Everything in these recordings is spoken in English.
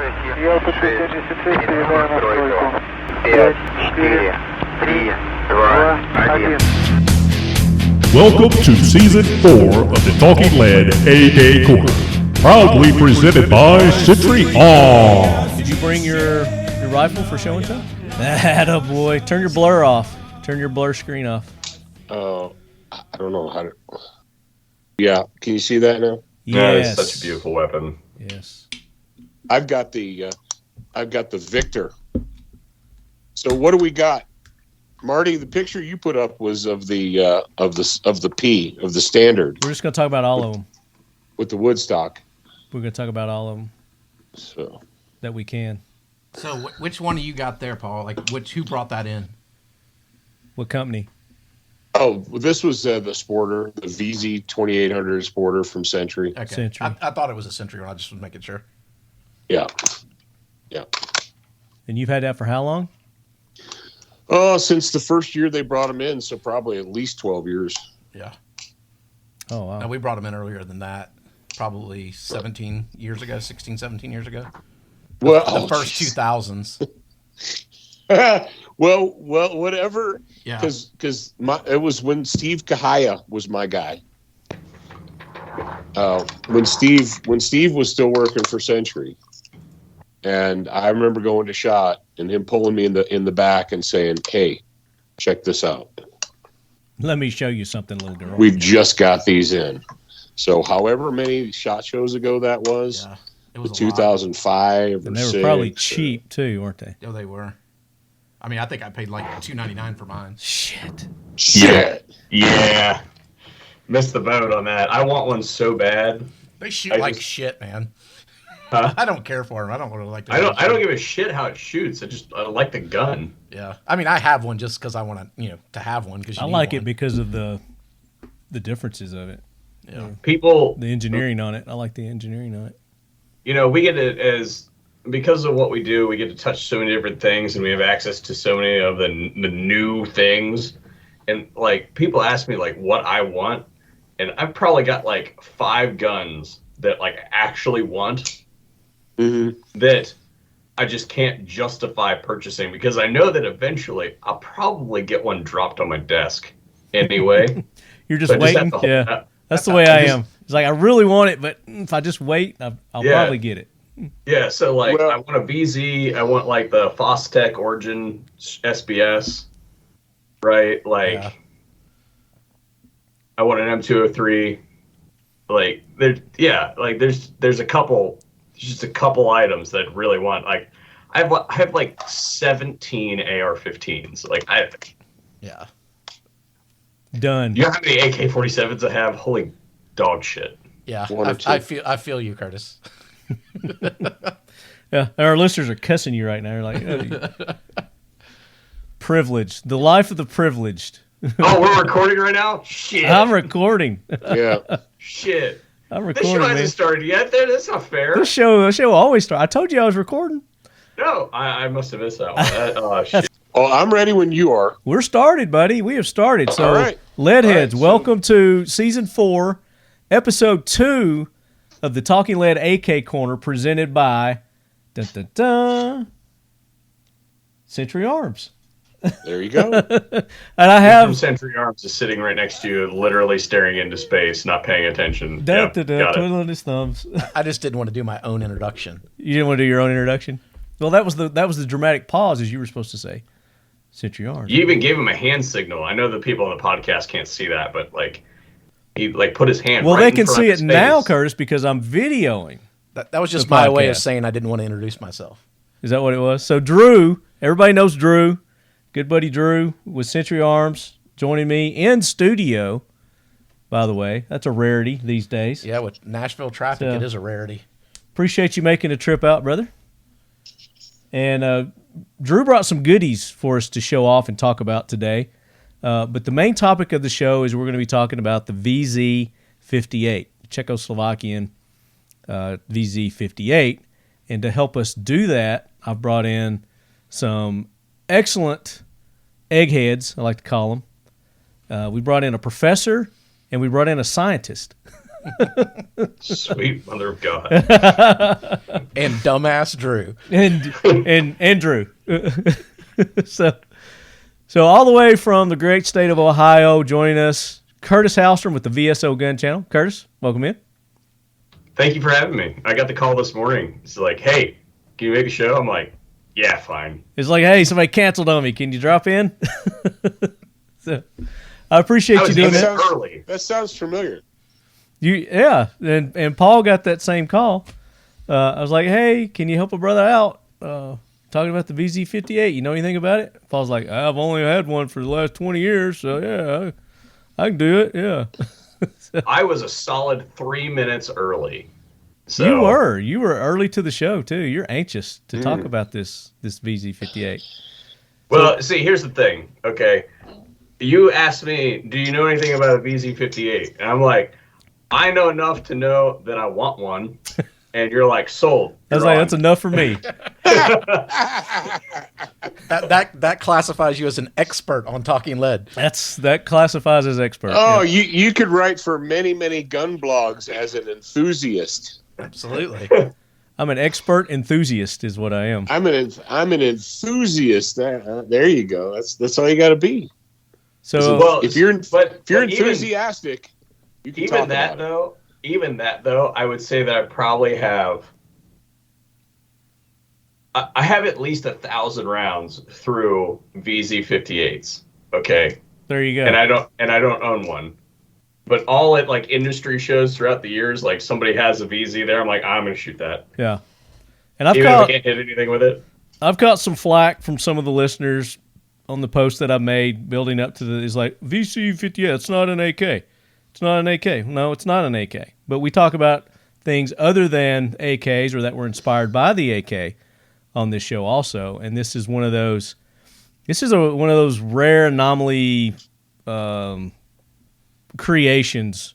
Я подключение сейчас передаю настройку. 5, 4, 3, 2, 1. Welcome to Season 4 of the Talking Lead AK Korner, proudly presented by Century Arms. Did you bring your rifle for show and tell? Atta boy. Turn your blur off. Turn your blur screen off. I don't know how to... Yeah, can you see that now? Yes. It's such a beautiful weapon. Yes. I've got the Victor. So what do we got? Marty, the picture you put up was of the standard. We're just going to talk about all of them. With the Woodstock. We're going to talk about all of them. So that we can. So which one of you got there, Paul? Like who brought that in? What company? Oh, this was the Sporter, the VZ 2800 Sporter from Century. Okay. Century. I thought it was a Century one. I just was making sure. Yeah. And you've had that for how long? Oh, since the first year they brought them in, so probably at least 12 years. Yeah. Oh, wow. No, we brought them in earlier than that. Probably 17 years ago, 16, 17 years ago. Well, the first 2000s. well, whatever. Yeah. Because it was when Steve Kahaya was my guy. When Steve was still working for Century, and I remember going to SHOT and him pulling me in the back and saying, "Hey, check this out. Let me show you something, little girl. We've just got these in." So, however many SHOT shows ago that was, Yeah, it was 2005 and or they were 6, probably cheap too, weren't they? Yeah, they were. I mean, I think I paid like $2.99 for mine. Shit. Yeah. Missed the boat on that. I want one so bad. They shoot like shit, man. Huh? I don't care for them. I don't really like them. I don't give a shit how it shoots. I like the gun. Yeah. I mean, I have one just because I want to have one. Because I like it because of the differences of it. Yeah. People, The engineering on it. I like the engineering on it. we get it as because of what we do. We get to touch so many different things, and we have access to so many of the new things. And like people ask me like what I want, and I've probably got like 5 guns that like I actually want. Mm-hmm. That I just can't justify purchasing because I know that eventually I'll probably get one dropped on my desk anyway. You're just waiting. Yeah, that's the way I am. It's like I really want it, but if I just wait, I'll probably get it. Yeah, so like I want a VZ, I want like the Fostech Origin SBS, right? Like I want an M203. Like there's a couple. Just a couple items that I really want. Like, I have like 17 AR-15s. Like, Yeah. Done. You know how many AK-47s I have? Holy dog shit. Yeah. One or two. I feel you, Curtis. Yeah, our listeners are cussing you right now. They're like, oh, privileged. The life of the privileged. Oh, we're recording right now? Shit. I'm recording. Yeah. Shit. I'm This recording, show hasn't man. started yet. That's not fair. The show always starts. I told you I was recording. No, I must have missed that one. Oh, shit. Oh, I'm ready when you are. We're started, buddy. We have started. So, All right. Leadheads, All right, welcome to Season 4, Episode 2 of the Talking Lead AK Korner, presented by Century Arms. There you go. And I From have Century Arms is sitting right next to you, literally staring into space, not paying attention. Yep, got it. twiddling his thumbs. I just didn't want to do my own introduction. You didn't want to do your own introduction? Well, that was the dramatic pause, as you were supposed to say. Century Arms. You even gave him a hand signal. I know the people on the podcast can't see that, but like he like put his hand. Well, right they in can front see of it his now, face. Curtis, because I'm videoing. That was just The my way of podcast. saying I didn't want to introduce myself. Is that what it was? So Drew, everybody knows Drew. Good buddy Drew with Century Arms joining me in studio, by the way. That's a rarity these days. Yeah, with Nashville traffic, So- it is a rarity. Appreciate you making a trip out, brother. And Drew brought some goodies for us to show off and talk about today. But the main topic of the show is we're going to be talking about the VZ-58, Czechoslovakian VZ-58. And to help us do that, I've brought in some excellent eggheads, I like to call them. We brought in a professor, and we brought in a scientist. Sweet mother of God. And dumbass Drew. and Drew. So all the way from the great state of Ohio, joining us, Curtis Halstrom with the VSO Gun Channel. Curtis, welcome in. Thank you for having me. I got the call this morning. It's like, hey, can you make a show? I'm like, yeah, fine. It's like, hey, somebody canceled on me. Can you drop in? So, I appreciate you doing that. Early. That sounds familiar. And Paul got that same call. I was like, hey, can you help a brother out? Talking about the VZ58. You know anything about it? Paul's like, I've only had one for the last 20 years, so yeah, I can do it. Yeah. I was a solid 3 minutes early. So You were early to the show too. You're anxious to talk about this VZ58. Well, see, here's the thing. Okay, you asked me, do you know anything about a VZ58? And I'm like, I know enough to know that I want one. And you're like, sold. I was like, that's enough for me. That classifies you as an expert on talking lead. That classifies as expert. Oh, yeah. you could write for many, many gun blogs as an enthusiast. Absolutely. I'm an expert enthusiast, is what I am. I'm an enthusiast. There you go. That's all you got to be. So if you're even- enthusiastic, you can talk about it. Even that though, I would say that I probably have. I have at least 1,000 rounds through VZ58s. Okay, there you go. And I don't own one. But all at like industry shows throughout the years, like somebody has a VZ there, I'm like, I'm gonna shoot that. Yeah, and I've Even if I can't hit anything with it. I've got some flack from some of the listeners on the post that I made building up to is like VC58. It's not an AK. It's not an AK. No, it's not an AK. But we talk about things other than AKs or that were inspired by the AK on this show also. And this is one of those. This is one of those rare anomaly creations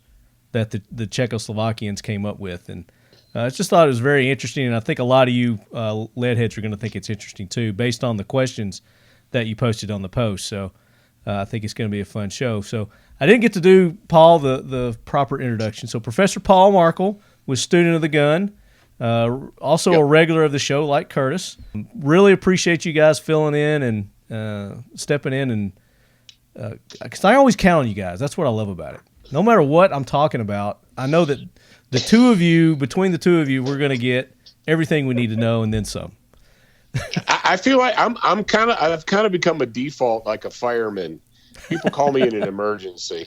that the Czechoslovakians came up with, and I just thought it was very interesting. And I think a lot of you lead heads are going to think it's interesting too, based on the questions that you posted on the post. So I think it's going to be a fun show. So I didn't get to do, Paul, the proper introduction. So Professor Paul Markel was student of the gun, also a regular of the show like Curtis. Really appreciate you guys filling in and stepping in, and because I always count on you guys. That's what I love about it. No matter what I'm talking about, I know that between the two of you, we're going to get everything we need to know and then some. I feel like I've kind of become a default, like a fireman. People call me in an emergency.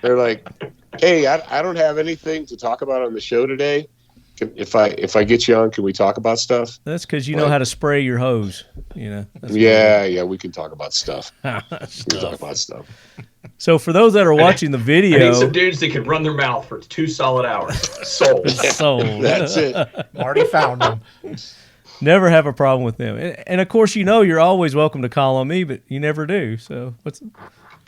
They're like, "Hey, I don't have anything to talk about on the show today. If I get you on, can we talk about stuff?" That's because you know how to spray your hose. You know. Yeah, we can talk about stuff. We can talk about stuff. So for those that are watching the video, I need some dudes that can run their mouth for 2 solid hours. Sold. Sold. That's it. Marty found them. Never have a problem with them. And of course, you're always welcome to call on me, but you never do. So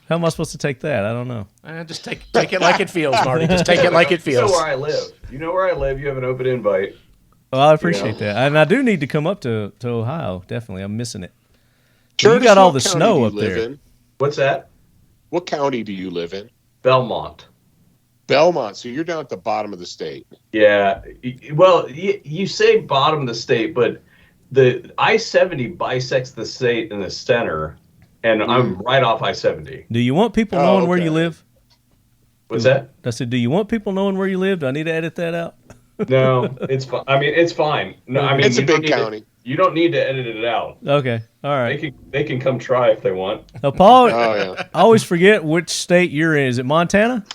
how am I supposed to take that? I don't know. Just take it like it feels, Marty. Just take it like it feels. You know where I live. You know where I live. You have an open invite. Well, I appreciate that. And I do need to come up to Ohio. Definitely. I'm missing it. Curtis, you got all the what county snow do you up live there. in? What's that? What county do you live in? Belmont. Belmont. So you're down at the bottom of the state. Yeah. Well, you say bottom of the state, but the I-70 bisects the state in the center, and I'm right off I-70. Do you want people knowing where you live? What's that? I said, do you want people knowing where you live? Do I need to edit that out? No, it's fine. I mean, it's fine. No, I mean, It's a big county. You don't need to edit it out. Okay. All right. They can come try if they want. Now, Paul, Oh, yeah. I always forget which state you're in. Is it Montana?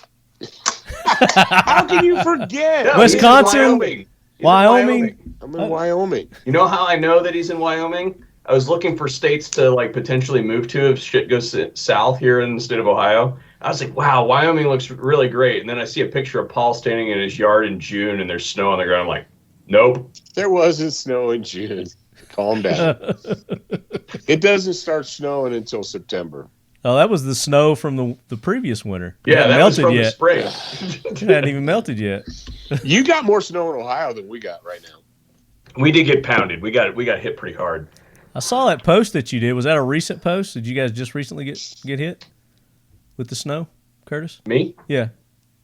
How can you forget? No, Wisconsin? he's in Wyoming? I'm in Wyoming. You know how I know that he's in Wyoming? I was looking for states to like potentially move to if shit goes south here in the state of Ohio. I was like, wow, Wyoming looks really great. And then I see a picture of Paul standing in his yard in June and there's snow on the ground. I'm like, nope. There wasn't snow in June. Calm down. It doesn't start snowing until September. Oh, that was the snow from the previous winter. It Yeah, hadn't that was from yet. the spring. It hadn't even melted yet. You got more snow in Ohio than we got right now. We did get pounded. We got hit pretty hard. I saw that post that you did. Was that a recent post? Did you guys just recently get hit with the snow, Curtis? Me? Yeah.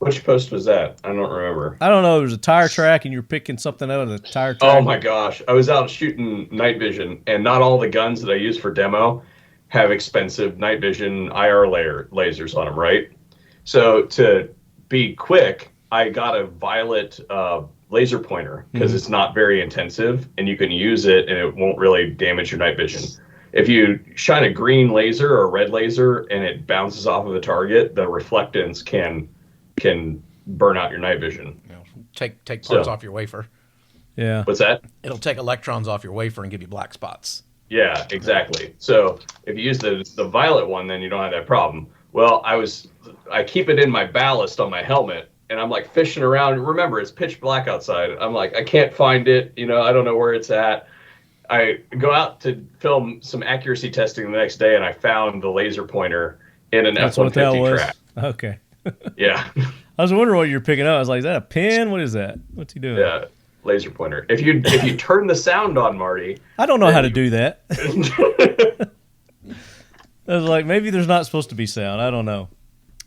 Which post was that? I don't remember. I don't know. There was a tire track, and you're picking something out of the tire track. Oh my gosh! I was out shooting night vision, and not all the guns that I use for demo have expensive night vision IR lasers on them, right? So to be quick, I got a violet laser pointer because it's not very intensive, and you can use it, and it won't really damage your night vision. If you shine a green laser or a red laser and it bounces off of the target, the reflectance can burn out your night vision. You know, take parts off your wafer. Yeah. What's that? It'll take electrons off your wafer and give you black spots. Yeah, exactly. So if you use the violet one, then you don't have that problem. Well, I keep it in my ballast on my helmet, and I'm like fishing around. Remember, it's pitch black outside. I'm like, I can't find it. You know, I don't know where it's at. I go out to film some accuracy testing the next day, and I found the laser pointer in an F-150 trap. Okay. Yeah. I was wondering what you're picking up. I was like, is that a pin? What is that? What's he doing? Yeah, laser pointer. If you turn the sound on, Marty. I don't know how to do that. I was like, maybe there's not supposed to be sound. I don't know.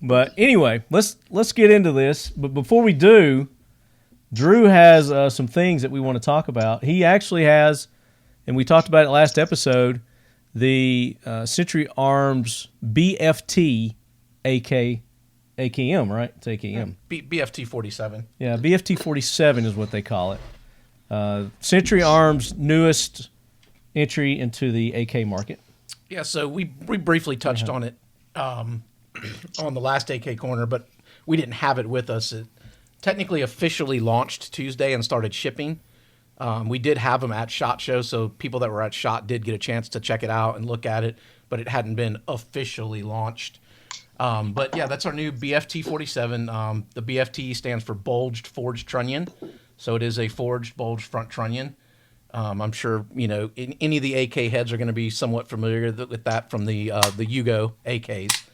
But anyway, let's get into this. But before we do, Drew has some things that we want to talk about. He actually has, and we talked about it last episode, the Century Arms BFT AKM, right? It's AKM. BFT 47. Yeah, BFT 47 is what they call it. Century Arms' newest entry into the AK market. Yeah, so we briefly touched on it on the last AK Korner, but we didn't have it with us. It technically officially launched Tuesday and started shipping. We did have them at SHOT Show, so people that were at SHOT did get a chance to check it out and look at it, but it hadn't been officially launched. But yeah, that's our new BFT 47. The BFT stands for Bulged Forged Trunnion, so it is a forged bulged front trunnion. I'm sure any of the AK heads are going to be somewhat familiar with that from the Yugo AKs.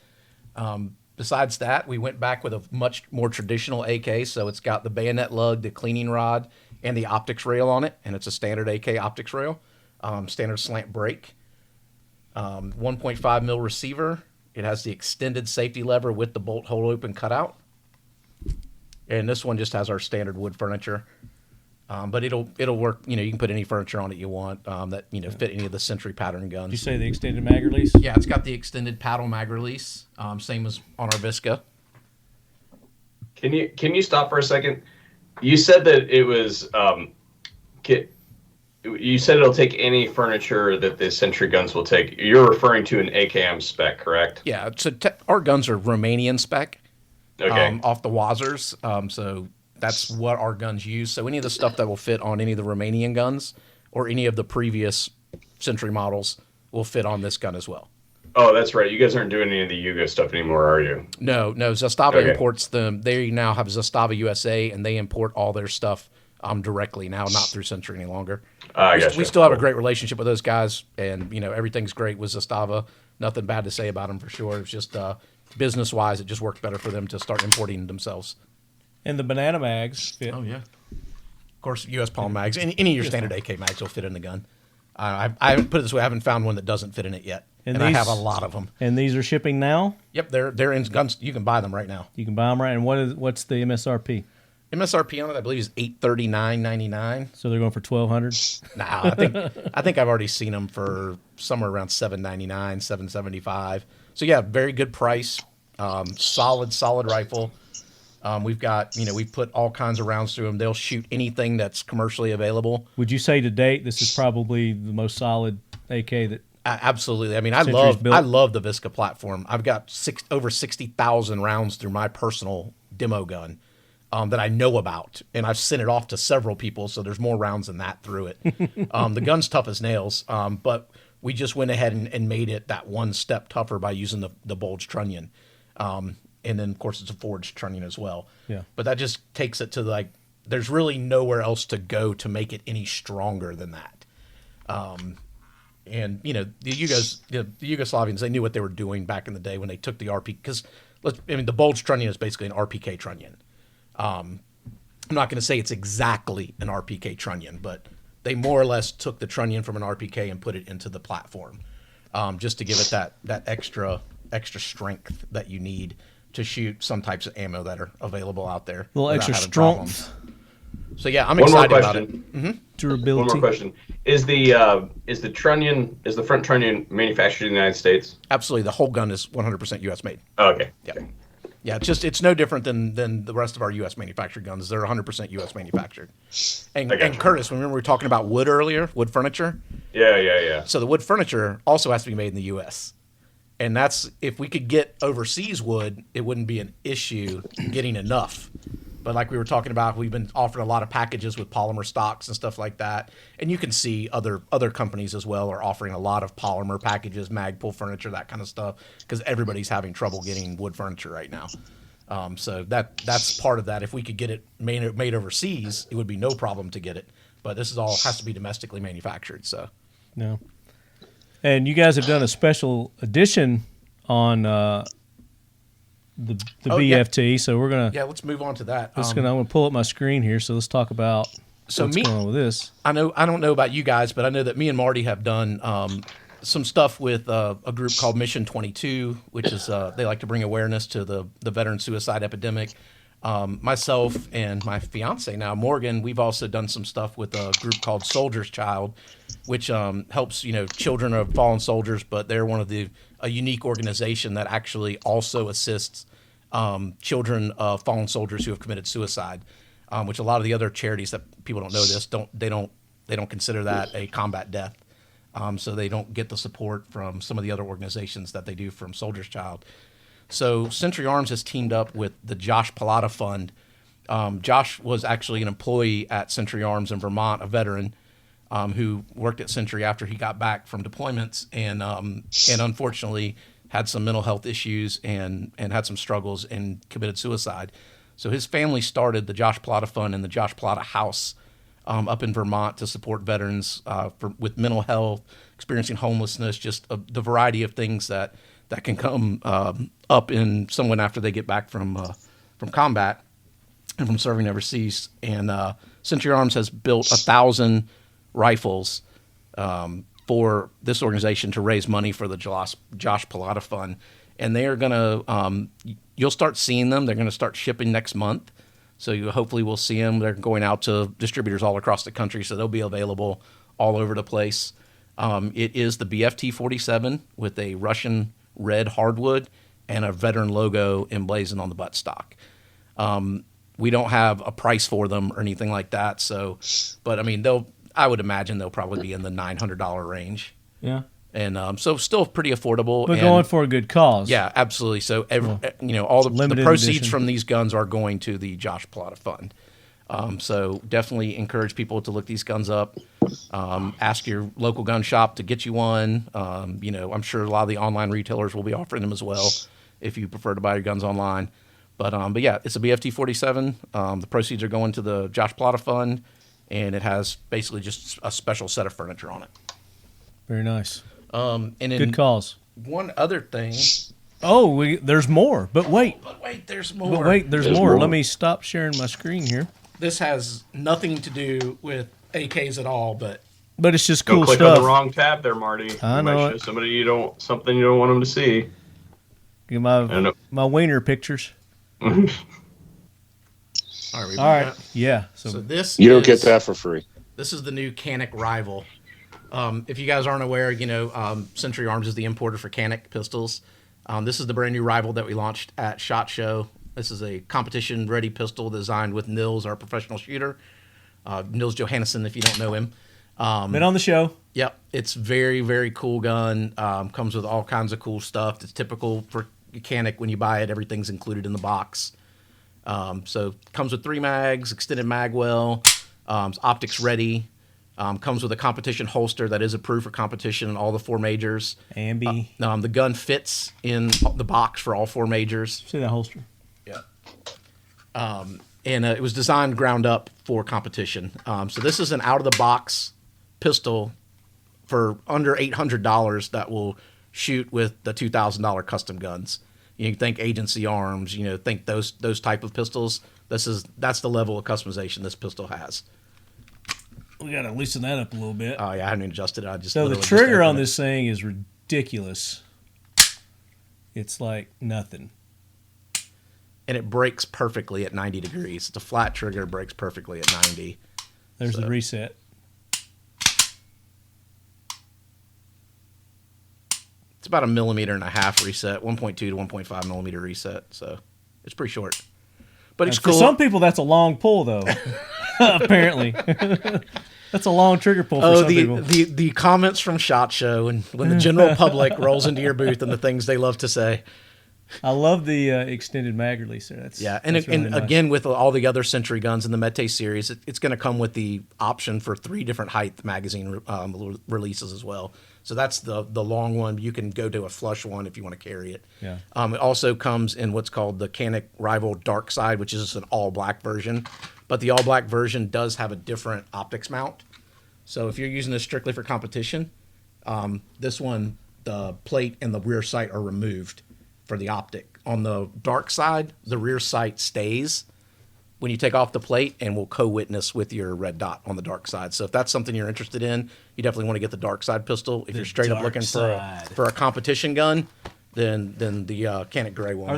Besides that, we went back with a much more traditional AK, so it's got the bayonet lug, the cleaning rod, and the optics rail on it, and it's a standard AK optics rail, standard slant brake, 1.5 mil receiver. It has the extended safety lever with the bolt hole open cutout, and this one just has our standard wood furniture. But it'll work. You can put any furniture on it you want that fit any of the Century pattern guns. Did you say the extended mag release? Yeah, it's got the extended paddle mag release, same as on our Visca. Can you stop for a second? You said that it was. You said it'll take any furniture that the Century guns will take. You're referring to an AKM spec, correct? Yeah. So our guns are Romanian spec. Okay. Off the Wazers. So that's what our guns use. So any of the stuff that will fit on any of the Romanian guns or any of the previous Century models will fit on this gun as well. Oh, that's right. You guys aren't doing any of the Yugo stuff anymore, are you? No. Zastava imports them. They now have Zastava USA, and they import all their stuff directly now, not through Century any longer. We still have a great relationship with those guys, and everything's great with Zastava. Nothing bad to say about them for sure. It's just business-wise, it just worked better for them to start importing themselves. And the banana mags fit. Oh, yeah. Of course, U.S. Palm mags. Any of your standard AK mags will fit in the gun. I haven't put it this way. I haven't found one that doesn't fit in it yet. And I have a lot of them. And these are shipping now? Yep, they're in guns. You can buy them right now. You can buy them right. And what's the MSRP? MSRP on it, I believe, is $839.99. So they're going for $1,200? Nah, I think I've already seen them for somewhere around $799, $775. So yeah, very good price. Solid rifle. We've got, we've put all kinds of rounds through them. They'll shoot anything that's commercially available. Would you say to date this is probably the most solid AK that? Absolutely. I mean, I love the Visca platform. I've got over 60,000 rounds through my personal demo gun that I know about, and I've sent it off to several people, so there's more rounds than that through it. The gun's tough as nails, but we just went ahead and made it that one step tougher by using the bulged trunnion. And then, of course, it's a forged trunnion as well. Yeah. But that just takes it to, there's really nowhere else to go to make it any stronger than that. And, the Yugoslavians, they knew what they were doing back in the day when they took the RP, because, the bulged trunnion is basically an RPK trunnion. I'm not going to say it's exactly an RPK trunnion, but they more or less took the trunnion from an RPK and put it into the platform, just to give it that extra strength that you need to shoot some types of ammo that are available out there. A little without extra having strength, problems. So yeah, I'm One more excited about it. question. durability. One more question: Is the trunnion is the front trunnion manufactured in the United States? Absolutely, the whole gun is 100% U.S. made. Oh, okay. Yeah. Yeah, it's no different than the rest of our U.S. manufactured guns. They're 100% U.S. manufactured. And Curtis, remember we were talking about wood earlier, wood furniture? Yeah. So the wood furniture also has to be made in the U.S. And that's, if we could get overseas wood, it wouldn't be an issue getting enough. But like we were talking about, we've been offering a lot of packages with polymer stocks and stuff like that. And you can see other companies as well are offering a lot of polymer packages, Magpul furniture, that kind of stuff, because everybody's having trouble getting wood furniture right now. So that's part of that. If we could get it made overseas, it would be no problem to get it. But this is all has to be domestically manufactured. So No. And you guys have done a special edition on the BFT, so we're gonna let's move on to that. I'm gonna pull up my screen here. So let's talk about what's going on with this. I don't know about you guys, but I know that me and Marty have done some stuff with a group called Mission 22, which is they like to bring awareness to the veteran suicide epidemic. Myself and my fiance now, Morgan, we've also done some stuff with a group called Soldier's Child, which helps children of fallen soldiers, but they're one of a unique organization that actually also assists children of fallen soldiers who have committed suicide, which a lot of the other charities that people don't know this don't consider that a combat death, so they don't get the support from some of the other organizations that they do from Soldier's Child. So Century Arms has teamed up with the Josh Pallotta Fund. Josh was actually an employee at Century Arms in Vermont, a veteran who worked at Century after he got back from deployments and unfortunately had some mental health issues and had some struggles and committed suicide. So his family started the Josh Pallotta Fund and the Josh Pallotta House up in Vermont to support veterans with mental health, experiencing homelessness, just the variety of things that can come up in someone after they get back from combat and from serving overseas. And Century Arms has built 1,000 rifles for this organization to raise money for the Josh Pallotta Fund. And they are going to, you'll start seeing them. They're going to start shipping next month. So you hopefully will see them. They're going out to distributors all across the country, so they'll be available all over the place. It is the BFT-47 with a Russian red hardwood and a veteran logo emblazoned on the buttstock. We don't have a price for them or anything like that. So, but I mean, I would imagine they'll probably be in the $900 range. Yeah. And so still pretty affordable. But going for a good cause. Yeah, absolutely. So all the proceeds edition from these guns are going to the Josh Pallotta Fund. So definitely encourage people to look these guns up. Ask your local gun shop to get you one. I'm sure a lot of the online retailers will be offering them as well if you prefer to buy your guns online. But yeah, it's a BFT-47. The proceeds are going to the Josh Pallotta Fund, and it has basically just a special set of furniture on it. Very nice. And good cause. One other thing. Oh, there's more. But wait, there's more. There's more. Let me stop sharing my screen here. This has nothing to do with AKs at all, but it's just cool Don't click stuff. on the wrong tab there, Marty. I know it. Something you don't want them to see. Get my wiener pictures. All right. Yeah. So this You don't get that for free. This is the new Canic Rival. If you guys aren't aware, Century Arms is the importer for Canic pistols. This is the brand new Rival that we launched at SHOT Show. This is a competition-ready pistol designed with Nils, our professional shooter. Nils Johannesson, if you don't know him. Been on the show. Yep. It's very, very cool gun. Comes with all kinds of cool stuff. It's typical for Canic when you buy it. Everything's included in the box. So comes with 3 mags, extended mag well, optics ready. Comes with a competition holster that is approved for competition in all the 4 majors. Ambi. The gun fits in the box for all 4 majors. See that holster? Yeah. And it was designed ground up for competition. So this is an out-of-the-box pistol for under $800 that will shoot with the $2,000 custom guns. You can think agency arms, think those type of pistols. That's the level of customization this pistol has. We got to loosen that up a little bit. Oh, yeah, I haven't adjusted it. So the trigger on this thing is ridiculous. It's like nothing. and it breaks perfectly at 90 degrees. It's a flat trigger, it breaks perfectly at 90. There's the reset. It's about 1.5 millimeter reset, 1.2 to 1.5 millimeter reset, so it's pretty short. But it's For cool. some people, that's a long pull, though. Apparently, that's a long trigger pull for some people. The comments from SHOT Show, and when the general public rolls into your booth and the things they love to say. I love the extended mag release there. That's really nice. Again, with all the other Century guns in the Mete series, it's going to come with the option for 3 different height magazine releases as well. So that's the long one. You can go to a flush one if you want to carry it. Yeah. It also comes in what's called the Canik Rival Dark Side, which is an all-black version. But the all-black version does have a different optics mount. So if you're using this strictly for competition, this one, the plate and the rear sight are removed for the optic. On the dark side, the rear sight stays when you take off the plate and will co-witness with your red dot on the dark side. So if that's something you're interested in, you definitely want to get the dark side pistol. If you're straight up looking for a competition gun, then the Canik Gray one.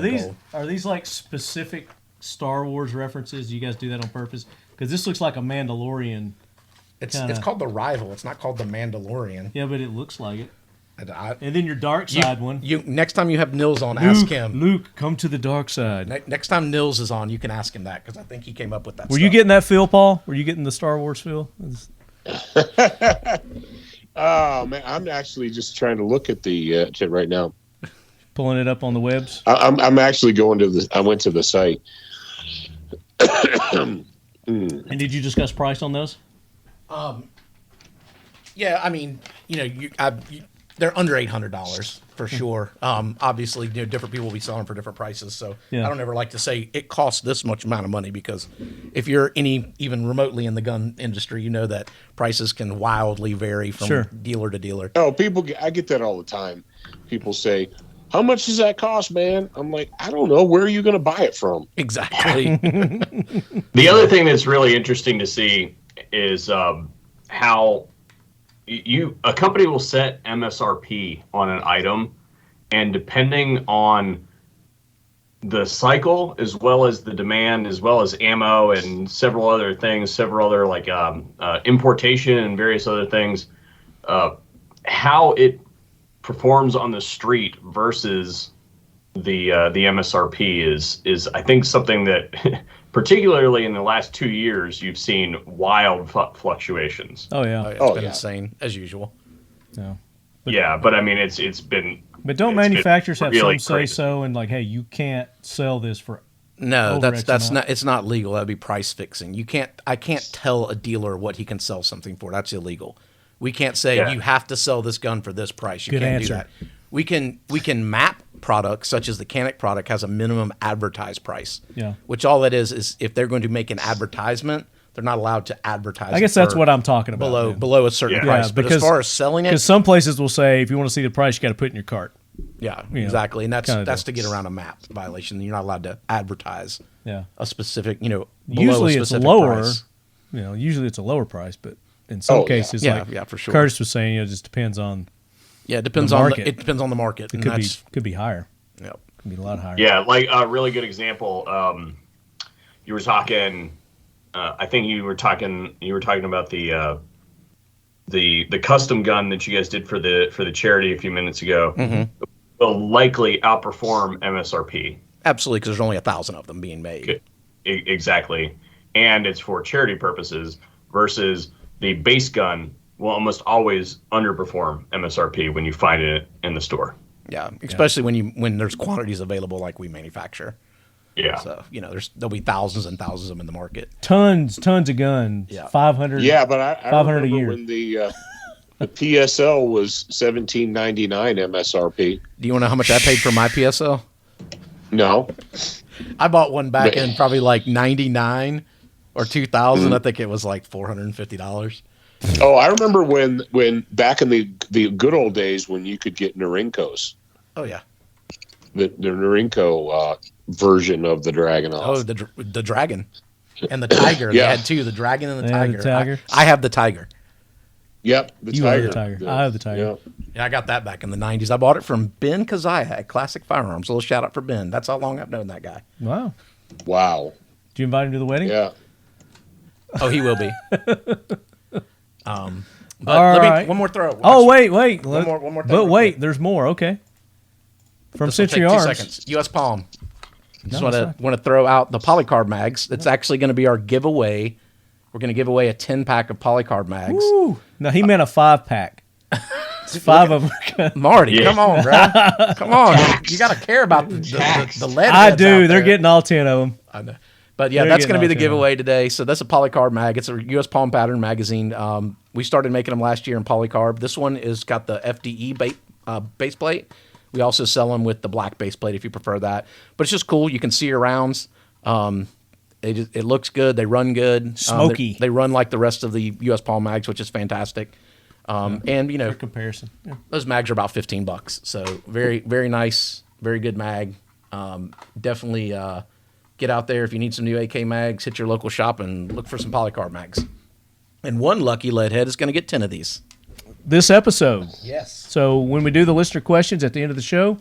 Are these like specific Star Wars references? Do you guys do that on purpose? Because this looks like a Mandalorian. It's called the Rival. It's not called the Mandalorian. Yeah, but it looks like it. And then your dark side one. Next time you have Nils on, ask him. Luke, come to the dark side. Next time Nils is on, you can ask him that, because I think he came up with that. Were you getting that feel, Paul? Were you getting the Star Wars feel? Oh man, I'm actually just trying to look at the shit right now. Pulling it up on the webs. I'm actually going to the. I went to the site. And did you discuss price on those? Yeah, I mean, they're under $800 for sure. Obviously, different people will be selling for different prices. So I don't ever like to say it costs this much amount of money, because if you're even remotely in the gun industry, you know that prices can wildly vary from dealer to dealer. Oh, I get that all the time. People say, "How much does that cost, man?" I'm like, I don't know. Where are you going to buy it from? Exactly. The other thing that's really interesting to see is how a company will set MSRP on an item, and depending on the cycle, as well as the demand, as well as ammo and several other like importation and various other things, how it performs on the street versus the MSRP is I think something that particularly in the last 2 years, you've seen wild fluctuations. Oh yeah, it's been insane as usual. Yeah, but I mean, it's been. But don't manufacturers have really some say so and like, hey, you can't sell this for? No, that's not. It's not legal. That'd be price fixing. I can't tell a dealer what he can sell something for. That's illegal. We can't say you have to sell this gun for this price. You can't do that. We can map products, such as the Canik product has a minimum advertised price. Yeah. Which all that is if they're going to make an advertisement, they're not allowed to advertise. I guess that's what I'm talking about. Below a certain price. But as far as selling it, because some places will say if you want to see the price, you got to put it in your cart. Yeah, exactly, and that's to get around a map violation. You're not allowed to advertise. A specific, usually a it's specific lower. Price. Usually it's a lower price, but in some cases, for sure. Curtis was saying, it just depends on. Yeah, it depends on it depends on the market. It could be higher. Yeah, could be a lot higher. Yeah, like a really good example. You were talking. I think you were talking about the custom gun that you guys did for the charity a few minutes ago. Mm-hmm. Will likely outperform MSRP. Absolutely, because there's only 1,000 of them being made. Exactly, and it's for charity purposes. Versus the base gun will almost always underperform MSRP when you find it in the store. Yeah, especially when there's quantities available like we manufacture. Yeah. So there'll be thousands and thousands of them in the market. Tons of guns. Yeah. 500. Yeah, but I 500 a remember year. when the PSL was $17.99 MSRP. Do you want to know how much I paid for my PSL? No. I bought one back in probably like 99 or 2000. I think it was like $450. Oh, I remember when back in the good old days when you could get Norinkos. Oh yeah. The Norinco version of the Dragunov. Oh, the Dragon and the Tiger. Yeah. They had two, the Dragon and the Tiger. The Tiger. I have the Tiger. Yep, the You Tiger. have the Tiger. I have the Tiger. Yep. Yeah, I got that back in the 90s. I bought it from Ben Kazaya at Classic Firearms. A little shout out for Ben. That's how long I've known that guy. Wow. Wow. Did you invite him to the wedding? Yeah. Oh, he will be. But All let me, right. one more throw. Oh, wait. One more thing But real wait, quick. there's more. Okay. From This will Century take 2 Arms. seconds. U.S. Palm. Just No, want to throw out the Polycarb mags. It's actually going to be our giveaway. We're going to give away a 10-pack of Polycarb mags. Woo. No, he meant a 5-pack. It's 5 of them. Marty, Yeah. come on, bro. Come on. You got to care about the lead I heads do. out They're there. getting all 10 of them. I know. But yeah, They're that's going to be getting the all 10 of them. giveaway today. So that's a Polycarb mag. It's a U.S. Palm pattern magazine. We started making them last year in Polycarb. This one is got the FDE base plate. We also sell them with the black base plate if you prefer that. But it's just cool. You can see your rounds. It looks good. They run good. Smoky. They run like the rest of the U.S. Palm mags, which is fantastic. And you know, For comparison. Yeah. those mags are about $15. So very, very nice, very good mag. Definitely get out there if you need some new AK mags. Hit your local shop and look for some Polycarb mags. And one lucky lead head is going to get 10 of these. This episode. Yes. So when we do the listener questions at the end of the show,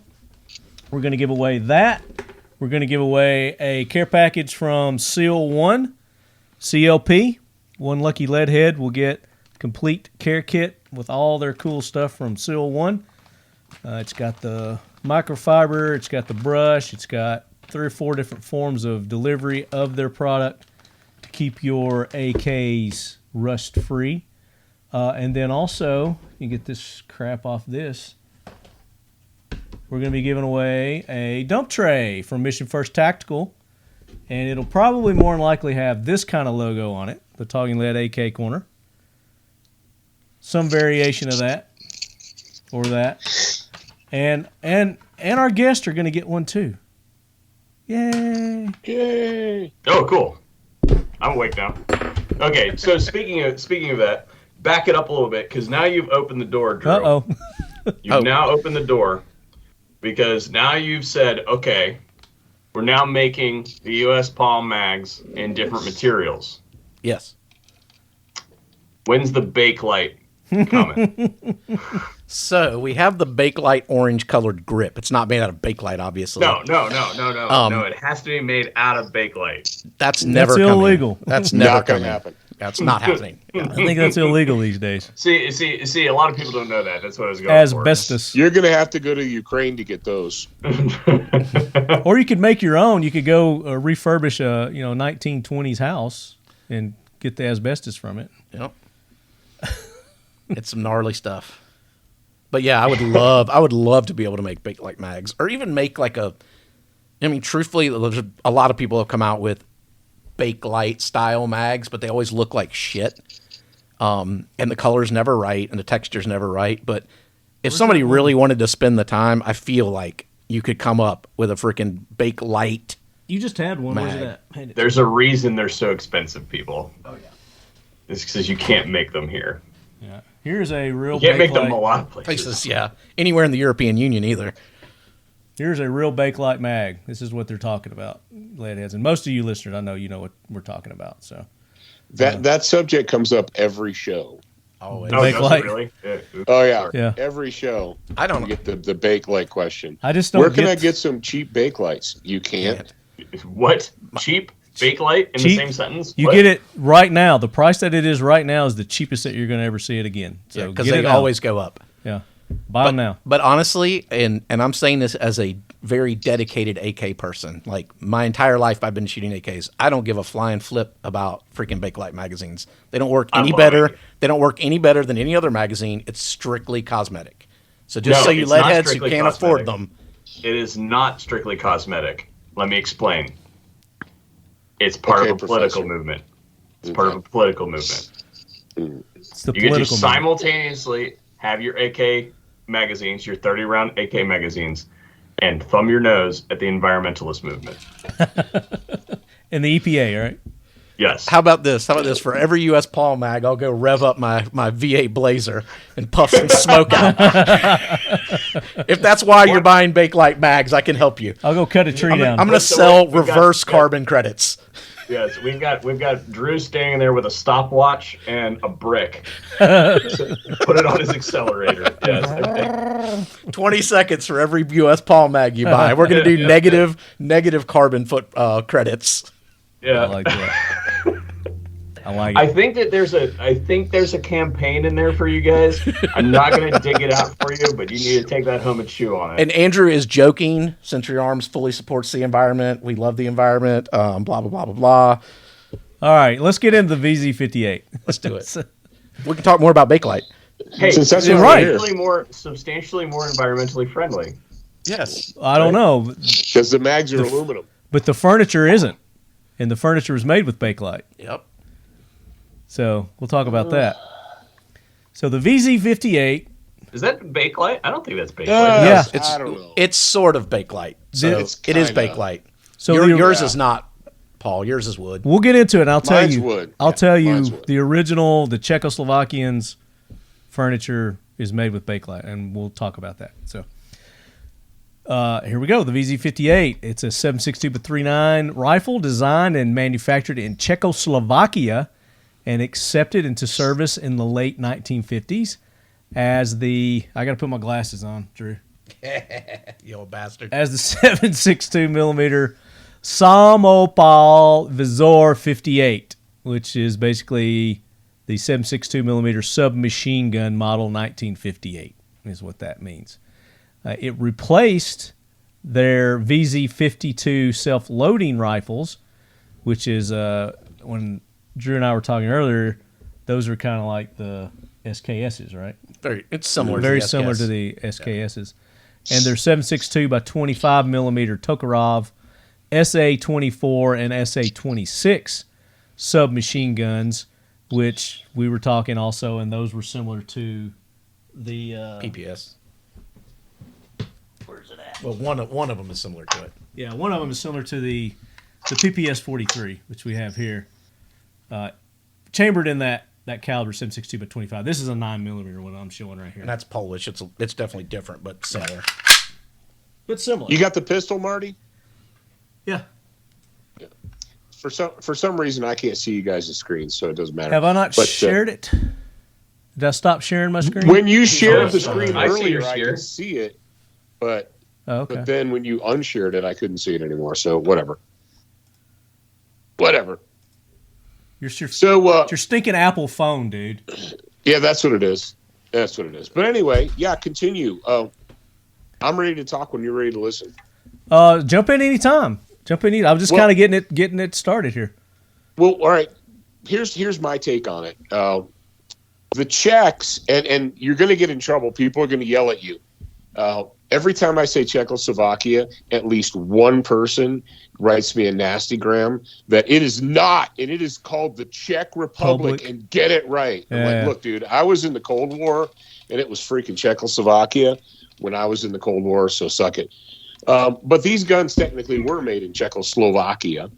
we're going to give away that. We're going to give away a care package from Seal 1, CLP. One lucky lead head will get complete care kit with all their cool stuff from Seal 1. It's got the microfiber, it's got the brush, it's got 3 or 4 different forms of delivery of their product to keep your AKs rust free. And then also, you get this crap off this. We're going to be giving away a dump tray from Mission First Tactical. And it'll probably more than likely have this kind of logo on it, the Talking Lead AK Korner. Some variation of that. Or that. And our guests are going to get one too. Yay. Yay. Oh, cool. I'm awake now. Okay, so speaking of that, back it up a little bit because now you've opened the door, Drew. Uh-oh. You've now opened the door because now you've said, okay, we're now making the U.S. Palm mags in different materials. Yes. When's the Bakelite coming? So we have the Bakelite orange colored grip. It's not made out of Bakelite, obviously. No. No, it has to be made out of Bakelite. That's never coming. illegal. That's never Not coming. gonna happen. That's not happening. I think that's illegal these days. See, a lot of people don't know that. That's what I was going for. Asbestos. You're gonna have to go to Ukraine to get those. Or you could make your own. You could go refurbish a 1920s house and get the asbestos from it. Yep. It's some gnarly stuff. But yeah, I would love to be able to make Bakelite mags, or even make like truthfully, there's a lot of people have come out with Bakelite style mags, but they always look like shit. And the color's never right, and the texture's never right. But if somebody really wanted to spend the time, I feel like you could come up with a freaking Bakelite. You just had one. Mag. Where's that? There's a reason they're so expensive, people. Oh yeah. It's because you can't make them here. Yeah. Here's a real. You can't make them Bakelite. a lot of places. Places, yeah, anywhere in the European Union either. Here's a real Bakelite mag. This is what they're talking about, leadheads. And most of you listeners, I know you know what we're talking about. So That subject comes up every show. Always. Oh, does Bakelite. it really? Yeah. Oh yeah. Yeah. Every show. I don't You get the Bakelite question. I just don't. Where can I get some cheap Bakelites? You can't. What? Cheap Bakelite in the Cheap? same sentence? You What? get it right now. The price that it is right now is the cheapest that you're going to ever see it again. So because get they it now. always go up. Yeah. Buy them now. But honestly, and I'm saying this as a very dedicated AK person, like my entire life I've been shooting AKs. I don't give a flying flip about freaking Bakelite magazines. They don't work any love better. it. They don't work any better than any other magazine. It's strictly cosmetic. So just No, so you it's not leadheads who strictly can't afford cosmetic. them. It is not strictly cosmetic. Let me explain. It's part Okay, of a political Professor. movement. It's part of a political movement. It's the You get to political movement. simultaneously have your AK magazines, your 30-round AK magazines, and thumb your nose at the environmentalist movement. And the EPA, all right? Yes. How about this? How about this? For every U.S. Palm mag, I'll go rev up my V8 Blazer and puff some smoke out. If that's why you're buying Bakelite mags, I can help you. I'll go cut a tree down. I'm going to So sell we got- reverse carbon credits. Yes, we've got Drew standing there with a stopwatch and a brick. Put it on his accelerator. Yes. 20 seconds for every U.S. Paul Mag you buy. We're going to do negative carbon foot credits. Yeah. I like that. I like it. I think there's a campaign in there for you guys. I'm not going to dig it out for you, but you need to take that home and chew on it. And Andrew is joking. Century Arms fully supports the environment. We love the environment. Blah, blah, blah, blah, blah. All right, let's get into the VZ58. Let's do it. We can talk more about Bakelite. Hey, Since that's substantially more environmentally friendly. Yes. I don't know, because the mags are aluminum. but the furniture isn't, and the furniture is made with Bakelite. Yep. So we'll talk about that. So the VZ58. Is that Bakelite? I don't think that's Bakelite. Yeah. I don't know. It's sort of Bakelite. So It's it is kinda. Bakelite. So Yours is not, Paul. Yours is wood. We'll get into it. And I'll tell Mine's you. wood. I'll tell you mine's wood. the original, the Czechoslovakians furniture is made with Bakelite, and we'll talk about that. So here we go. The VZ58. It's a 7.62-39 rifle designed and manufactured in Czechoslovakia and accepted into service in the late 1950s as the. I got to put my glasses on, Drew. You old bastard. As the 7.62 millimeter samopal vzor 58, which is basically the 7.62 millimeter submachine gun model 1958, is what that means. It replaced their VZ52 self-loading rifles, which is when Drew and I were talking earlier, those are kind of like the SKSs, right? It's similar. Very to the similar SKS. to the SKSs. And they're 7.62 by 25 millimeter Tokarev SA-24 and SA-26 submachine guns, which we were talking also, and those were similar to the PPS. Where's it at? Well, one of them is similar to it. Yeah, one of them is similar to the PPS 43, which we have here, chambered in that caliber 7.62 by 25. This is a 9 millimeter one I'm showing right here, And that's Polish. It's definitely different, but similar. but similar. You got the pistol, Marty? Yeah. For some reason, I can't see you guys' screen, so it doesn't matter. Have I not But, shared it? Did I stop sharing my screen? When you shared the screen I see earlier, your I share. could see it, but Oh, okay. but then when you unshared it, I couldn't see it anymore. So whatever. It's your stinking Apple phone, dude. Yeah, that's what it is. But anyway, yeah, continue. I'm ready to talk when you're ready to listen. Jump in anytime. I'm just kind of getting it started here. Well, all right. Here's my take on it. The Czechs, and you're going to get in trouble. People are going to yell at you. Every time I say Czechoslovakia, at least one person writes me a nastygram that it is not, and it is called the Czech Republic, and get it right. I'm like, look, dude, I was in the Cold War, and it was freaking Czechoslovakia when I was in the Cold War, so suck it. But these guns technically were made in Czechoslovakia.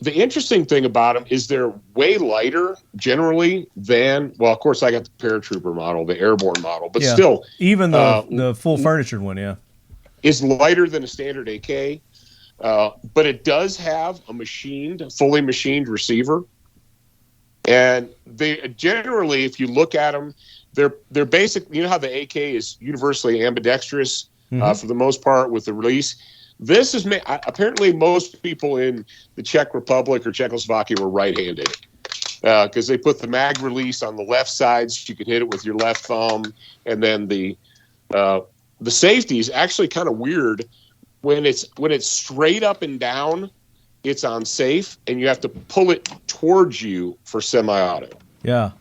The interesting thing about them is they're way lighter generally than, well, of course, I got the paratrooper model, the airborne model, but still. Even the full furniture one, yeah. Is lighter than a standard AK, but it does have a fully machined receiver. And they generally, if you look at them, they're basically, you know how the AK is universally ambidextrous for the most part with the release. This is apparently most people in the Czech Republic or Czechoslovakia were right-handed because they put the mag release on the left side so you could hit it with your left thumb, and then the safety is actually kind of weird when it's straight up and down. It's on safe, and you have to pull it towards you for semi-auto. Yeah.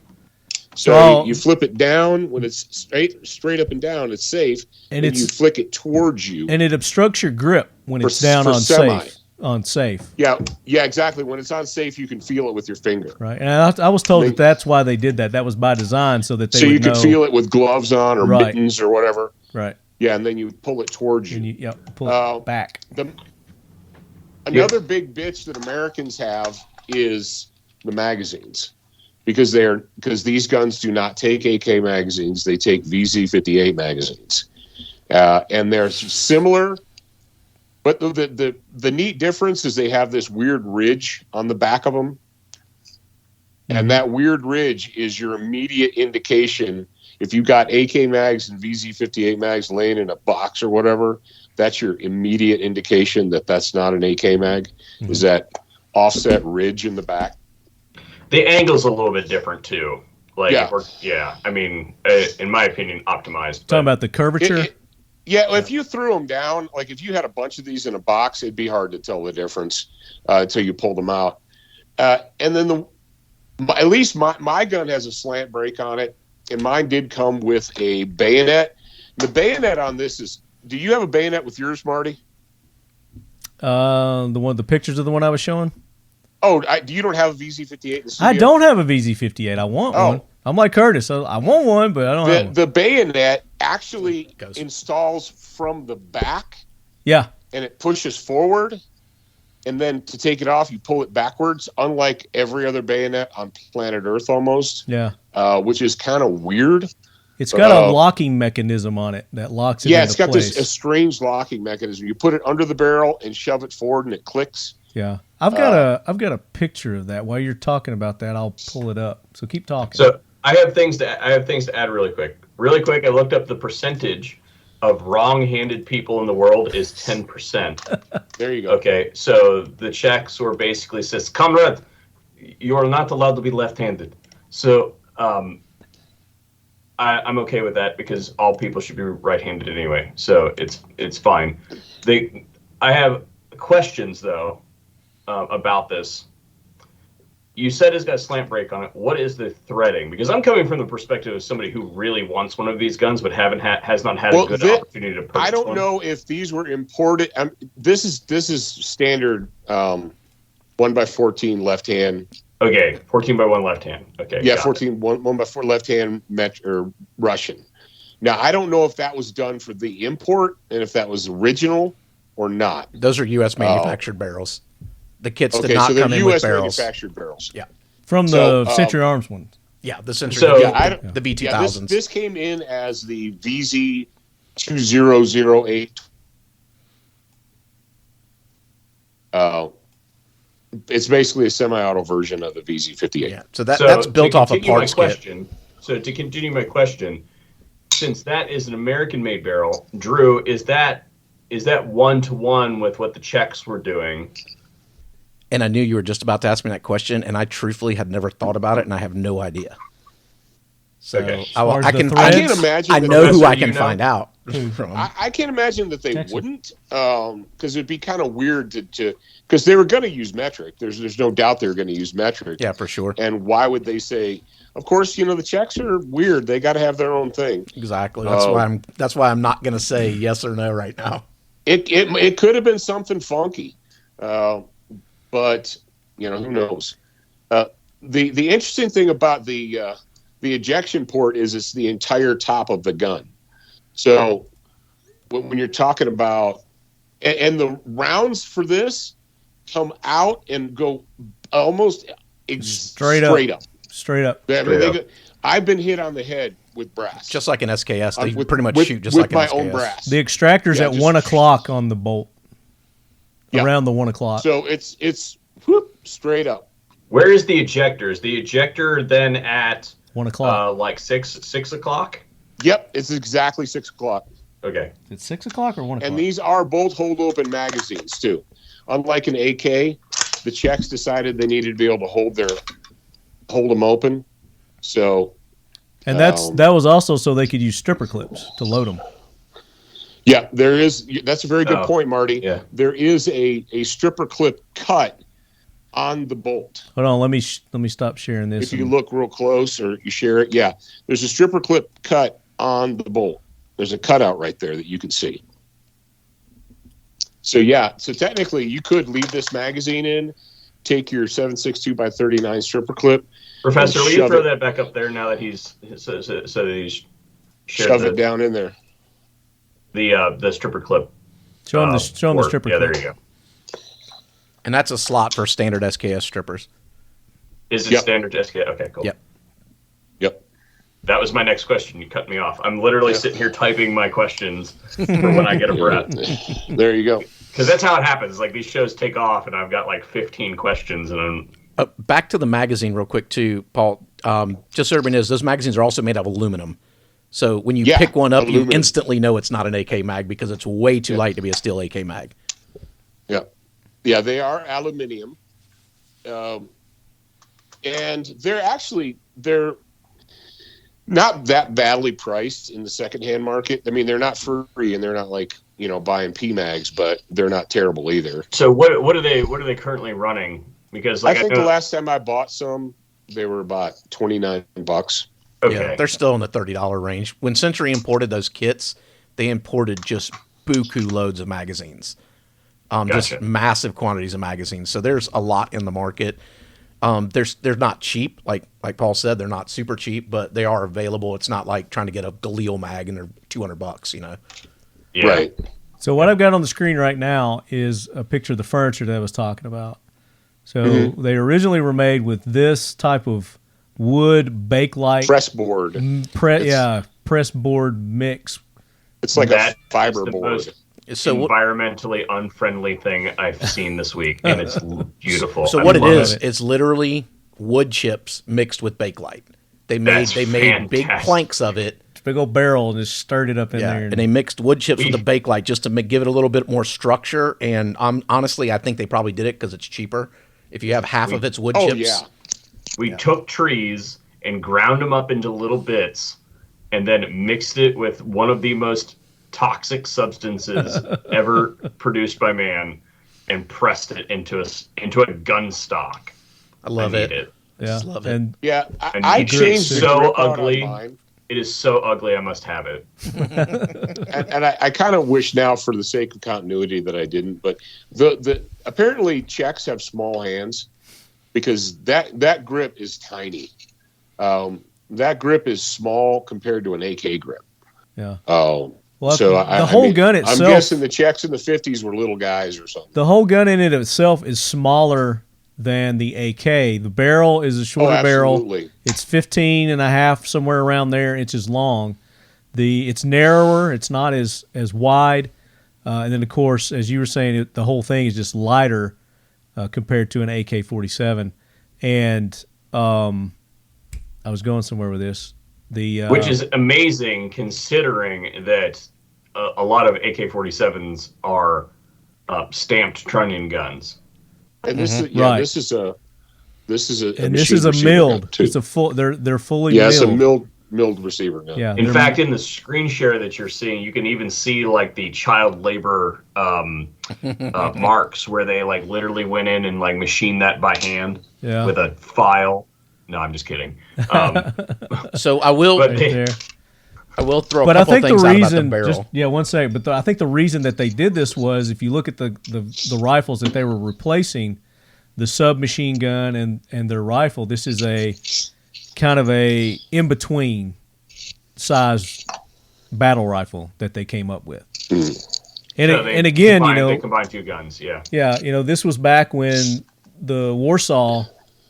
So you flip it down when it's straight up and down. It's safe, and you flick it towards you, and it obstructs your grip when it's down on safe. On safe. Yeah, exactly. When it's on safe, you can feel it with your finger. Right, and I was told that's why they did that. That was by design, so that you could feel it with gloves on or mittens or whatever. Right. Yeah, and then you pull it towards you. And you pull it back. Another big bitch that Americans have is the magazines. Because these guns do not take AK magazines, they take VZ58 magazines, and they're similar, But the neat difference is they have this weird ridge on the back of them. And that weird ridge is your immediate indication. If you got AK mags and VZ58 mags laying in a box or whatever, that's your immediate indication that that's not an AK mag, is that offset ridge in the back. The angle's a little bit different too. Like, Yeah. I mean, in my opinion, optimized. Talking about the curvature? If you threw them down, like if you had a bunch of these in a box, it'd be hard to tell the difference until you pulled them out. And then at least my gun has a slant brake on it, and mine did come with a bayonet. The bayonet on this is, do you have a bayonet with yours, Marty? The pictures of the one I was showing? Oh, you don't have a VZ58 in the studio? I don't have a VZ58. I want one. I'm like Curtis. I want one, but I don't have one. The bayonet actually installs from the back. Yeah. And it pushes forward. And then to take it off, you pull it backwards, unlike every other bayonet on planet Earth almost. Yeah. Which is kind of weird. It's got a locking mechanism on it that locks it into place. Yeah, it's got a strange locking mechanism. You put it under the barrel and shove it forward, and it clicks. Yeah. I've got a picture of that. While you're talking about that, I'll pull it up. So keep talking. So I have things to add really quick. Really quick, I looked up the percentage of wrong-handed people in the world is 10%. There you go. Okay, so the Czechs were basically says, "Comrade, you are not allowed to be left-handed." So I'm okay with that because all people should be right-handed anyway. So it's fine. I have questions though about this. You said it's got a slant brake on it. What is the threading? Because I'm coming from the perspective of somebody who really wants one of these guns, but has not had a good opportunity to purchase one. I don't know if these were imported. This is standard 1x14 left hand. Okay, 14x1 left hand. Okay. Yeah, 1x4 left hand or Russian. Now I don't know if that was done for the import and if that was original or not. Those are U.S. manufactured barrels. The kits did not come in with barrels. Manufactured barrels. Yeah. From the Century Arms one. Yeah, the Century. The V2000s. Yeah, this came in as the VZ2008. It's basically a semi-auto version of the VZ58. Yeah, so that's built off a parts kit. So to continue my question, since that is an American-made barrel, Drew, is that one-to-one with what the Czechs were doing? And I knew you were just about to ask me that question, and I truthfully had never thought about it, and I have no idea. So I can't imagine. I know who I can find out from. I can't imagine that they wouldn't, because it'd be kind of weird to because they were going to use metric. There's no doubt they were going to use metric. Yeah, for sure. And why would they say? Of course, the Czechs are weird. They got to have their own thing. Exactly. That's why I'm not going to say yes or no right now. It could have been something funky. But who knows? The interesting thing about the ejection port is it's the entire top of the gun. So when you're talking about and the rounds for this come out and go almost straight up. I've been hit on the head with brass, just like an SKS. They pretty much shoot just like an SKS. Own brass. The extractor's at 1 o'clock on the bolt. Yeah. Around the 1 o'clock. So it's straight up. Where is the ejector? Is the ejector then at 1 o'clock? Like 6 o'clock? Yep, it's exactly 6 o'clock. Okay. It's 6 o'clock or 1 o'clock? And these are both hold open magazines too. Unlike an AK, the Czechs decided they needed to be able to hold them open. So and that was also so they could use stripper clips to load them. Yeah, there is. That's a very good point, Marty. Yeah. There is a stripper clip cut on the bolt. Hold on, let me stop sharing this. If you look real close or you share it, yeah, there's a stripper clip cut on the bolt. There's a cutout right there that you can see. So technically you could leave this magazine in, take your 7.62x39 stripper clip. Professor, will you throw that back up there now that he's shove it down in there. The stripper clip. Show him the stripper clip. Yeah, there you go. And that's a slot for standard SKS strippers. Is it standard SKS? Okay, cool. Yep. That was my next question. You cut me off. I'm literally sitting here typing my questions for when I get a breath. There you go. Because that's how it happens. Like these shows take off, and I've got like 15 questions, and I'm Back to the magazine real quick too, Paul. Just so everybody knows, those magazines are also made of aluminum. So when you pick one up, you instantly know it's not an AK mag because it's way too light to be a steel AK mag. Yeah. Yeah, they are aluminium. And they're not that badly priced in the secondhand market. I mean, they're not free and they're not like, buying P mags, but they're not terrible either. So what are they currently running? Because I think the last time I bought some, they were about $29. Okay. Yeah, they're still in the $30 range. When Century imported those kits, they imported just buku loads of magazines. Just massive quantities of magazines. So there's a lot in the market. They're not cheap, like Paul said, they're not super cheap, but they are available. It's not like trying to get a Galil mag and they're $200, Yeah. Right. So what I've got on the screen right now is a picture of the furniture that I was talking about. So they originally were made with this type of wood Bakelite Press board. press board mix. It's like a fiber board. So environmentally unfriendly thing I've seen this week, and it's beautiful. So what it is, it's literally wood chips mixed with Bakelite. They made big planks of it. It's a big old barrel and just stirred it up in there. And they mixed wood chips with the Bakelite just to give it a little bit more structure. And honestly, I think they probably did it because it's cheaper. If you have half of its wood chips. We took trees and ground them up into little bits and then mixed it with one of the most toxic substances ever produced by man and pressed it into a gun stock. I love it. Yeah, just love it. And I changed it. So ugly. It is so ugly. I must have it. and I kind of wish now, for the sake of continuity, that I didn't. But the apparently Czechs have small hands because that grip is tiny. That grip is small compared to an AK grip. Yeah. Well, so the whole gun itself. I'm guessing the Czechs in the 50s were little guys or something. The whole gun in it itself is smaller than the AK. The barrel is a shorter barrel. It's 15 and a half, somewhere around there, inches long. It's narrower. It's not as wide. And then, of course, as you were saying, the whole thing is just lighter compared to an AK-47. And I was going somewhere with this. Which is amazing considering that a lot of AK-47s are stamped trunnion guns. And this is this is a milled. Too. It's a full. They're fully milled. It's a milled receiver gun. Yeah. In fact, in the screen share that you're seeing, you can even see like the child labor marks where they like literally went in and like machined that by hand with a file. No, I'm just kidding. So I will. I will throw a couple things out about the barrel. One second. But I think the reason that they did this was, if you look at the rifles that they were replacing, the submachine gun and their rifle, this is a kind of a in-between size battle rifle that they came up with. And again, they combined two guns, yeah. Yeah, this was back when the Warsaw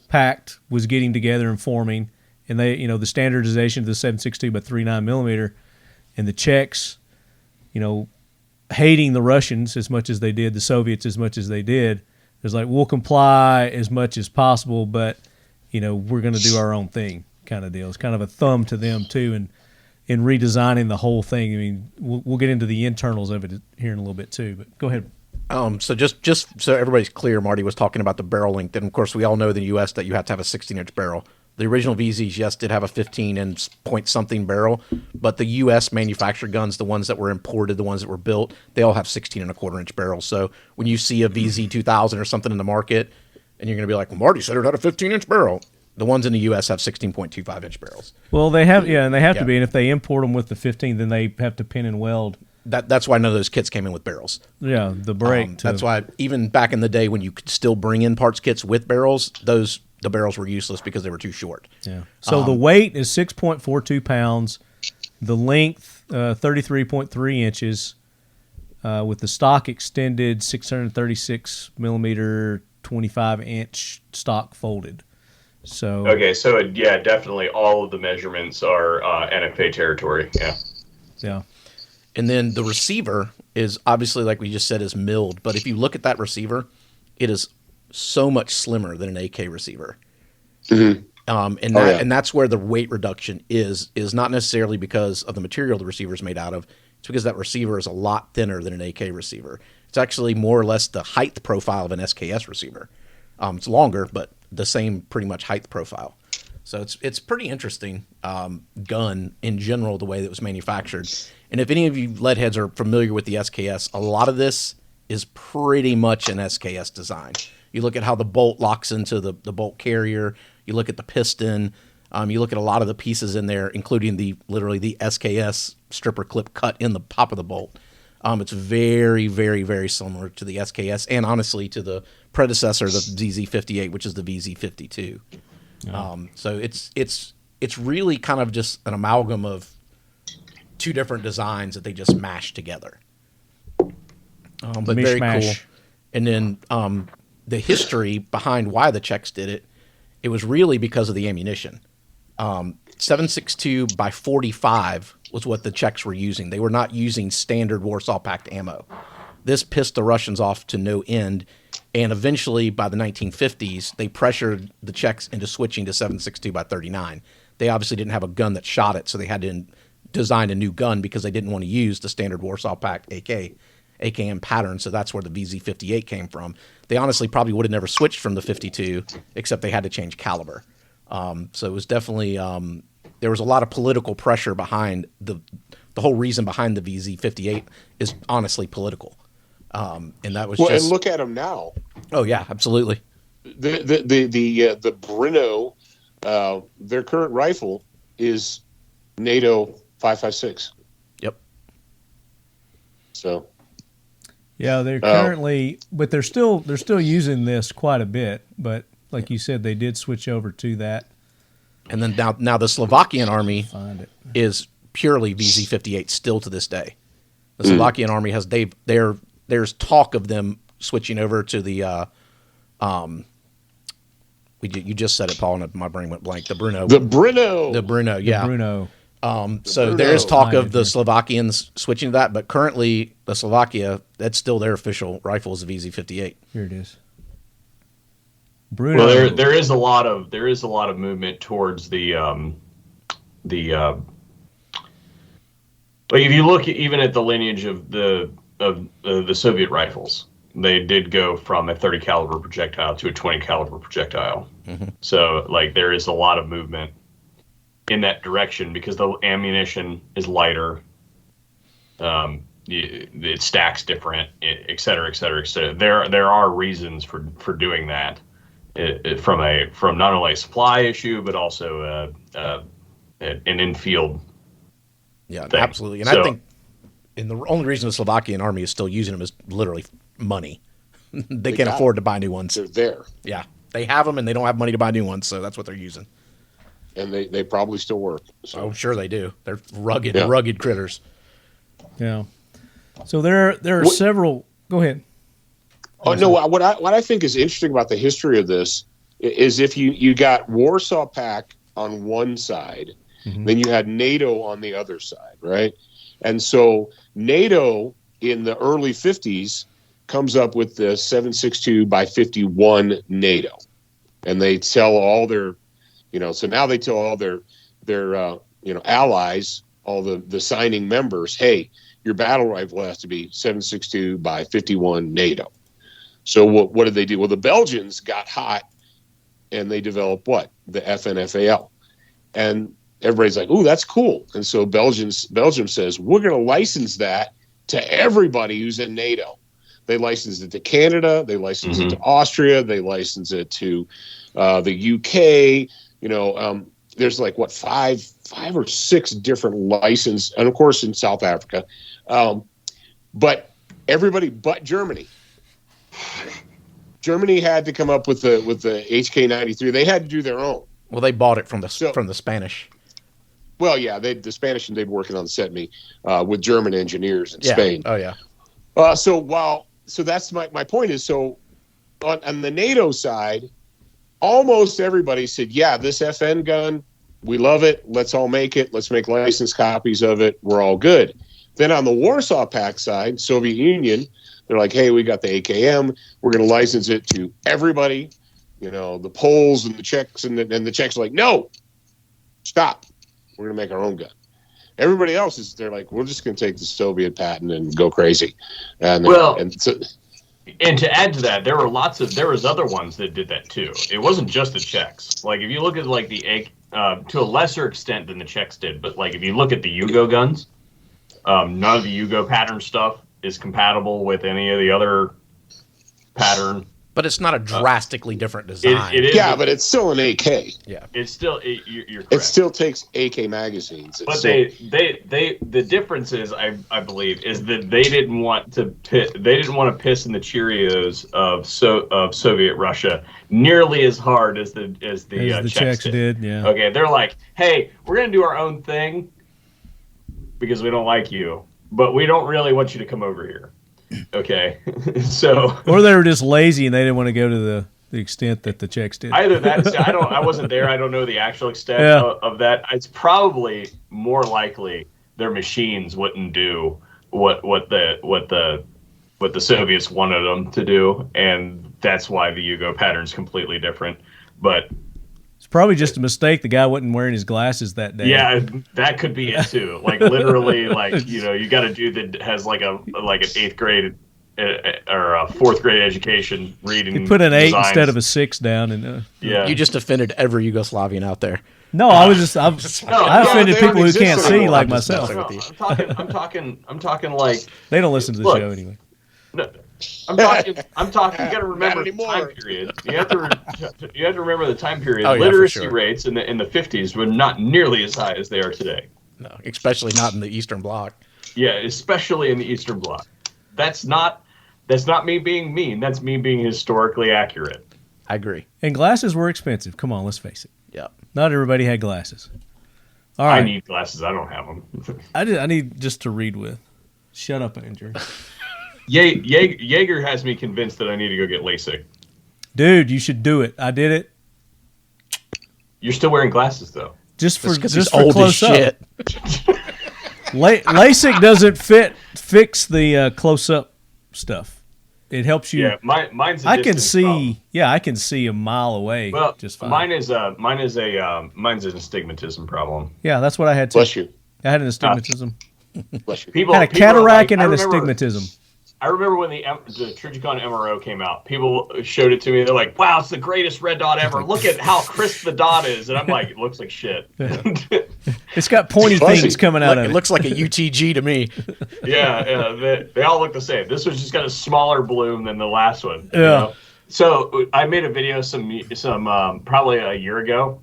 Pact was getting together and forming, and they, the standardization of the 7.62 by 3.9 millimeter, and the Czechs, hating the Russians as much as they did, the Soviets as much as they did, it was like, we'll comply as much as possible, but we're going to do our own thing, kind of deal. It's kind of a thumb to them too, and in redesigning the whole thing. I mean, we'll get into the internals of it here in a little bit too. But go ahead. So just so everybody's clear, Marty was talking about the barrel length, and of course we all know in the U.S. that you have to have a 16-inch barrel. The original VZs, yes, did have a 15-inch point-something barrel, but the U.S. manufactured guns, the ones that were imported, the ones that were built, they all have 16.25-inch barrels. So when you see a VZ 2000 or something in the market, and you're going to be like, well, Marty said it had a 15-inch barrel. The ones in the U.S. have 16.25-inch barrels. Well, they have, and they have to be, and if they import them with the 15, then they have to pin and weld. That's why none of those kits came in with barrels. Yeah, the brake. That's why even back in the day when you could still bring in parts kits with barrels, the barrels were useless because they were too short. Yeah. So the weight is 6.42 pounds. The length, 33.3 inches, with the stock extended 636 millimeter, 25-inch stock folded. So okay, so definitely all of the measurements are NFA territory. Yeah. Yeah. And then the receiver is obviously, like we just said, is milled. But if you look at that receiver, it is so much slimmer than an AK receiver. Mm-hmm. And that's where the weight reduction is not necessarily because of the material the receiver is made out of. It's because that receiver is a lot thinner than an AK receiver. It's actually more or less the height profile of an SKS receiver. It's longer, but the same pretty much height profile. So it's pretty interesting gun in general, the way that it was manufactured. And if any of you lead heads are familiar with the SKS, a lot of this is pretty much an SKS design. You look at how the bolt locks into the bolt carrier. You look at the piston. You look at a lot of the pieces in there, including literally the SKS stripper clip cut in the top of the bolt. It's very, very, very similar to the SKS and honestly to the predecessor, the ZZ58, which is the VZ52. So it's really kind of just an amalgam of two different designs that they just mashed together. But very cool. And then the history behind why the Czechs did it, it was really because of the ammunition. 7.62 by 45 was what the Czechs were using. They were not using standard Warsaw Pact ammo. This pissed the Russians off to no end, and eventually by the 1950s, they pressured the Czechs into switching to 7.62 by 39. They obviously didn't have a gun that shot it, so they had to design a new gun because they didn't want to use the standard Warsaw Pact AKM pattern, so that's where the VZ58 came from. They honestly probably would have never switched from the 52, except they had to change caliber. So it was definitely there was a lot of political pressure behind the whole reason behind the VZ58 is honestly political, and that was and look at them now. Oh yeah, absolutely. The Breno, their current rifle is NATO 5.56. Yep. So. Yeah, they're currently, but they're still using this quite a bit. But like you said, they did switch over to that. And then now the Slovakian army is purely VZ58 still to this day. The Slovakian army has there's talk of them switching over to the you just said it, Paul, and my brain went blank. The Bruno, yeah. So there is talk of the Slovakians switching to that, but currently the Slovakia, that's still their official rifle is the VZ58. Here it is. Bruno. Well, there is a lot of movement towards the like if you look even at the lineage of the Soviet rifles, they did go from a 30 caliber projectile to a 20 caliber projectile. Mm-hmm. So like there is a lot of movement in that direction because the ammunition is lighter, it stacks different, et cetera, et cetera, et cetera. There are reasons for doing that, from not only a supply issue but also an infield. Yeah, thing. Absolutely. And I think, and the only reason the Slovakian army is still using them is literally money. they can't afford to buy new ones. They're there. Yeah, they have them, and they don't have money to buy new ones, so that's what they're using. And they probably still work. So. Oh, sure they do. They're rugged critters. Yeah. So there are several. Go ahead. Oh no! What I think is interesting about the history of this is if you got Warsaw Pact on one side, mm-hmm. then you had NATO on the other side, right? And so NATO in the early 50s comes up with the 7.62 by 51 NATO, and they tell all their, so now they tell all their allies, all the signing members, hey, your battle rifle has to be 7.62 by 51 NATO. So what did they do? Well, the Belgians got hot, and they developed what? The FNFAL. And everybody's like, ooh, that's cool. And so Belgium says, we're going to license that to everybody who's in NATO. They license it to Canada. They license mm-hmm. it to Austria. They license it to the UK. There's like, what, five or six different licenses. And, of course, in South Africa. But everybody but Germany. Germany had to come up with the HK93. They had to do their own. Well, they bought it from the Spanish. Well, yeah, the Spanish, and they've been working on the SETME with German engineers in Spain. Oh, yeah. So that's my point is, so on the NATO side, almost everybody said, yeah, this FN gun, we love it. Let's all make it. Let's make license copies of it. We're all good. Then on the Warsaw Pact side, Soviet Union, they're like, hey, we got the AKM. We're going to license it to everybody. You know, the Poles and the Czechs, and the Czechs are like, no, stop. We're going to make our own gun. Everybody else they're like, we're just going to take the Soviet patent and go crazy. And to add to that, there was other ones that did that too. It wasn't just the Czechs. Like if you look at like to a lesser extent than the Czechs did, but like if you look at the Yugo guns, none of the Yugo pattern stuff is compatible with any of the other pattern. But it's not a drastically different design. It is, yeah, but it's still an AK. Yeah, it's still you're correct. It still takes AK magazines. But the difference is, I believe, is that they didn't want to piss in the Cheerios of Soviet Russia nearly as hard as the Czechs did. Yeah. Okay, they're like, hey, we're gonna do our own thing because we don't like you, but we don't really want you to come over here. Okay, so or they were just lazy and they didn't want to go to the extent that the Czechs did. Either that, I wasn't there. I don't know the actual extent of that. It's probably more likely their machines wouldn't do what the Soviets wanted them to do, and that's why the Yugo pattern's completely different. But it's probably just a mistake. The guy wasn't wearing his glasses that day. Yeah, that could be it too. Like literally, like you got a dude that has like an 8th grade or a 4th grade education reading. You put an 8 designs. instead of a 6 down, and you just offended every Yugoslavian out there. No, I offended people who can't see like myself. No, I'm talking like they don't listen to the show anyway. No, I'm talking. You got to remember the time period. You have to remember the time period. Oh, yeah, literacy rates in the 50s were not nearly as high as they are today. No, especially not in the Eastern Bloc. Yeah, especially in the Eastern Bloc. That's not me being mean. That's me being historically accurate. I agree. And glasses were expensive. Come on, let's face it. Yep. Not everybody had glasses. All right. I need glasses. I don't have them. I need just to read with. Shut up, Andrew. Jaeger has me convinced that I need to go get LASIK. Dude, you should do it. I did it. You're still wearing glasses though. Just for old close as shit. up. LASIK doesn't fix the close up stuff. It helps you. Yeah, mine's. I can see. Yeah, I can see a mile away. Well, just fine. mine's an astigmatism problem. Yeah, that's what I had too. Bless you. I had an astigmatism. Bless you. People had a cataract and an astigmatism. I remember when the Trigicon MRO came out. People showed it to me. They're like, "Wow, it's the greatest red dot ever! Look at how crisp the dot is." And I'm like, "It looks like shit." It's got pointy things coming out of it. It looks like a UTG to me. Yeah, they all look the same. This one's just got a smaller bloom than the last one. Yeah. You know? So I made a video some probably a year ago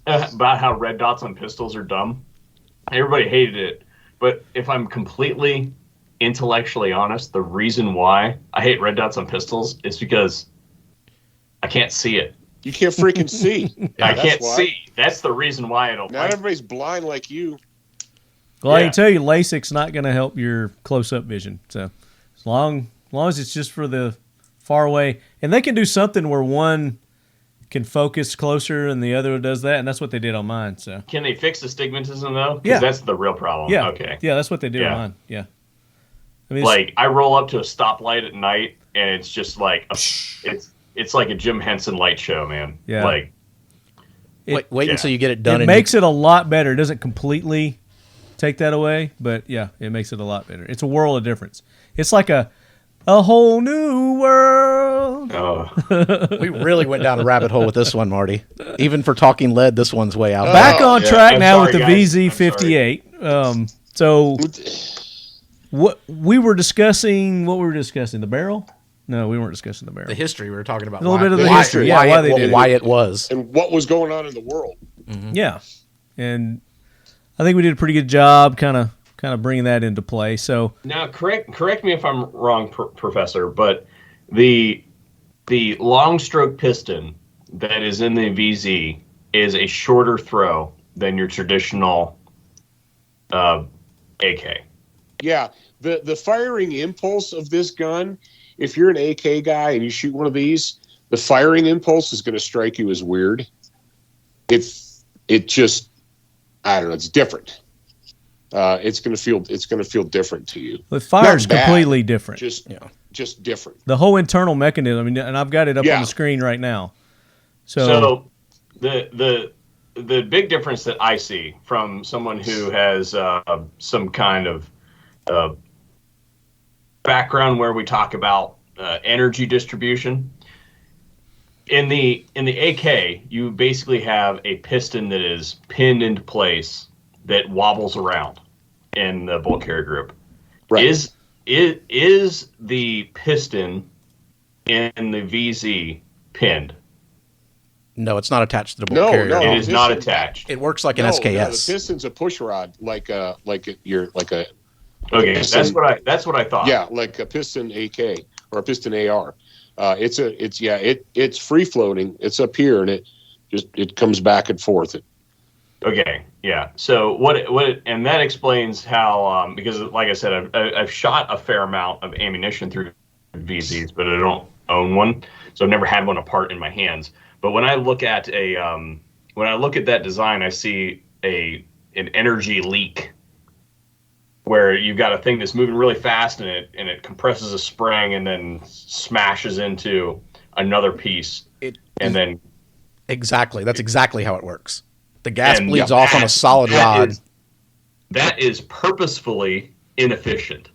about how red dots on pistols are dumb. Everybody hated it, but if I'm completely intellectually honest, the reason why I hate red dots on pistols is because I can't see it. You can't freaking see. I can't see. That's the reason why I don't Not like everybody's blind like you. Well, I can tell you, LASIK's not going to help your close-up vision. So, as long as it's just for the far away, and they can do something where one can focus closer and the other does that, and that's what they did on mine. So, Can they fix astigmatism though? Because Yeah. that's the real problem. yeah, Okay. yeah, that's what they did on mine. Yeah, I mean, Like I roll up to a stoplight at night, and it's just like it's like a Jim Henson light show, man. Yeah. Like Wait until you get it done. it makes it a lot better. It doesn't completely take that away, but yeah, it makes it a lot better. It's a world of difference. It's like a whole new world. We really went down a rabbit hole with this one, Marty. Even for Talking Lead, this one's way out. Back on track I'm now sorry, with the guys. VZ58. So what we were discussing? The barrel? No, we weren't discussing the barrel. The history we were talking about. A little bit of the why- history, yeah, why why it- they did it. why it was. And what was going on in the world. Yeah, and I think we did a pretty good job, kind of bringing that into play. So now, correct me if I'm wrong, Professor, but the long stroke piston that is in the VZ is a shorter throw than your traditional AK. Yeah, the firing impulse of this gun, if you're an AK guy and you shoot one of these, the firing impulse is going to strike you as weird. It just, I don't know, it's different. it's going to feel different to you. The fire's Not bad, completely different. Just different. The whole internal mechanism. I mean, and I've got it up on the screen right now. So the big difference that I see from someone who has some kind of background where we talk about energy distribution. In the AK, you basically have a piston that is pinned into place that wobbles around in the bolt carrier group. Right. Is the piston in the VZ pinned? No, it's not attached to the bolt carrier. No, it is not attached. It works like an SKS. No, the piston's a push rod, like a. Okay, piston, that's what I thought. Yeah, like a piston AK or a piston AR. It's free floating. It's up here, and it comes back and forth. Okay, yeah. So and that explains how because like I said, I've shot a fair amount of ammunition through VZs, but I don't own one, so I've never had one apart in my hands. But when I look at that design, I see an energy leak where you've got a thing that's moving really fast and it compresses a spring and then smashes into another piece. Exactly. That's exactly how it works. The gas bleeds off on a solid rod. That is purposefully inefficient.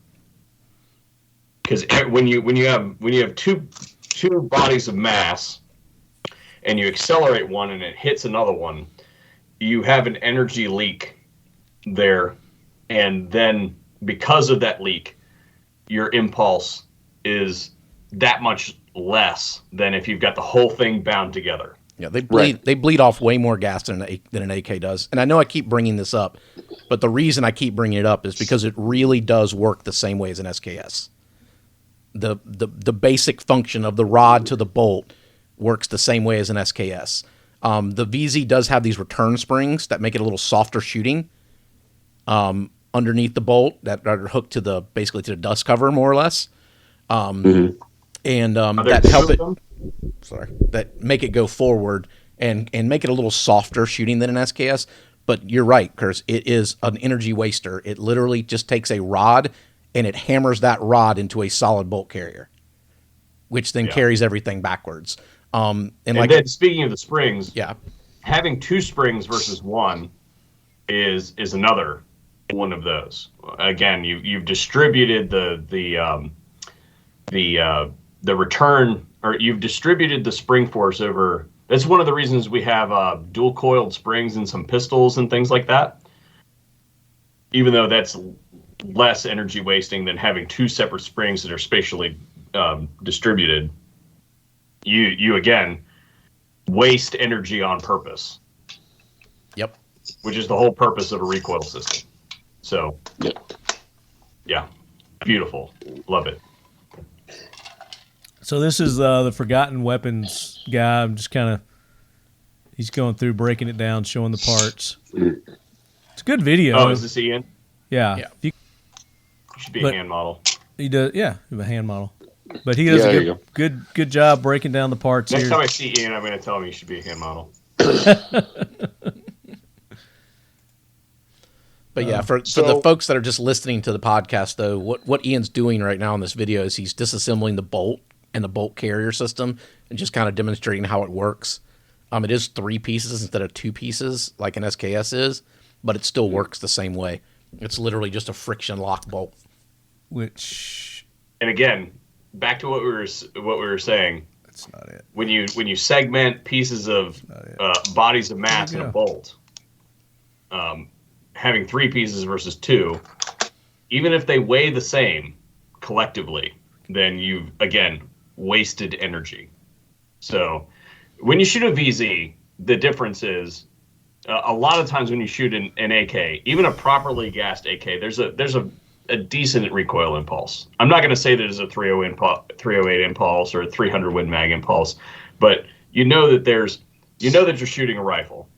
Because when you have two bodies of mass and you accelerate one and it hits another one, you have an energy leak there. And then because of that leak, your impulse is that much less than if you've got the whole thing bound together. Yeah, they bleed off way more gas than an AK does. And I know I keep bringing this up, but the reason I keep bringing it up is because it really does work the same way as an SKS. The basic function of the rod to the bolt works the same way as an SKS. The VZ does have these return springs that make it a little softer shooting. Underneath the bolt that are hooked to basically to the dust cover, more or less, and that help it. That make it go forward and make it a little softer shooting than an SKS. But you're right, Curtis. It is an energy waster. It literally just takes a rod and it hammers that rod into a solid bolt carrier, which then carries everything backwards. And then speaking of the springs, having two springs versus one is another one of those. Again, you've distributed the return, or you've distributed the spring force over. That's one of the reasons we have dual coiled springs and some pistols and things like that. Even though that's less energy wasting than having two separate springs that are spatially distributed, you again waste energy on purpose. Yep. Which is the whole purpose of a recoil system. So, yeah, beautiful. Love it. So this is the Forgotten Weapons guy. I'm just he's going through, breaking it down, showing the parts. It's a good video. Oh, is this Ian? Yeah. You should be a hand model. He does, a hand model. But he does a good job breaking down the parts. Next time I see Ian, I'm going to tell him he should be a hand model. But yeah, for the folks that are just listening to the podcast, though, what Ian's doing right now in this video is he's disassembling the bolt and the bolt carrier system and just kind of demonstrating how it works. It is 3 pieces instead of 2 pieces like an SKS is, but it still works the same way. It's literally just a friction lock bolt. And again, back to what we were saying. That's not it. When you segment pieces of bodies of mass in a bolt, having 3 pieces versus 2, even if they weigh the same collectively, then you've again wasted energy. So when you shoot a VZ, the difference is a lot of times when you shoot an AK, even a properly gassed AK, there's a decent recoil impulse. I'm not going to say that it's a 308 impulse or a 300 Win Mag impulse, but you know that you're shooting a rifle.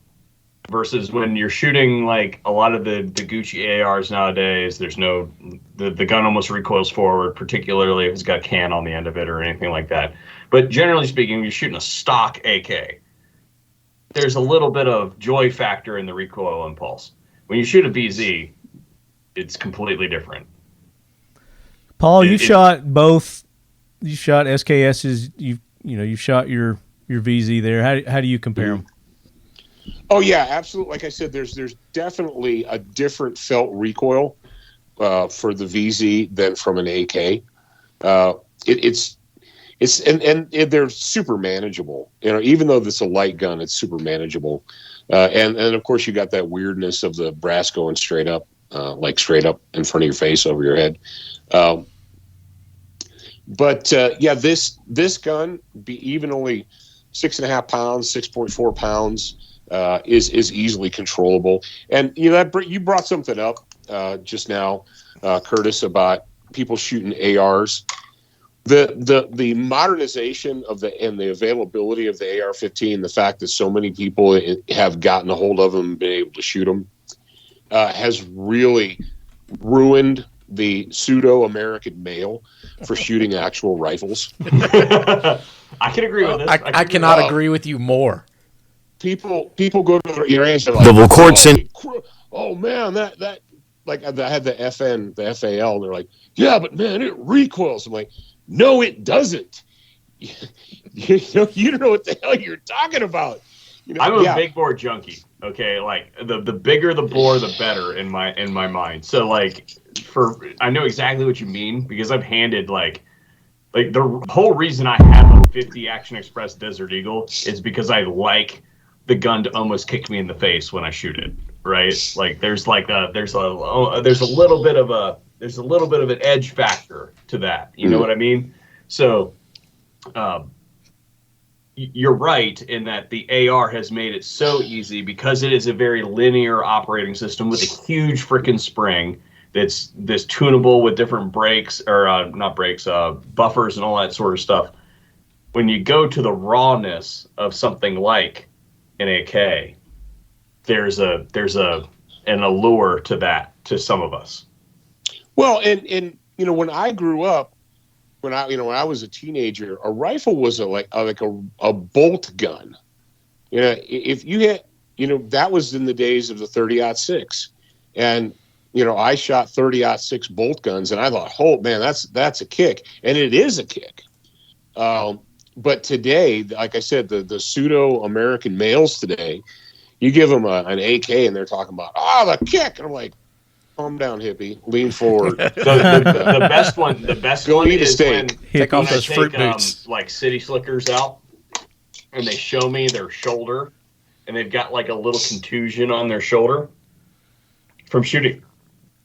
Versus when you're shooting like a lot of the Gucci ARs nowadays, there's the gun almost recoils forward, particularly if it's got a can on the end of it or anything like that. But generally speaking, when you're shooting a stock AK, there's a little bit of joy factor in the recoil impulse. When you shoot a VZ, it's completely different. Paul, you've shot both. You shot SKSs. You've shot your VZ there. How do you compare them? Oh yeah, absolutely. Like I said, there's definitely a different felt recoil for the VZ than from an AK. And they're super manageable. Even though this is a light gun, it's super manageable. And of course, you got that weirdness of the brass going straight up, like straight up in front of your face over your head. But this gun, even only 6.5 pounds, 6.4 pounds, is easily controllable. And you brought something up just now, Curtis, about people shooting ARs. The modernization and the availability of the AR-15, the fact that so many people have gotten a hold of them and been able to shoot them, has really ruined the pseudo-American male for shooting actual rifles. I can agree with this. I cannot agree with you more. People go to your answer like, oh man, that like I had the FN, the FAL, and they're like, yeah, but man, it recoils. I'm like, no, it doesn't. You don't know what the hell you're talking about. I'm a big bore junkie. Okay, like the bigger the bore, the better in my mind. So like, I know exactly what you mean because I've handed like the whole reason I have a 50 Action Express Desert Eagle is because I like the gun to almost kick me in the face when I shoot it. Right? Like there's a little bit of an edge factor to that. You know what I mean? So, you're right in that the AR has made it so easy because it is a very linear operating system with a huge freaking spring that's tunable with different brakes or not brakes, buffers and all that sort of stuff. When you go to the rawness of something like an AK, there's an allure to that to some of us. Well, and when I grew up, when I was a teenager, a rifle was like a bolt gun. If you hit, that was in the days of the 30-06, and I shot 30-06 bolt guns, and I thought, oh man, that's a kick, and it is a kick. But today, like I said, the pseudo American males today, you give them an AK, and they're talking about the kick, and I'm like, calm down, hippie. Lean forward. The best one is when take off those fruit boots, like City Slickers out, and they show me their shoulder, and they've got like a little contusion on their shoulder from shooting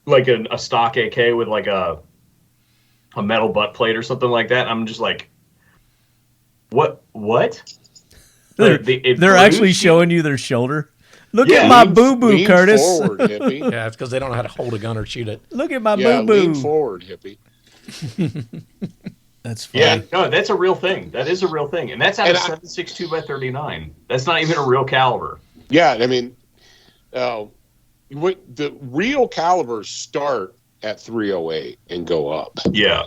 like a stock AK with like a metal butt plate or something like that. I'm just like, what? They're actually showing you their shoulder. Look at my boo-boo, Curtis. Forward, hippie. Yeah, it's because they don't know how to hold a gun or shoot it. Look at my boo-boo. Lean forward, hippie. That's funny. Yeah, no, that's a real thing. That is a real thing. And that's out of 7.62 by 39. That's not even a real caliber. Yeah, I mean, the real calibers start at 308 and go up. Yeah.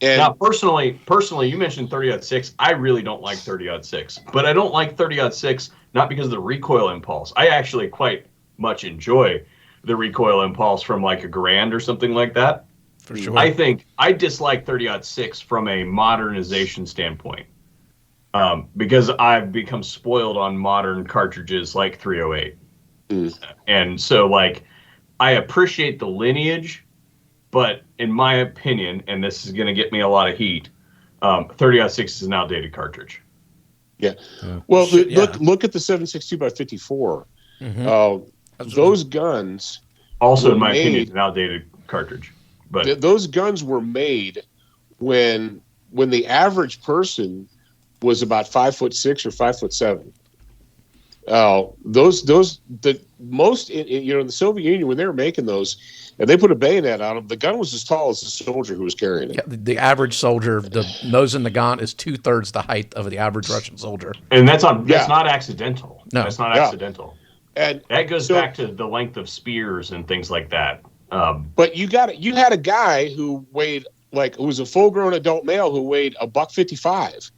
And now, personally, you mentioned 30-06. I really don't like 30-06, but I don't like 30-06 not because of the recoil impulse. I actually quite much enjoy the recoil impulse from like a Garand or something like that. For sure. I think I dislike 30-06 from a modernization standpoint because I've become spoiled on modern cartridges like 308. And so, like, I appreciate the lineage. But in my opinion, and this is going to get me a lot of heat, 30-06 is an outdated cartridge. Yeah. Well, look at the 7.62 by 54. Those guns, also in my opinion, is an outdated cartridge. But those guns were made when the average person was about 5'6" or 5'7". The most in the Soviet Union when they were making those, and they put a bayonet on them, the gun was as tall as the soldier who was carrying it. Yeah, the average soldier, the nose in the gun is 2/3 the height of the average Russian soldier. And that's not accidental. No. That's not accidental. And that goes back to the length of spears and things like that. But you had a guy who weighed who was a full-grown adult male who weighed $155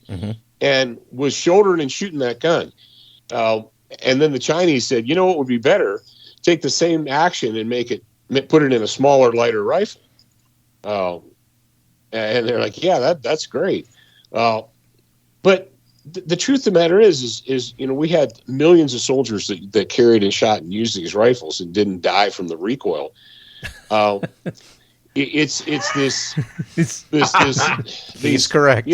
and was shouldering and shooting that gun. And then the Chinese said, you know what would be better? take the same action and put it in a smaller, lighter rifle. And they're like, yeah, that's great. But the truth of the matter is we had millions of soldiers that carried and shot and used these rifles and didn't die from the recoil. It's this He's correct.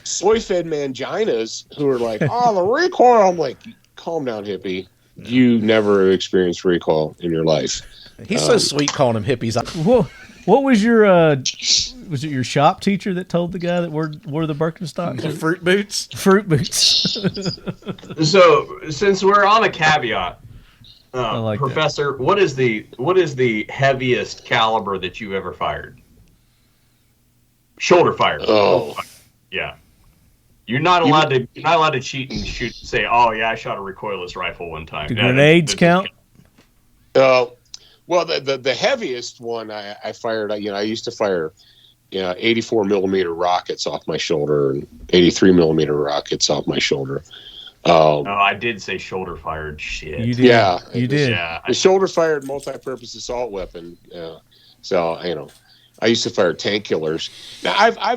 Soy-fed manginas who are like, oh, the recoil. I'm like, calm down, hippie. You never experienced recoil in your life. He's so sweet calling them hippies. What was your was it your shop teacher that told the guy that wore the Birkenstocks? Fruit boots. Fruit boots. So since we're on a caveat, like Professor, what is the heaviest caliber that you've ever fired? Shoulder fire. Oh, yeah. You're not allowed to cheat and shoot. Say, oh yeah, I shot a recoilless rifle one time. Do grenades count? Well, the heaviest one I fired. I used to fire, 84 millimeter rockets off my shoulder and 83 millimeter rockets off my shoulder. No, I did say shoulder fired. Shit. You did. Yeah, you did. Yeah, the shoulder fired multi-purpose assault weapon. So I used to fire tank killers. Now I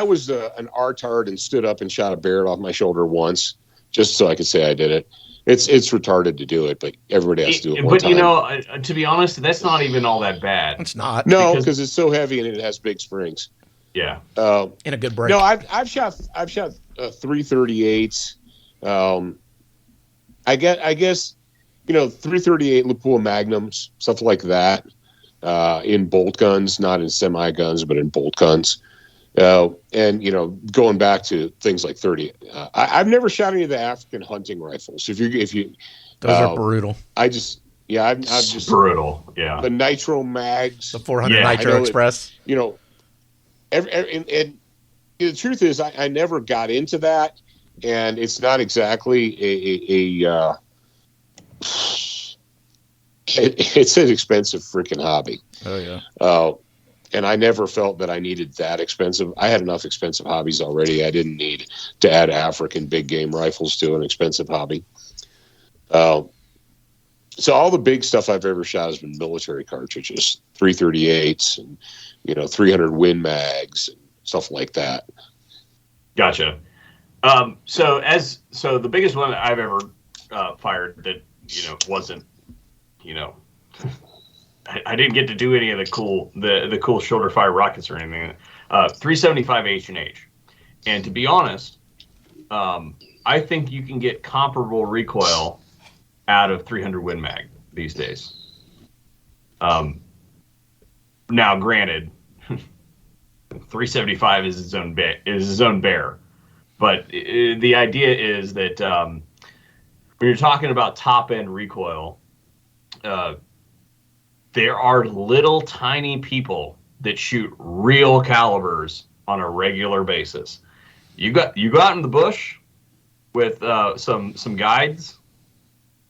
was an R-tard and stood up and shot a Barrett off my shoulder once, just so I could say I did it. It's retarded to do it, but everybody has to do it one time. To be honest, that's not even all that bad. It's not. No, because it's so heavy and it has big springs. Yeah. In a good break. No, I've shot 338s. I guess 338 Lapua Magnums, stuff like that, in bolt guns, not in semi guns, but in bolt guns. And going back to things like 30, I've never shot any of the African hunting rifles. If you, those are brutal. I've just brutal. Yeah. The nitro mags, The 400 Nitro Express. And the truth is, I never got into that, and it's not exactly it's an expensive freaking hobby. Oh yeah. And I never felt that I needed that expensive. I had enough expensive hobbies already. I didn't need to add African big game rifles to an expensive hobby. So all the big stuff I've ever shot has been military cartridges, 338s and 300 Win mags and stuff like that. Gotcha. So the biggest one that I've ever fired that wasn't I didn't get to do any of the cool shoulder fire rockets or anything. 375 H&H, and to be honest, I think you can get comparable recoil out of 300 Win Mag these days. Now, granted, 375 is its own bear, but the idea is that when you're talking about top end recoil, there are little tiny people that shoot real calibers on a regular basis. You go out in the bush with some guides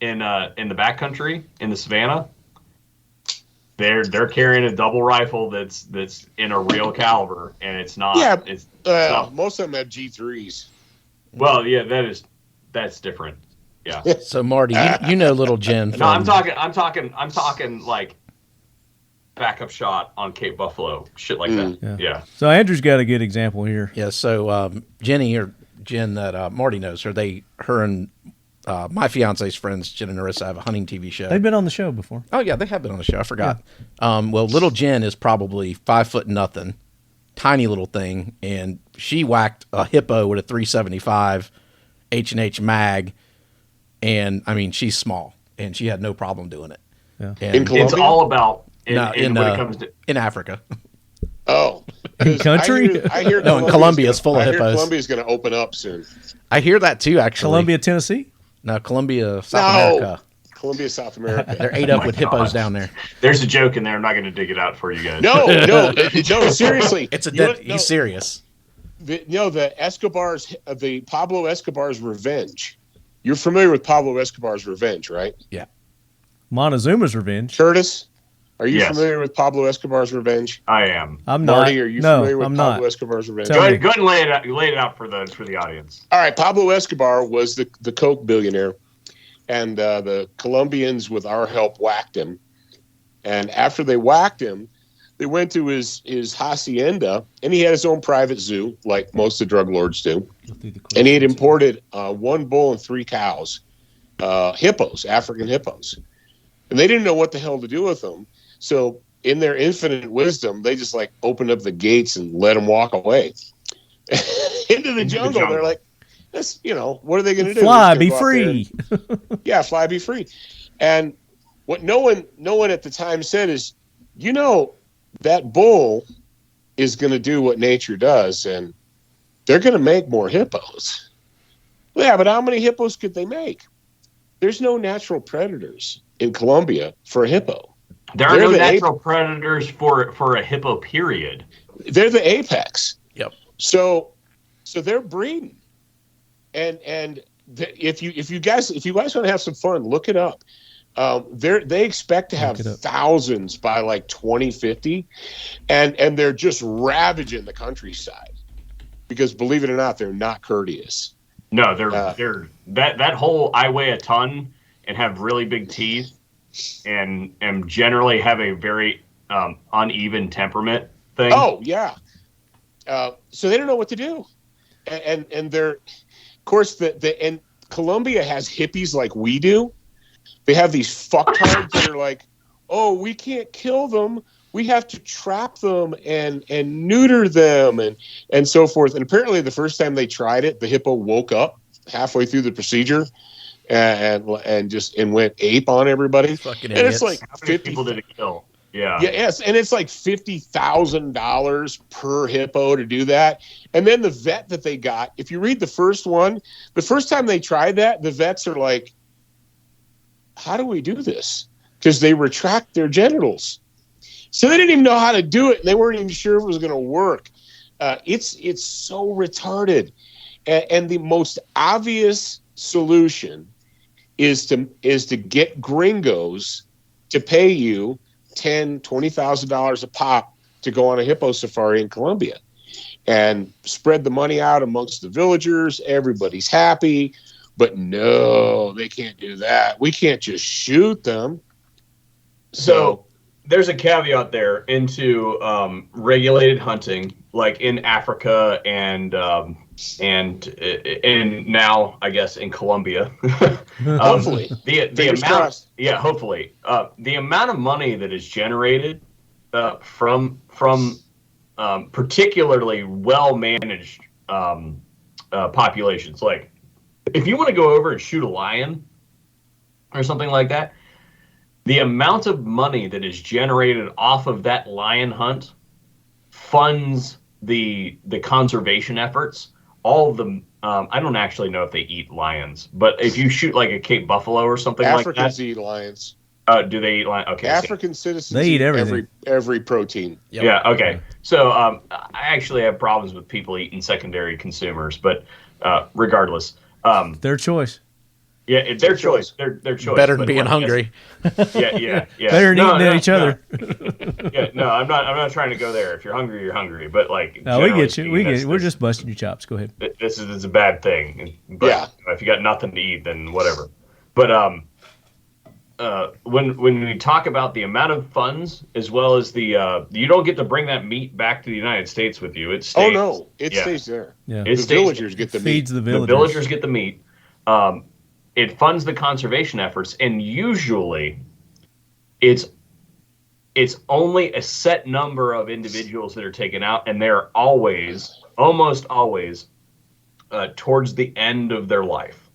in the backcountry in the savannah. They're carrying a double rifle that's in a real caliber, and it's not. Yeah, most of them have G3s. Well, yeah, that's different. Yeah. So Marty, you know little Jen. No, I'm talking like backup shot on Cape Buffalo, shit like that. Yeah. So Andrew's got a good example here. Yeah. So Jen that Marty knows her and my fiance's friends, Jen and Narissa, have a hunting TV show. They've been on the show before. Oh yeah, they have been on the show. I forgot. Yeah. Well, little Jen is probably 5'0", tiny little thing, and she whacked a hippo with a 375 H&H mag, and I mean she's small, and she had no problem doing it. Yeah. In Colombia? It's all about in Africa. Oh, in country? I hear no, in Colombia it's full of hippos. Colombia's going to open up soon. I hear that too, actually. Colombia, Tennessee? No, Colombia, South America. Colombia, South America. They're ate up with hippos down there. There's a joke in there. I'm not going to dig it out for you guys. No, seriously. He's serious. The Escobar's, the Pablo Escobar's Revenge. You're familiar with Pablo Escobar's Revenge, right? Yeah. Montezuma's Revenge. Curtis, are you familiar with Pablo Escobar's Revenge? I am. I'm not. Marty, are you familiar with Pablo Escobar's Revenge? Go ahead and lay it out for the audience. All right, Pablo Escobar was the coke billionaire and the Colombians, with our help, whacked him. And after they whacked him, they went to his hacienda, and he had his own private zoo, like most of the drug lords do. And he had imported 1 bull and 3 cows, hippos, African hippos. And they didn't know what the hell to do with them. So in their infinite wisdom, they just like opened up the gates and let them walk away into the jungle. They're like, "This, what are they going to do? Fly, be free." Yeah, fly, be free. And what no one at the time said is, that bull is going to do what nature does, and they're going to make more hippos. Yeah, but how many hippos could they make? There's no natural predators in Colombia for a hippo. There are no natural predators for a hippo, period. They're the apex. Yep. So they're breeding. And if you guys want to have some fun, look it up. They expect to have thousands by like 2050, and they're just ravaging the countryside because, believe it or not, they're not courteous. No, they're that whole I weigh a ton and have really big teeth and generally have a very uneven temperament thing. Oh yeah. So they don't know what to do, and they're, of course, and Colombia has hippies like we do. They have these fucktards that are like, "Oh, we can't kill them. We have to trap them and neuter them and so forth." And apparently, the first time they tried it, the hippo woke up halfway through the procedure and went ape on everybody. Fucking and idiots. it's like How many people did it kill? Yeah. Yes, and it's like $50,000 per hippo to do that. And then the vet that they got, if you read the first one, the first time they tried that, the vets are like, "How do we do this?" Because they retract their genitals. So they didn't even know how to do it, and they weren't even sure if it was going to work. It's so retarded. And the most obvious solution is to get gringos to pay you $10,000-$20,000 a pop to go on a hippo safari in Colombia and spread the money out amongst the villagers. Everybody's happy. But no, they can't do that. We can't just shoot them. So there's a caveat there into regulated hunting, like in Africa and now I guess in Colombia. Hopefully, the amount, yeah, hopefully, the amount of money that is generated from particularly well managed populations, like if you want to go over and shoot a lion or something like that, the amount of money that is generated off of that lion hunt funds the conservation efforts. All of them, I don't actually know if they eat lions, but if you shoot like a Cape buffalo or something like that. Africans eat lions. Do they eat lions? Okay. African citizens They eat everything. Every protein. Yep. Yeah, okay. So I actually have problems with people eating secondary consumers, but regardless. Their choice. Yeah, it's their choice. Their choice. Better than but, being hungry. Yeah. Better than eating at each other. Yeah, no, I'm not trying to go there. If you're hungry, you're hungry. But like, No, we get you. speaking, We get you. We're this- just busting your chops. Go ahead. This is a bad thing. But Yeah. if you got nothing to eat, then whatever. But when we talk about the amount of funds as well as the you don't get to bring that meat back to the United States with you. It stays. Oh no, it stays there. Yeah. It The stays- villagers get the meat. Feeds the The villagers. villagers get the meat. It funds the conservation efforts, and usually it's only a set number of individuals that are taken out, and they're almost always towards the end of their life.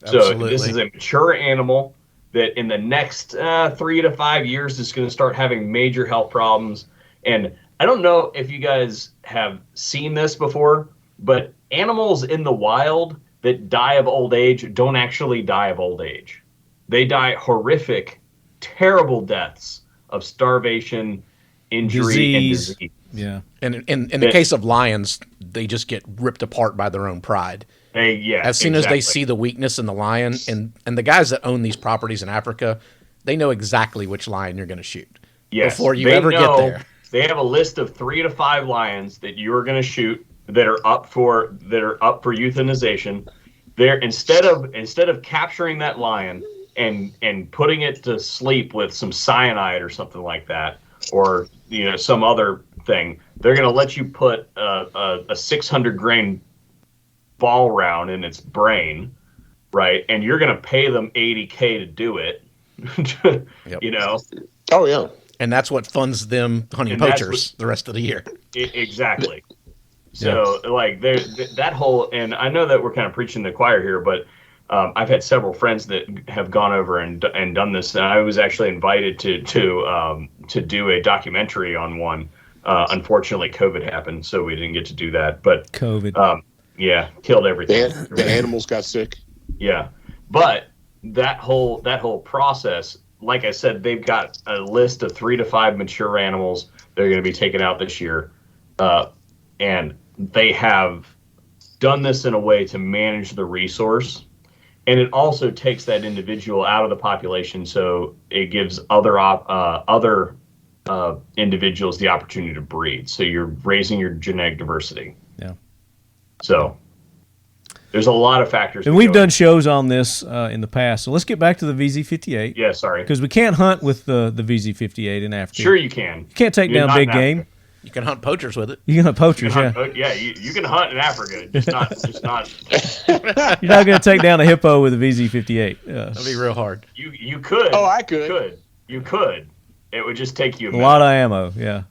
Absolutely. So this is a mature animal that in the next 3 to 5 years is going to start having major health problems. And I don't know if you guys have seen this before, but animals in the wild that die of old age don't actually die of old age. They horrific, terrible deaths of starvation, injury, and disease. Yeah. And in the case of lions, they just get ripped apart by their own pride. As soon as they see the weakness in the lion, and the guys that own these properties in Africa, they know exactly which lion you're going to shoot before you ever get there. They have a list of 3 to 5 lions that you are going to shoot that are up for euthanization, There, instead of capturing that lion and putting it to sleep with some cyanide or something like that, or some other thing, they're going to let you put a 600 grain ball round in its brain, right? And you're going to pay them $80K to do it. Yep. Oh yeah. And that's what funds them hunting poachers the rest of the year. Exactly. So like that whole, and I know that we're kind of preaching the choir here, but I've had several friends that have gone over and done this. And I was actually invited to do a documentary on one. Unfortunately, COVID happened, so we didn't get to do that. But COVID, killed everything. The animals got sick. Yeah, but that whole process, like I said, they've got a list of 3 to 5 mature animals that are going to be taken out this year, and they have done this in a way to manage the resource, and it also takes that individual out of the population, so it gives other individuals the opportunity to breed. So you're raising your genetic diversity. Yeah. So there's a lot of factors. And we've done shows on this in the past. So let's get back to the VZ58. Yeah, sorry. Because we can't hunt with the VZ58 in Africa. Sure you can. You can't take down big game. You can hunt poachers with it. You can hunt poachers, You can hunt in Africa, just not. You're not going to take down a hippo with a VZ58. That'd be real hard. You could. Oh, I could. You could. It would just take you a lot of ammo. Yeah,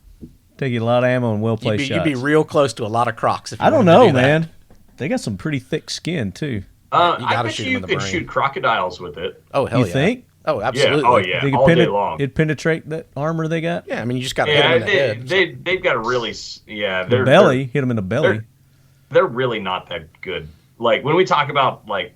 take you a lot of ammo and well placed shots. You'd be real close to a lot of crocs. If you I don't know, man. They got some pretty thick skin too. I bet you could shoot crocodiles with it. Oh hell yeah! You think? Oh, absolutely. Yeah. Oh yeah. All day long. It'd penetrate that armor they got. Yeah, I mean you just got to hit them in the head. They've got a really hit them in the belly. They're really not that good. Like when we talk about like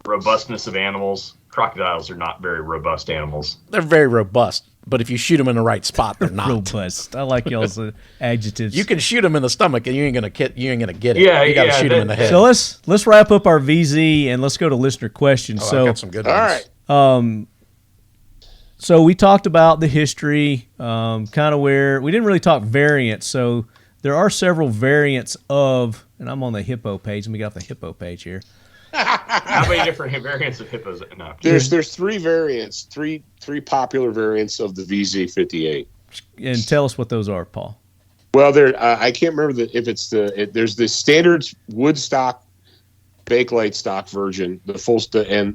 robustness of animals, crocodiles are not very robust animals. They're very robust, but if you shoot them in the right spot, they're not robust. I like y'all's adjectives. You can shoot them in the stomach, and you ain't gonna get it. Yeah, you got to shoot them in the head. So let's wrap up our VZ and let's go to listener questions. I got some good ones. All right. So we talked about the history, kind of where we didn't really talk variants. So there are several variants of, and I'm on the hippo page, and we got the hippo page here. How many different variants of hippos? No. There's 3 variants, three popular variants of the VZ58. And tell us what those are, Paul. Well, I can't remember if it's there's the standard wood stock Bakelite stock version, the full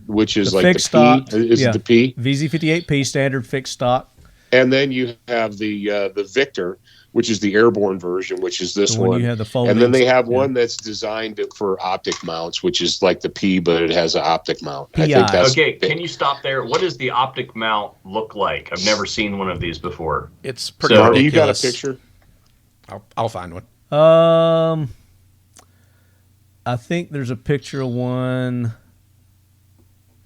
which is the like fixed the P. stock. Is it the P? VZ58P standard fixed stock. And then you have the Victor, which is the airborne version, which is this one. You have the folding, and then they have one that's designed for optic mounts, which is like the P, but it has an optic mount. PI. I think that's okay. Can you stop there? What does the optic mount look like? I've never seen one of these before. It's pretty ridiculous. You got a picture? I'll find one. I think there's a picture of one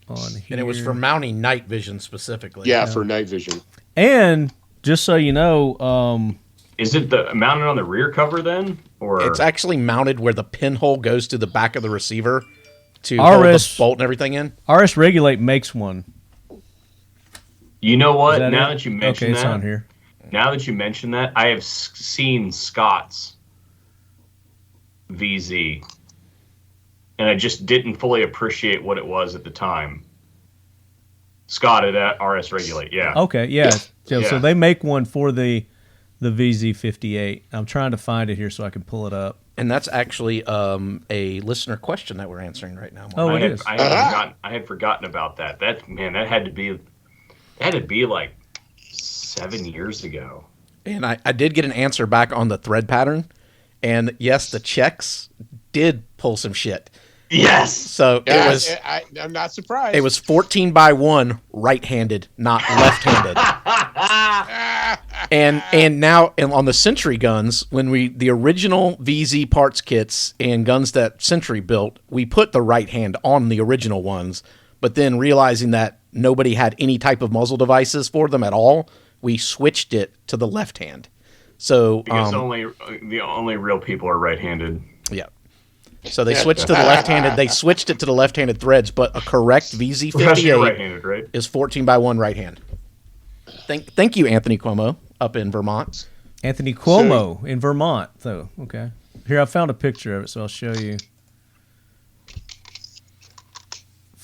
on here. And it was for mounting night vision specifically. Yeah, for night vision. And just so you know, is it mounted on the rear cover then, or it's actually mounted where the pinhole goes to the back of the receiver to hold the bolt and everything in? RS Regulate makes one. You know what? Now that you mention it's on here. Now that you mention that, I have seen Scott's VZ, and I just didn't fully appreciate what it was at the time. Scott at RS Regulate, yeah. Okay, yeah. So they make one for the VZ58. I'm trying to find it here so I can pull it up. And that's actually a listener question that we're answering right now. Oh, it is. I had forgotten about that. That had to be like 7 years ago. And I did get an answer back on the thread pattern. And yes, the Czechs did pull some shit. Yes. So I'm not surprised. It was 14x1 right-handed, not left-handed. and now on the Century guns, when the original VZ parts kits and guns that Century built, we put the right hand on the original ones, but then realizing that nobody had any type of muzzle devices for them at all, we switched it to the left hand. So because the only real people are right-handed. Yeah. So they switched to the left-handed. They switched it to the left-handed threads, but a correct VZ58 right-handed, right? is 14x1 right hand. Thank you, Anthony Cuomo, up in Vermont. Anthony Cuomo in Vermont, though. Okay. Here, I found a picture of it, so I'll show you.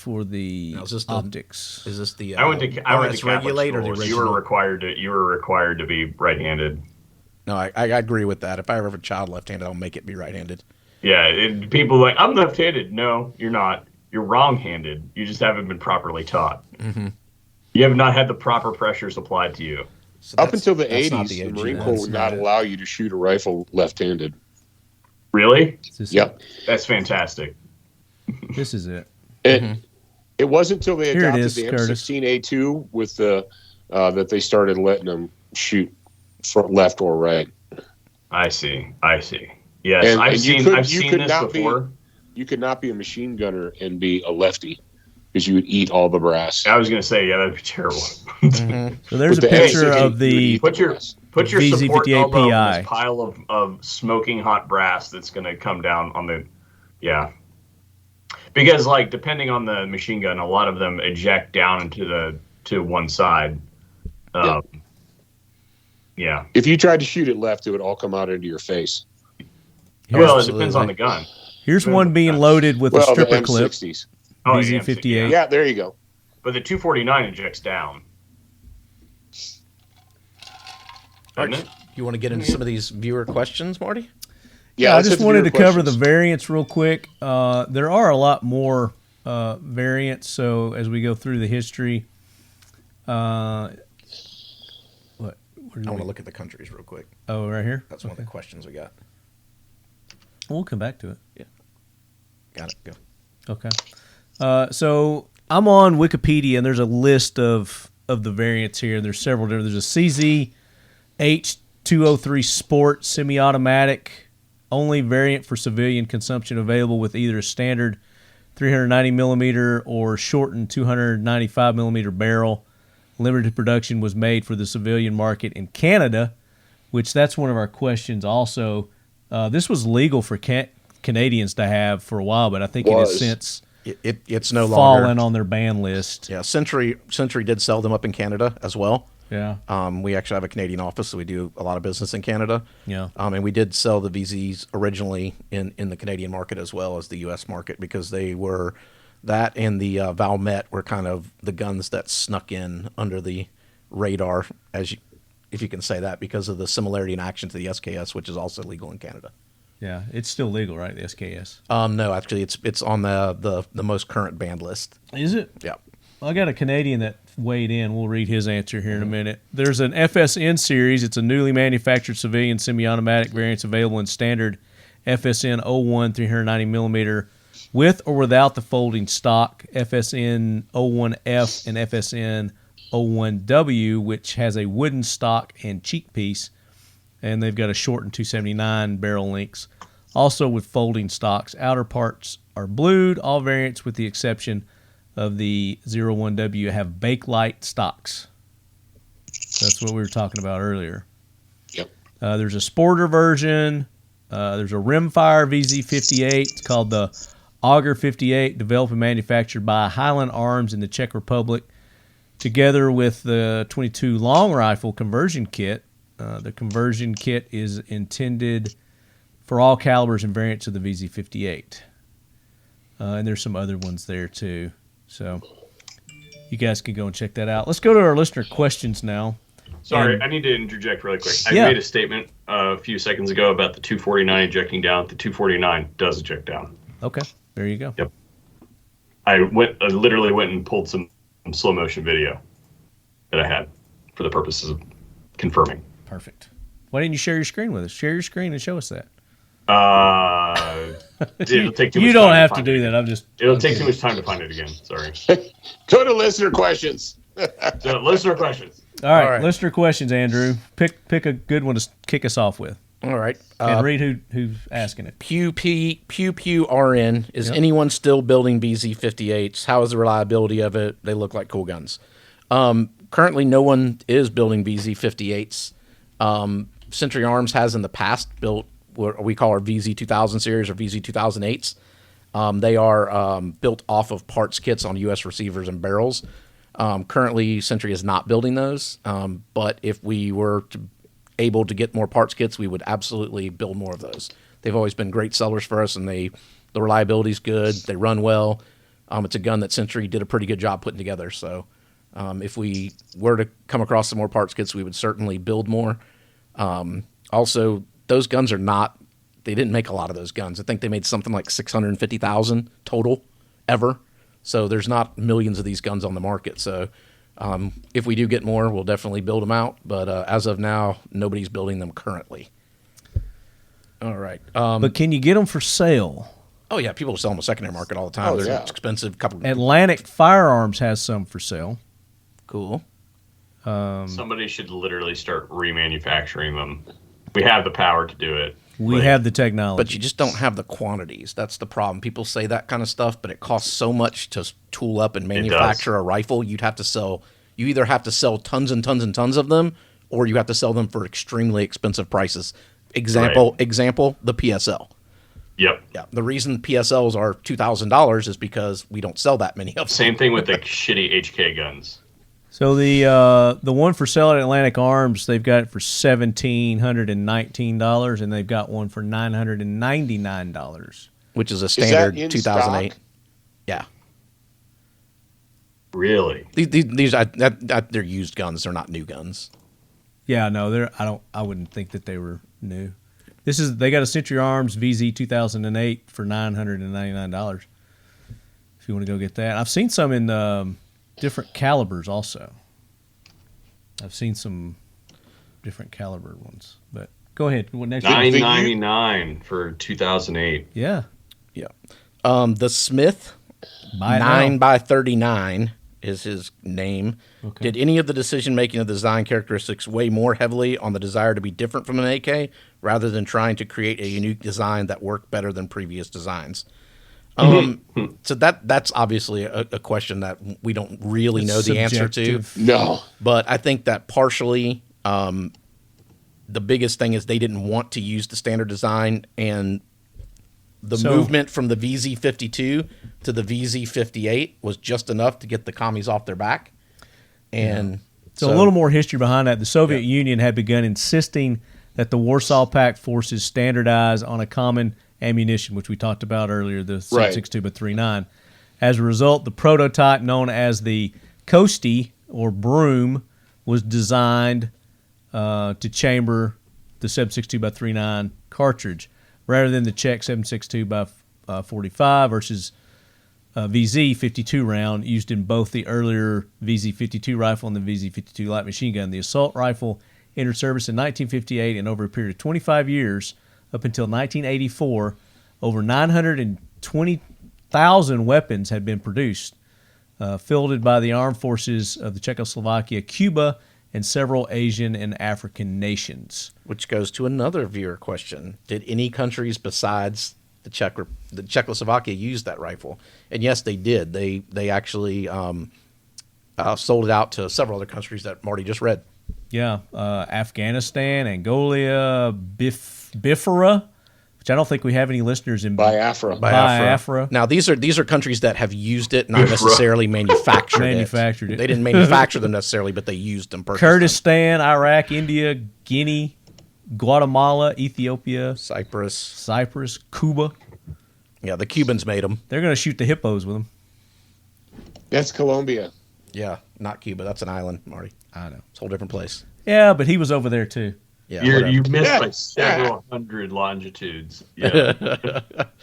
for the Now, is this the- optics. Is this the I went to RS Catholic Regulate or the school. original? You were required to be right-handed. No, I agree with that. If I ever have a child left-handed, I'll make it be right-handed. Yeah, people are like, I'm left-handed. No, you're not. You're wrong-handed. You just haven't been properly taught. Mm-hmm. You have not had the proper pressures applied to you. So Up until the that's not 80s, the OG. Marine Corps would not allow you to shoot a rifle left-handed. Really? Yep. That's fantastic. This is it. It wasn't until they Here it adopted is, the Curtis. M16A2 with the that they started letting them shoot front, left or right. I see. Yes, And- I've and seen this before. You could not be a machine gunner and be a lefty because you would eat all the brass. I was going to say, yeah, that'd be terrible. So there's a With the picture M16, of the you would eat Put your brass. Put your VZ58 support elbow in PI. this pile of smoking hot brass that's going to come down on the, yeah. Because like depending on the machine gun, a lot of them eject down into to one side. Yeah. If you tried to shoot it left, it would all come out into your face. Well, it depends on the gun. Here's one being loaded with a Well, the stripper clip. M60s. Oh, VZ58. Yeah, there you go. But the 249 ejects down. All Doesn't right, it? you want to get into some of these viewer questions, Marty? Yeah, I let's just hit the wanted to viewer cover the questions. variants real quick. There are a lot more variants, so as we go through the history, I want to look at the countries real quick. Oh, right here? That's one of the questions we got. We'll come back to it. Yeah. Got it. Go. Okay. So I'm on Wikipedia, and there's a list of the variants here. There's several different. There's a CZ H203 Sport semi-automatic, only variant for civilian consumption, available with either a standard 390 millimeter or shortened 295 millimeter barrel. Limited production was made for the civilian market in Canada, which that's one of our questions also. This was legal for Canadians to have for a while, but I think it has since It's no fallen longer on their ban list. Yeah, Century did sell them up in Canada as well. Yeah. We actually have a Canadian office, so we do a lot of business in Canada. Yeah. And we did sell the VZs originally in the Canadian market as well as the U.S. market, because they were that and the Valmet were kind of the guns that snuck in under the radar, if you can say that, because of the similarity in action to the SKS, which is also legal in Canada. Yeah, it's still legal, right? The SKS. No, actually, it's on the most current banned list. Is it? Yeah. Well, I got a Canadian that weighed in. We'll read his answer here in a minute. There's an FSN series. It's a newly manufactured civilian semi-automatic variants available in standard FSN 01 390 millimeter with or without the folding stock, FSN 01F and FSN 01W, which has a wooden stock and cheek piece, and they've got a shortened 279 barrel links. Also with folding stocks. Outer parts are blued. All variants, with the exception of the 01W, have Bakelite stocks. That's what we were talking about earlier. Yep. There's a sporter version. There's a rimfire VZ58. It's called the Auger 58, developed and manufactured by Highland Arms in the Czech Republic, together with the 22 long rifle conversion kit. The conversion kit is intended for all calibers and variants of the VZ58. And there's some other ones there too. So you guys can go and check that out. Let's go to our listener questions now. Sorry, And- I need to interject really quick. I Yeah. made a statement a few seconds ago about the 249 ejecting down. The 249 does eject down. Okay, there you go. Yep. I literally went and pulled some slow motion video that I had for the purposes of confirming. Perfect. Why didn't you share your screen with us? Share your screen and show us that. It'll take too much You don't time have to find do it. that. I'm just. It'll take too much time to find it again. Sorry. Go to listener questions. So, listener questions. All right, All right. listener questions, Andrew. Pick a good one to kick us off with, All right. and read who's asking it. Pew RN. Is anyone still building BZ58s? How is the reliability of it? They look like cool guns. Currently, no one is building BZ58s. Century Arms has in the past built what we call our VZ2000 series or VZ2008s. They are built off of parts kits on U.S. receivers and barrels. Currently, Century is not building those, but if we were able to get more parts kits, we would absolutely build more of those. They've always been great sellers for us, and the reliability is good. They run well. It's a gun that Century did a pretty good job putting together. So if we were to come across some more parts kits, we would certainly build more. Also, those guns are not, they didn't make a lot of those guns. I think they made something like 650,000 total ever. So there's not millions of these guns on the market. So if we do get more, we'll definitely build them out. But as of now, nobody's building them currently. All right. But can you get them for sale? Oh, yeah. People sell them on the secondary market all the time. Oh, They're yeah. expensive. Atlantic Firearms has some for sale. Cool. Somebody should literally start remanufacturing them. We have the power to do it. We have the technology. But you just don't have the quantities. That's the problem. People say that kind of stuff, but it costs so much to tool up and manufacture a rifle. You either have to sell tons and tons and tons of them, or you have to sell them for extremely expensive prices. Example, the PSL. Yep. Yeah. The reason PSLs are $2,000 is because we don't sell that many of them. Same thing with the shitty HK guns. So the one for sale at Atlantic Arms, they've got it for $1,719, and they've got one for $999, which is a standard in 2008. stock? Yeah. Really? These they're used guns. They're not new guns. Yeah, no, I wouldn't think that they were new. They got a Century Arms VZ 2008 for $999. If you want to go get that, I've seen some in different calibers also. I've seen some different caliber ones, but go ahead. What next? $999 for 2008. Yeah. Yeah. The Smith 9x39 is his name. Okay. Did any of the decision making of the design characteristics weigh more heavily on the desire to be different from an AK rather than trying to create a unique design that worked better than previous designs? So that's obviously a question that we don't really know the answer to. No. But I think that partially the biggest thing is they didn't want to use the standard design, and the movement from the VZ52 to the VZ58 was just enough to get the commies off their back. And so a little more history behind that. The Soviet Union had begun insisting that the Warsaw Pact forces standardize on a common ammunition, which we talked about earlier, the 7.62 x 3.9. As a result, the prototype known as the Kosti or Broom was designed to chamber the 7.62 x 3.9 cartridge rather than the Czech 7.62 x 45 versus VZ 52 round used in both the earlier VZ 52 rifle and the VZ 52 light machine gun. The assault rifle entered service in 1958, and over a period of 25 years, up until 1984, over 920,000 weapons had been produced, fielded by the armed forces of the Czechoslovakia, Cuba, and several Asian and African nations. Which goes to another viewer question. Did any countries besides the Czechoslovakia use that rifle? And yes, they did. They actually sold it out to several other countries that Marty just read. Yeah, Afghanistan, Angola, Biafra, which I don't think we have any listeners in Biafra. Now these are countries that have used it, not necessarily manufactured it. They didn't manufacture them necessarily, but they used them. Kurdistan, Iraq, India, Guinea, Guatemala, Ethiopia, Cyprus, Cuba. Yeah, the Cubans made them. They're going to shoot the hippos with them. That's Colombia. Yeah, not Cuba. That's an island, Marty. I know. It's a whole different place. Yeah, but he was over there too. Yeah, you missed by several hundred longitudes. Yeah.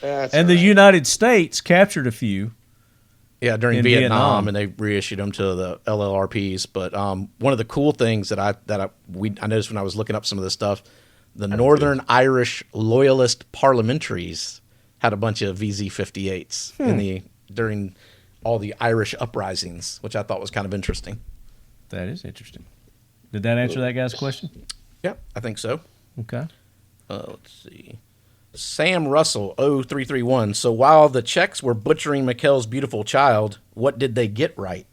And the United States captured a few. Yeah, during Vietnam, and they reissued them to the LLRPs. But one of the cool things that I noticed when I was looking up some of this stuff, the Northern Irish Loyalist Parliamentaries had a bunch of VZ58s during all the Irish uprisings, which I thought was kind of interesting. That is interesting. Did that answer that guy's question? Yeah, I think so. Okay. Let's see. Sam Russell, 0331. So while the Czechs were butchering Markel's beautiful child, what did they get right?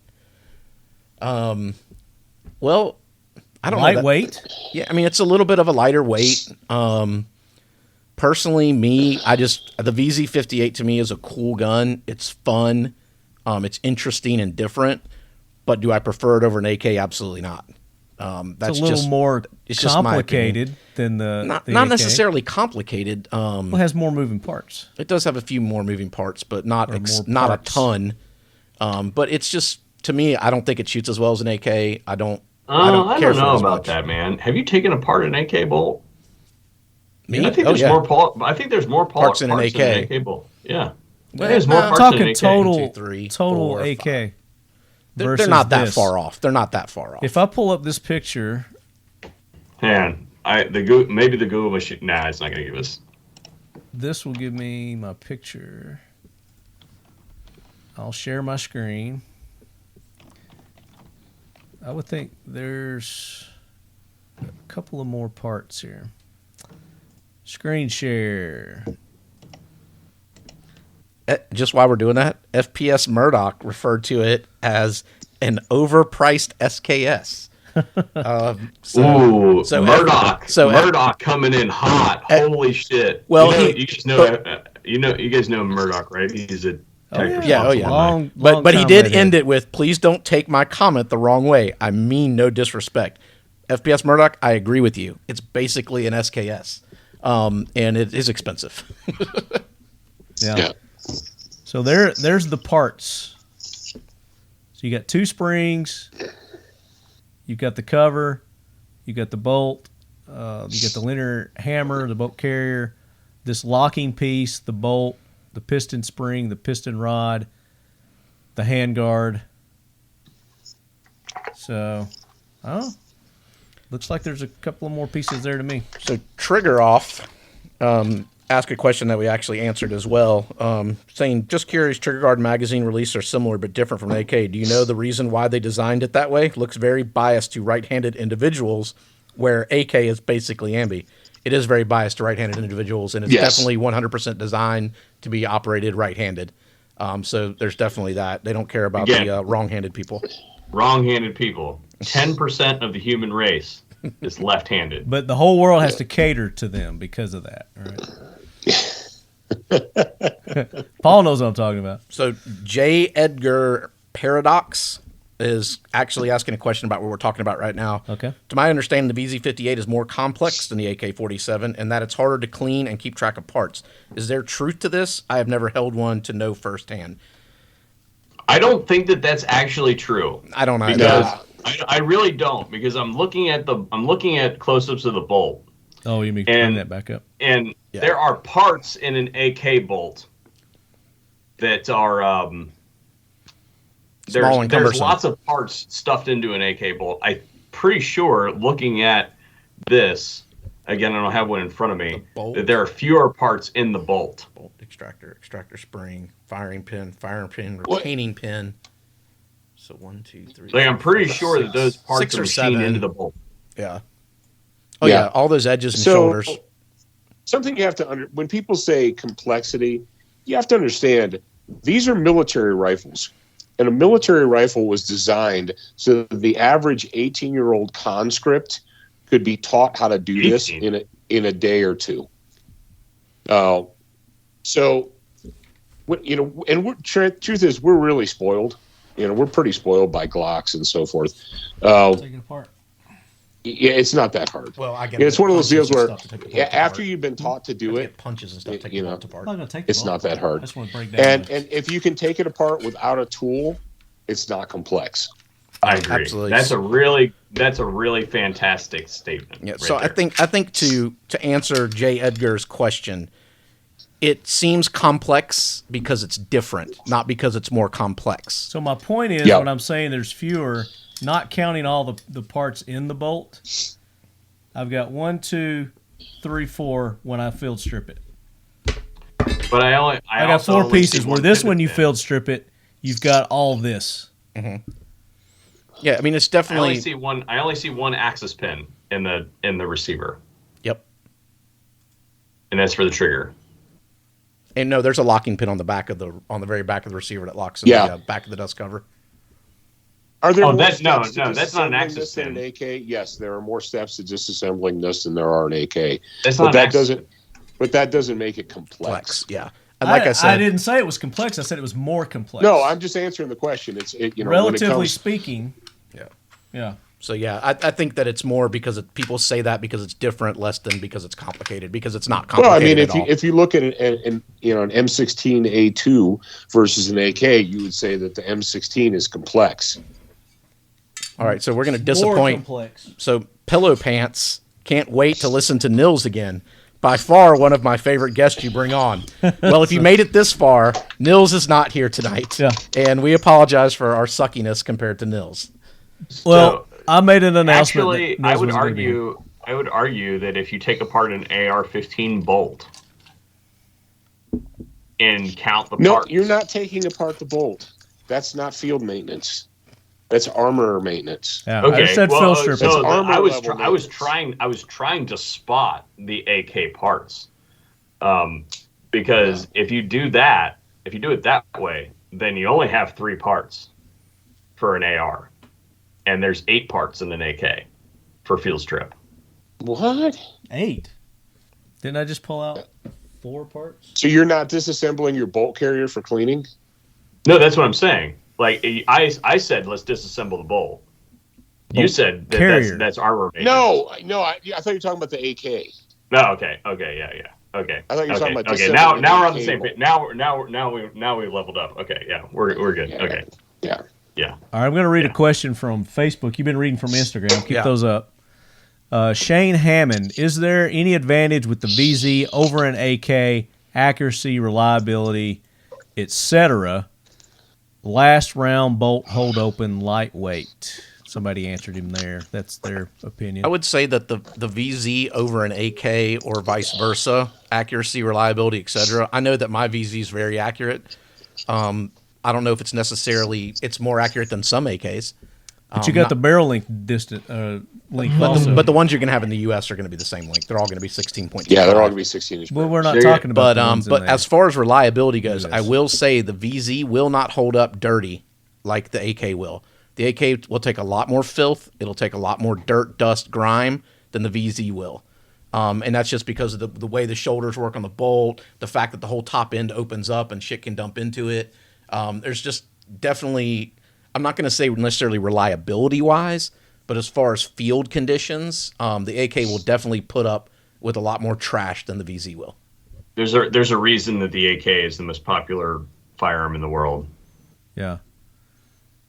Well, I don't know. Lightweight? Yeah, I mean, it's a little bit of a lighter weight. Personally, the VZ58 to me is a cool gun. It's fun. It's interesting and different. But do I prefer it over an AK? Absolutely not. That's it's a little just more it's just my complicated than the not AK. necessarily complicated. Well, it has more moving parts. It does have a few more moving parts, but not Or more not a parts. ton. But it's just, to me, I don't think it shoots as well as an AK. I don't I care don't for know it as about much. that, man. Have you taken apart an AK bolt? Me? I think Oh, there's yeah. I think there's more Parts in an AK. AK bolt. Yeah. Well, There's more I'm parts in an talking AK. total, 2, 3, total 4, AK. 5. They're versus not that this. far off. They're not that far off. If I pull up this picture, Man, maybe the Google machine. Nah, it's not gonna give us. this will give me my picture. I'll share my screen. I would think there's a couple of more parts here. Screen share. Just while we're doing that, FPS Murdoch referred to it as an overpriced SKS. Ooh, so Murdoch. so Murdoch coming in hot. Holy shit. well, you guys know Murdoch, right? He's a tech Yeah, oh, responsible yeah. guy. Long But he time did right end here. it with, please don't take my comment the wrong way. I mean no disrespect. FPS Murdoch, I agree with you. It's basically an SKS. And it is expensive. Yeah. So there's the parts. So you got two springs. You've got the cover. You got the bolt. You got the linear hammer, the bolt carrier, this locking piece, the bolt, the piston spring, the piston rod, the handguard. So, looks like there's a couple of more pieces there to me. So Trigger Off asked a question that we actually answered as well, saying, just curious, Trigger Guard magazine releases are similar but different from AK. Do you know the reason why they designed it that way? Looks very biased to right-handed individuals, where AK is basically ambi. It is very biased to right-handed individuals, and it's definitely 100% designed to be operated right-handed. So there's definitely that. They don't care about the wrong-handed people. Wrong-handed people. 10% of the human race is left-handed. But the whole world has to cater to them because of that. All right. Paul knows what I'm talking about. So J. Edgar Paradox is actually asking a question about what we're talking about right now. Okay. To my understanding, the VZ58 is more complex than the AK-47 and that it's harder to clean and keep track of parts. Is there truth to this? I have never held one to know firsthand. I don't think that that's actually true. I don't know. Because I really don't, because I'm looking at close-ups of the bolt. Oh, you mean bring that back up? And there are parts in an AK bolt that are there's lots of parts stuffed into an AK bolt. I'm pretty sure, looking at this, again, I don't have one in front of me, that there are fewer parts in the bolt. Bolt, extractor spring, firing pin, retaining pin. So 1, 2, 3. Like, I'm pretty sure that those parts 6 are or machined 7 into the bolt. Yeah. Oh yeah, all those edges and shoulders. Something you have to when people say complexity, you have to understand these are military rifles. And a military rifle was designed so that the average 18-year-old conscript could be taught how to do this in a day or two. So, and truth is, we're really spoiled. We're pretty spoiled by Glocks and so forth. Take it apart. Yeah, it's not that hard. Well, I get it's one of those deals where apart. after you've been taught to do it, punches and stuff, take it apart. It's not that hard. I just want to break down. And if you can take it apart without a tool, it's not complex. I agree. Absolutely. That's a really fantastic statement. Yeah. Right So there. I think to answer J. Edgar's question, it seems complex because it's different, not because it's more complex. So my point is, when I'm saying there's fewer, not counting all the parts in the bolt, I've got 1, 2, 3, 4 when I field strip it. But I got 4 pieces. Where this one you field strip it, you've got all this. Mm-hmm. Yeah, I mean it's definitely. I only see one axis pin in the receiver. Yep. And that's for the trigger. And no, there's a locking pin on the very back of the receiver that locks in the back of the dust cover. Are there that's not an axis pin. An AK? Yes, there are more steps to disassembling this than there are an AK. That doesn't make it complex. Yeah. And like I said, I didn't say it was complex. I said it was more complex. No, I'm just answering the question. Relatively relatively speaking. Yeah. Yeah. So yeah, I think that it's more because people say that because it's different, less than because it's complicated. Because it's not complicated. Well, I mean, if you look at an M16A2 versus an AK, you would say that the M16 is complex. All right, so we're going to disappoint. So Pillow Pants can't wait to listen to Nils again. By far, one of my favorite guests you bring on. Well, if you made it this far, Nils is not here tonight, and we apologize for our suckiness compared to Nils. Well, I made an announcement. Actually, I would argue that if you take apart an AR-15 bolt and count the parts, no, you're not taking apart the bolt. That's not field maintenance. That's armor maintenance. Yeah, okay. I said well, filter. so I was maintenance. trying to spot the AK parts, because if you do it that way, then you only have 3 parts for an AR, and there's 8 parts in an AK for field strip. What? 8? Didn't I just pull out 4 parts? So you're not disassembling your bolt carrier for cleaning? No, that's what I'm saying. Like I said, let's disassemble the bolt. You said that's armor maintenance. No, I thought you were talking about the AK. No, okay, yeah. Okay. I thought you were talking about okay. Now we're on the same page. Now we leveled up. Okay, yeah, we're good. Yeah, okay. Yeah. All right, I'm going to read a question from Facebook. You've been reading from Instagram. Keep those up. Shane Hammond, is there any advantage with the VZ over an AK, accuracy, reliability, etc.? Last round bolt hold open, lightweight. Somebody answered him there. That's their opinion. I would say that the VZ over an AK or vice versa, accuracy, reliability, etc. I know that my VZ is very accurate. I don't know if it's necessarily it's more accurate than some AKs. But you got the barrel length length also. But the ones you're going to have in the U.S. are going to be the same length. They're all going to be 16.2. Yeah, they're all going to be 16-inch. Well, we're not talking about the ones in but there. as far as reliability goes, I will say the VZ will not hold up dirty like the AK will. The AK will take a lot more filth. It'll take a lot more dirt, dust, grime than the VZ will. And that's just because of the way the shoulders work on the bolt, the fact that the whole top end opens up and shit can dump into it. There's just definitely, I'm not going to say necessarily reliability-wise, but as far as field conditions, the AK will definitely put up with a lot more trash than the VZ will. There's a reason that the AK is the most popular firearm in the world. Yeah.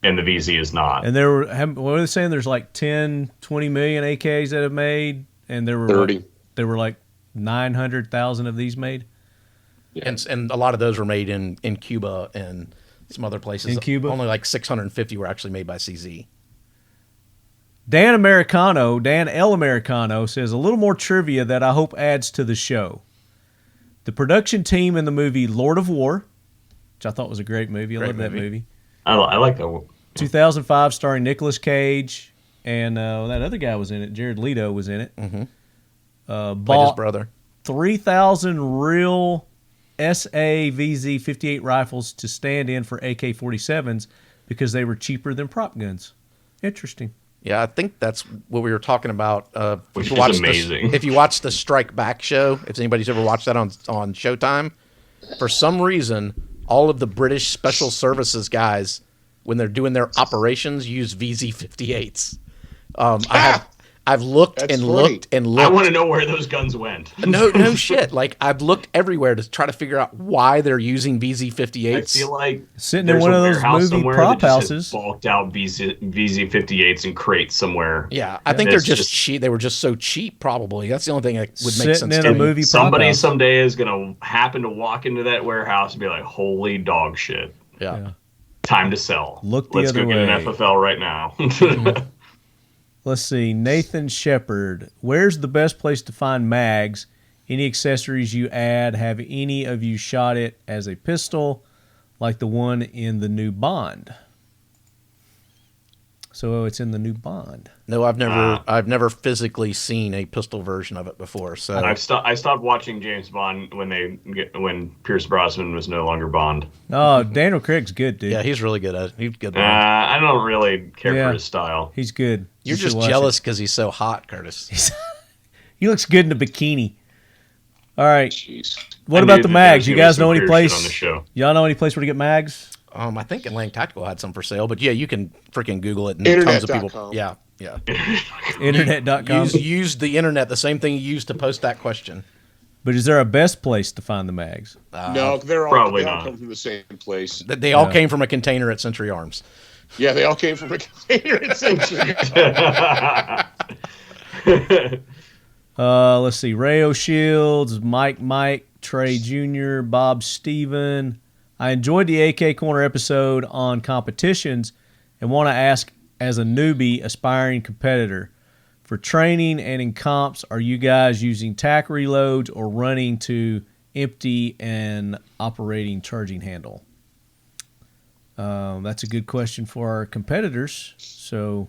And the VZ is not. And there were, what were they saying? There's like 10, 20 million AKs that have made, and there were 30. There were like 900,000 of these made. Yeah. And a lot of those were made in Cuba and some other places. In Cuba? Only like 650 were actually made by CZ. Dan L. Americano says, a little more trivia that I hope adds to the show. The production team in the movie Lord of War, which I thought was a great movie. I love that movie. I like that. 2005, starring Nicolas Cage, and that other guy was in it. Jared Leto was in it. Mm-hmm. Played his brother. 3,000 real SA-VZ 58 rifles to stand in for AK-47s because they were cheaper than prop guns. Interesting. Yeah, I think that's what we were talking about. Which is amazing. If you watch the Strike Back show, if anybody's ever watched that on Showtime, for some reason, all of the British Special Services guys, when they're doing their operations, use VZ-58s. I've looked and looked and looked. I want to know where those guns went. No shit. Like, I've looked everywhere to try to figure out why they're using VZ-58s. I feel like sitting in one of those movie prop houses, bulked out VZ-58s in crates somewhere. Yeah, I think they're just cheap. They were just so cheap, probably. That's the only thing that would make sense. In a movie somebody someday is gonna happen to walk into that warehouse and be like, "Holy dog shit!" Yeah. Time to sell. Look the Let's other go get way. an FFL right now. Let's see. Nathan Shepard. Where's the best place to find mags? Any accessories you add? Have any of you shot it as a pistol like the one in the new Bond? So it's in the new Bond. No, I've never physically seen a pistol version of it before. So I stopped watching James Bond when Pierce Brosnan was no longer Bond. Oh, Daniel Craig's good, dude. Yeah, he's really good at it. He's good. I don't really care for his style. He's good. You're just jealous because he's so hot, Curtis. He looks good in a bikini. All right. Jeez. What about the mags? You guys know any place? On the show. Y'all know any place where to get mags? I think Atlantic Tactical had some for sale, but yeah, you can freaking Google it and tons of people. Internet.com. Yeah. Internet.com. Use the internet, the same thing you used to post that question. But is there a best place to find the mags? No, they all come from the same place. They all came from a container at Century Arms. Yeah, they all came from a container at Century. Let's see. Rayo Shields, Mike, Trey Jr., Bob Steven. I enjoyed the AK Korner episode on competitions and want to ask, as a newbie aspiring competitor, for training and in comps, are you guys using tack reloads or running to empty and operating charging handle? That's a good question for our competitors. So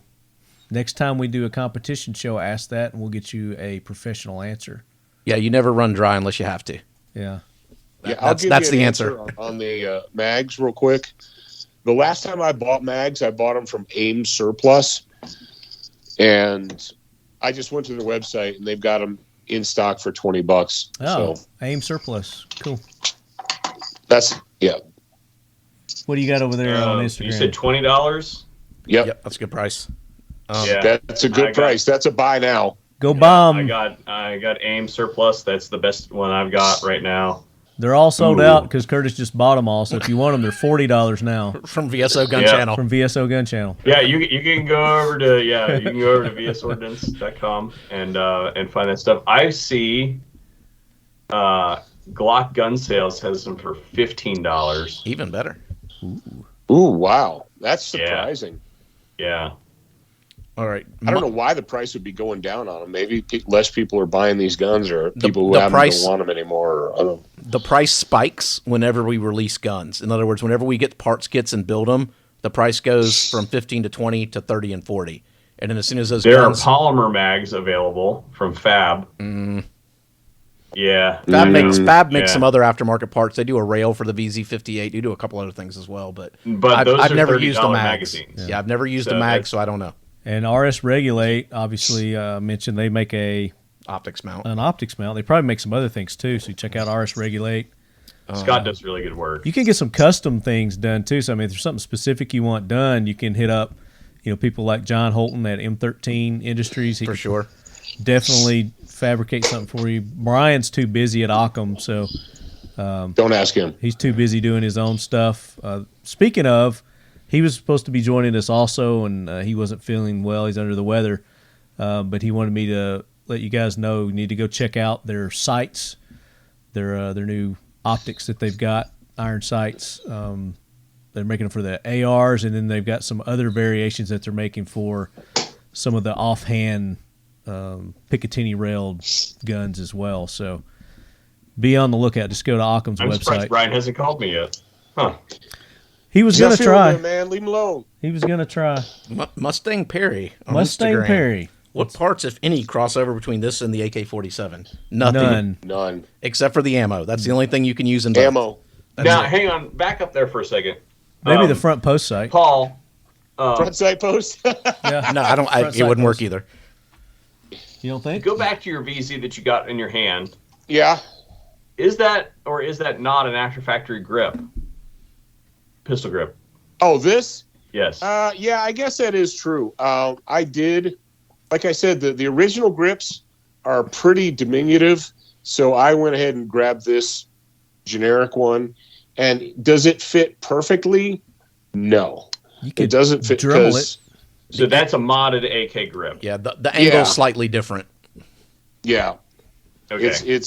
next time we do a competition show, ask that, and we'll get you a professional answer. Yeah, you never run dry unless you have to. Yeah. That's the answer. On the mags real quick. The last time I bought mags, I bought them from AIM Surplus. And I just went to their website, and they've got them in stock for $20. Oh, so AIM Surplus. Cool. Yeah. What do you got over there on Instagram? You said $20? Yep. That's a good price. Yeah, that's a good price. That's a buy now. Go bomb. I got AIM Surplus. That's the best one I've got right now. They're all sold out because Curtis just bought them all. So if you want them, they're $40 now. From VSO Gun Channel. From VSO Gun Channel. Yeah, you can go over to VSOrdnance.com and find that stuff. I see Glock Gun Sales has them for $15. Even better. Ooh, wow. That's surprising. Yeah. All right. I don't know why the price would be going down on them. Maybe less people are buying these guns, or people who don't want them anymore. Or, I don't know. The price spikes whenever we release guns. In other words, whenever we get parts kits and build them, the price goes from 15 to 20 to 30 and 40. And then as soon as those there guns... are polymer mags available from Fab. Yeah. Fab makes some other aftermarket parts. They do a rail for the VZ58. They do a couple other things as well, but I've never used a mag. Magazines. Yeah, I've never used a mag, so I don't know. And RS Regulate, obviously, mentioned they make an optics mount. They probably make some other things too. So you check out RS Regulate. Scott does really good work. You can get some custom things done too. So I mean, if there's something specific you want done, you can hit up, people like John Holton at M13 Industries. He for sure. Definitely fabricate something for you. Brian's too busy at Occam, so don't ask him. He's too busy doing his own stuff. Speaking of, he was supposed to be joining us also, and he wasn't feeling well. He's under the weather, but he wanted me to let you guys know you need to go check out their sights, their new optics that they've got, iron sights. They're making them for the ARs, and then they've got some other variations that they're making for some of the offhand Picatinny railed guns as well. So be on the lookout. Just go to Occam's I'm website. Surprised Brian hasn't called me yet. Huh. He was going to try. Man, leave him alone. He was going to try. Mustang Perry. On Mustang Instagram. Perry. What parts, if any, cross over between this and the AK-47? Nothing. None. Except for the ammo. That's the only thing you can use in ammo. Now, hang on. Back up there for a second. Maybe the front post sight. Paul. Front sight post? Yeah. No, I don't. It wouldn't work either. You don't think? Go back to your VZ that you got in your hand. Yeah. Is that not an after factory grip? Pistol grip. Oh, this? Yes. Yeah, I guess that is true. I did, like I said, the original grips are pretty diminutive, so I went ahead and grabbed this generic one. And does it fit perfectly? No. It doesn't fit. Dremel it. So that's a modded AK grip. Yeah, the angle's slightly different. Yeah. Okay.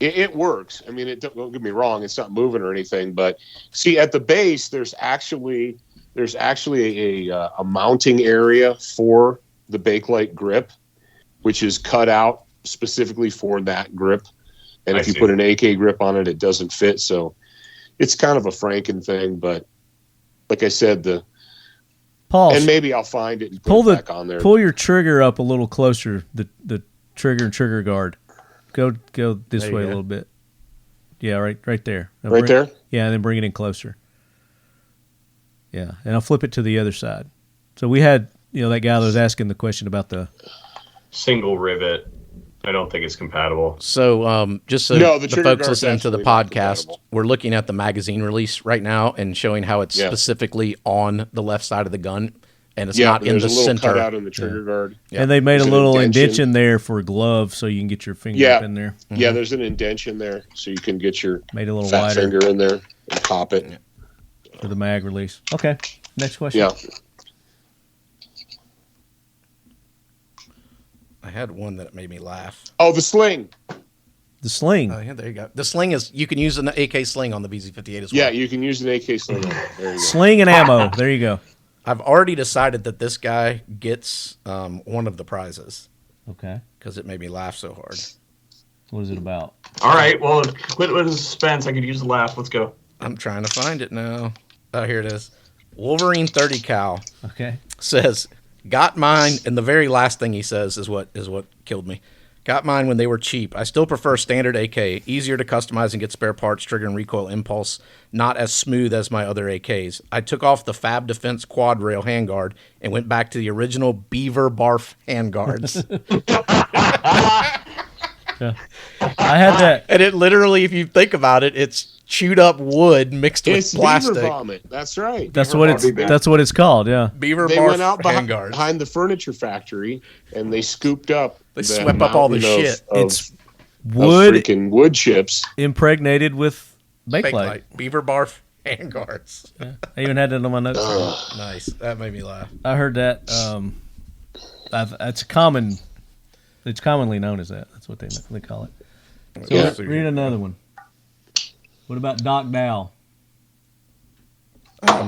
It works. I mean, don't get me wrong; it's not moving or anything. But see, at the base, there's actually a mounting area for the Bakelite grip, which is cut out specifically for that grip. And if you put an AK grip on it, it doesn't fit. So it's kind of a Franken thing. But like I said, and maybe I'll find it and put it back on there. Pull your trigger up a little closer. The trigger and trigger guard. Go this way a little bit. Yeah, right there. Now right there? Yeah, and then bring it in closer. Yeah, and I'll flip it to the other side. So we had, that guy that was asking the question about the single rivet. I don't think it's compatible. So just so No, the the trigger folks guard's listening to the absolutely not podcast, compatible. we're looking at the magazine release right now and showing how it's specifically on the left side of the gun, and it's not in there's the a little center. cutout in the trigger guard. Yeah. And they made There's a an little indention. indention there for a glove so you can get your finger Yeah. up in there. Yeah, there's an indention there, so you can get your Made it a little fat wider finger in there and pop it. for the mag release. Okay, next question. Yeah. I had one that made me laugh. Oh, the sling. The sling. Oh, yeah, there you go. The sling is, you can use an AK sling on the VZ58 as well. Yeah, you can use an AK sling. on it. There you go. Sling and ammo. There you go. I've already decided that this guy gets one of the prizes Okay. because it made me laugh so hard. What is it about? All right, well, quit with the suspense. I could use the laugh. Let's go. I'm trying to find it now. Oh, here it is. Wolverine 30 cal Okay. says, got mine, and the very last thing he says is what killed me. Got mine when they were cheap. I still prefer standard AK, easier to customize and get spare parts, trigger and recoil impulse, not as smooth as my other AKs. I took off the Fab Defense quad rail handguard and went back to the original beaver-barf handguards. Yeah. I had that. And it literally, if you think about it, it's chewed up wood mixed It's with plastic. beaver vomit. That's right. That's Beaver what vomit. it's. That's what it's called. Yeah. Beaver They barf went out handguards. behind the furniture factory and they scooped up. They that swept up all the mountain shit. It's of wood freaking wood chips. impregnated with Bakelite. Bakelite. Beaver barf handguards. I even had that on my notes. Nice. That made me laugh. I heard that. That's common. It's commonly known as that. That's what they call it. So Yeah. read another one. What about Doc Dow?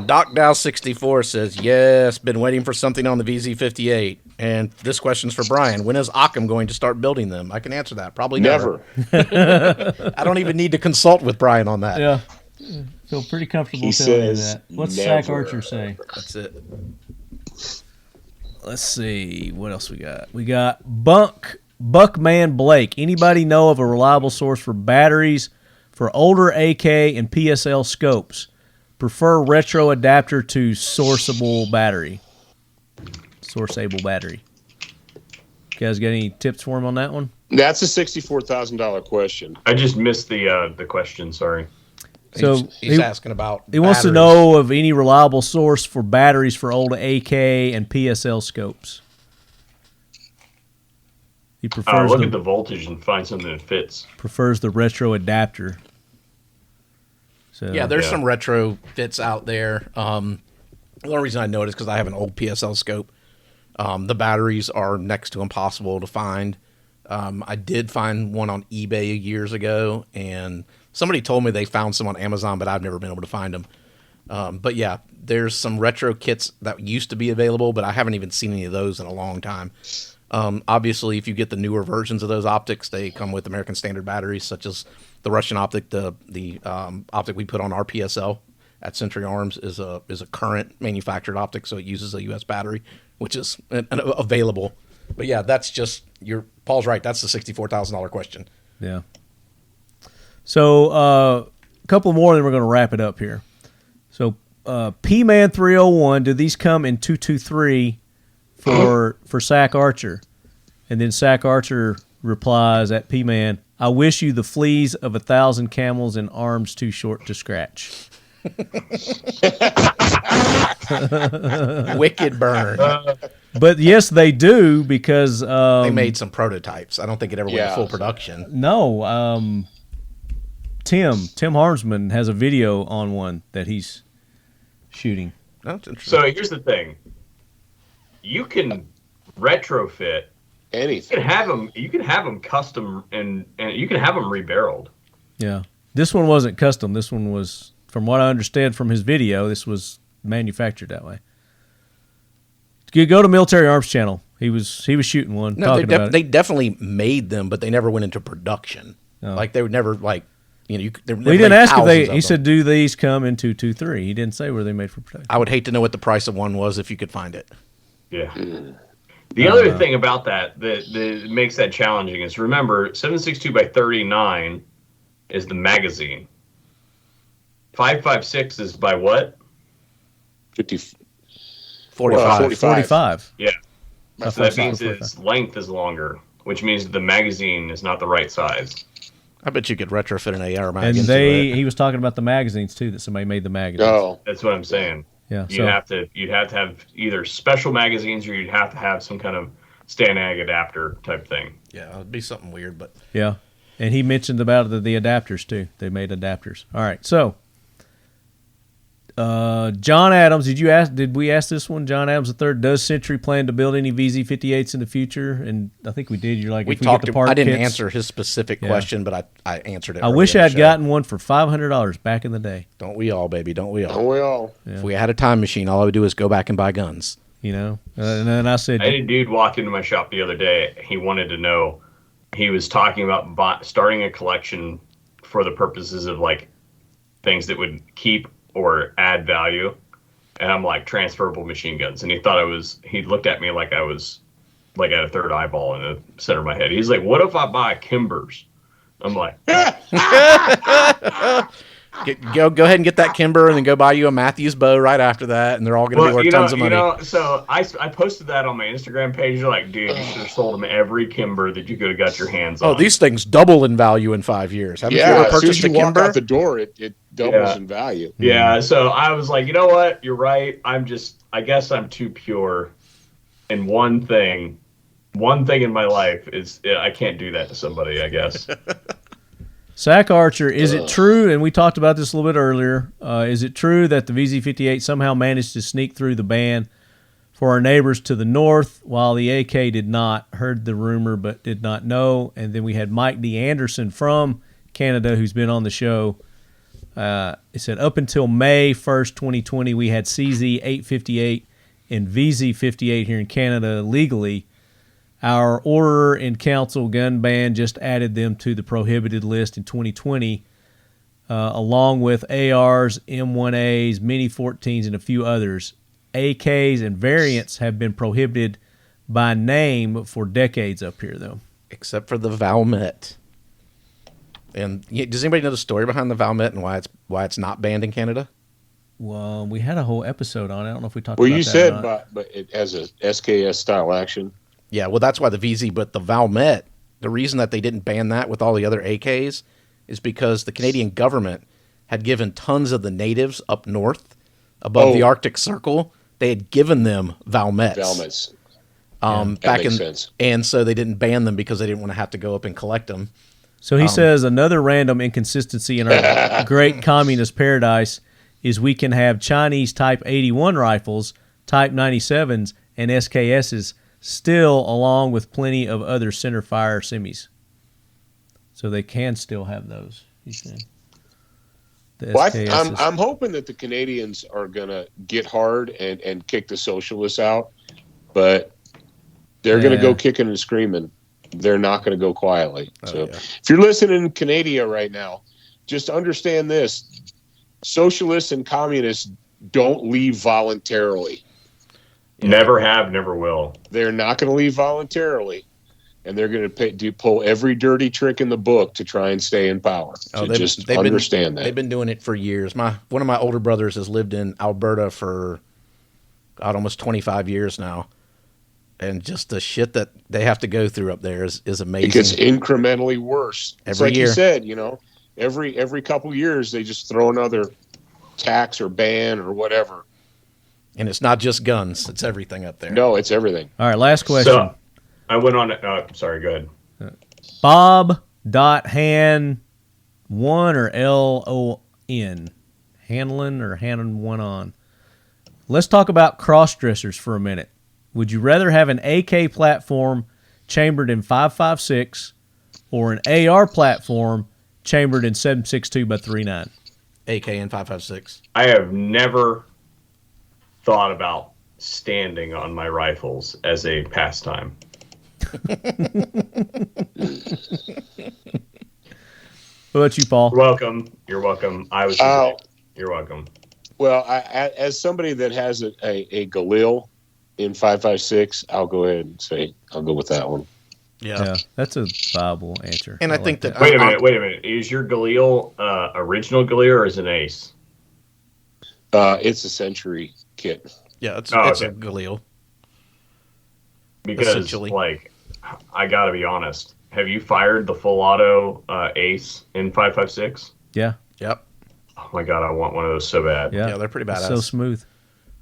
Doc Dow 64 says, yes, been waiting for something on the VZ58. And this question's for Brian. When is Occam going to start building them? I can answer that. Probably never. I don't even need to consult with Brian on that. Yeah. Feel pretty comfortable He telling you says that. What's never. Sack Archer say? That's it. Let's see. What else we got? We got Buckman Blake. Anybody know of a reliable source for batteries for older AK and PSL scopes? Prefer retro adapter to sourceable battery. Sourceable battery. You guys got any tips for him on that one? That's a $64,000 question. I just missed the question. Sorry. So He's asking about he wants to batteries. know of any reliable source for batteries for older AK and PSL scopes. He prefers Look at the voltage and find something that fits. prefers the retro adapter. So Yeah, there's Yeah. some retro fits out there. The only reason I know it is because I have an old PSL scope. The batteries are next to impossible to find. I did find one on eBay years ago, and somebody told me they found some on Amazon, but I've never been able to find them. But yeah, there's some retro kits that used to be available, but I haven't even seen any of those in a long time. Obviously, if you get the newer versions of those optics, they come with American Standard batteries, such as the Russian optic. The optic we put on our PSL at Century Arms is a current manufactured optic, so it uses a U.S. battery, which is available. But yeah, that's just Paul's right. That's the $64,000 question. Yeah. So a couple more, then we're going to wrap it up here. So P-Man 301, do these come in 223 for Sack Archer? And then Sack Archer replies at P-Man, I wish you the fleas of 1,000 camels and arms too short to scratch. Wicked burn. But yes, they do, because They made some prototypes. I don't think it ever went to full production. no, Tim Harmsman has a video on one that he's shooting. That's interesting. So here's the thing: you can retrofit. Anything. You can have them custom, and you can have them rebarreled. Yeah. This one wasn't custom. This one was, from what I understand from his video, this was manufactured that way. You go to Military Arms Channel. He was shooting one, No, talking about they it. definitely made them, but they never went into production. Oh. Like they would never like, you know, they Well, he didn't ask if they. He said, "Do these come in 223?" He didn't say where they made for production. I would hate to know what the price of one was if you could find it. Yeah. The other thing about that makes that challenging is, remember, 7.62 by 39 is the magazine. 5.56 is by what? 45. 45. Yeah. By So that 45, means 45. its length is longer, which means the magazine is not the right size. I bet you could retrofit an AR mag And into it. he was talking about the magazines too, that somebody made the magazines. Oh, That's what I'm saying. Yeah. You'd have to have either special magazines or you'd have to have some kind of STANAG adapter type thing. Yeah, it'd be something weird, but Yeah. And he mentioned about the adapters too. They made adapters. All right. So John Adams, did we ask this one? John Adams III, does Century plan to build any VZ58s in the future? And I think we did. You're like, we if we talked. get the part I didn't kits, answer his specific question, but I answered it. I early wish in the I'd show. gotten one for $500 back in the day. Don't we all, baby? Don't we all? don't we all? If we had a time machine, all I would do is go back and buy guns. You know, and then I said, I had a dude walk into my shop the other day. He wanted to know. He was talking about starting a collection for the purposes of like things that would keep or add value. And I'm like, transferable machine guns. And he looked at me like I was like at a third eyeball in the center of my head. He's like, what if I buy Kimbers? I'm like, Go ahead and get that Kimber, and then go buy you a Matthews bow right after that, and they're all going to be worth tons of money. So I posted that on my Instagram page. You're like, dude, you should have sold him every Kimber that you could have got your hands on. Oh, these things double in value in 5 years. Haven't you ever as soon purchased as a you walk Kimber? out the door, it doubles in value. Yeah, so I was like, you know what? You're right. I guess I'm too pure in one thing. One thing in my life is I can't do that to somebody, I guess. Sack Archer, is it true, and we talked about this a little bit earlier, is it true that the VZ58 somehow managed to sneak through the ban for our neighbors to the north, while the AK did not? Heard the rumor but did not know. And then we had Mike D. Anderson from Canada, who's been on the show. He said, up until May 1st, 2020, we had CZ858 and VZ58 here in Canada legally. Our Order in Council gun ban just added them to the prohibited list in 2020, along with ARs, M1As, Mini 14s, and a few others. AKs and variants have been prohibited by name for decades up here, though. Except for the Valmet. And does anybody know the story behind the Valmet and why it's not banned in Canada? Well, we had a whole episode on it. I don't know if we talked about Well, that you or said, not. but it has a SKS style action. Yeah, well, that's why the VZ, but the Valmet, the reason that they didn't ban that with all the other AKs is because the Canadian government had given tons of the natives up north above the Arctic Circle, they had given them Valmets. That Back makes in, sense. and so they didn't ban them because they didn't want to have to go up and collect them. So he says another random inconsistency in our great communist paradise is we can have Chinese Type 81 rifles, Type 97s, and SKSs still, along with plenty of other center fire semis. So they can still have those, he said. The Well, SKSs. I'm hoping that the Canadians are going to get hard and kick the socialists out, but they're going to go kicking and screaming. They're not going to go quietly. If you're listening in Canada right now, just understand this. Socialists and communists don't leave voluntarily. Never have, never will. They're not going to leave voluntarily, and they're going to pull every dirty trick in the book to try and stay in power. So just understand that. They've been doing it for years. One of my older brothers has lived in Alberta for almost 25 years now, and just the shit that they have to go through up there is amazing. It gets incrementally worse. It's like year. you said, every couple years they just throw another tax or ban or whatever. And it's not just guns; it's everything up there. No, it's everything. All right, last question. So I went on. Sorry, go ahead. Bob.Han1 or LON? Hanlon or Hannon one on? Let's talk about cross-dressers for a minute. Would you rather have an AK platform chambered in 5.56 or an AR platform chambered in 7.62 by 3.9? AK and 5.56. I have never thought about standing on my rifles as a pastime. What about you, Paul? You're welcome. You're welcome. Well, as somebody that has a Galil in 5.56, I'll go ahead and say I'll go with that one. Yeah, that's a viable answer. And I think that. Wait a minute. Is your Galil original Galil or is it an Ace? It's a Century kit. Yeah, it's okay. a Galil. Because Essentially. like I gotta be honest. Have you fired the full auto Ace in 5.56? Yeah. Yep. Oh my god, I want one of those so bad. Yeah. Yeah, they're pretty It's badass. so smooth.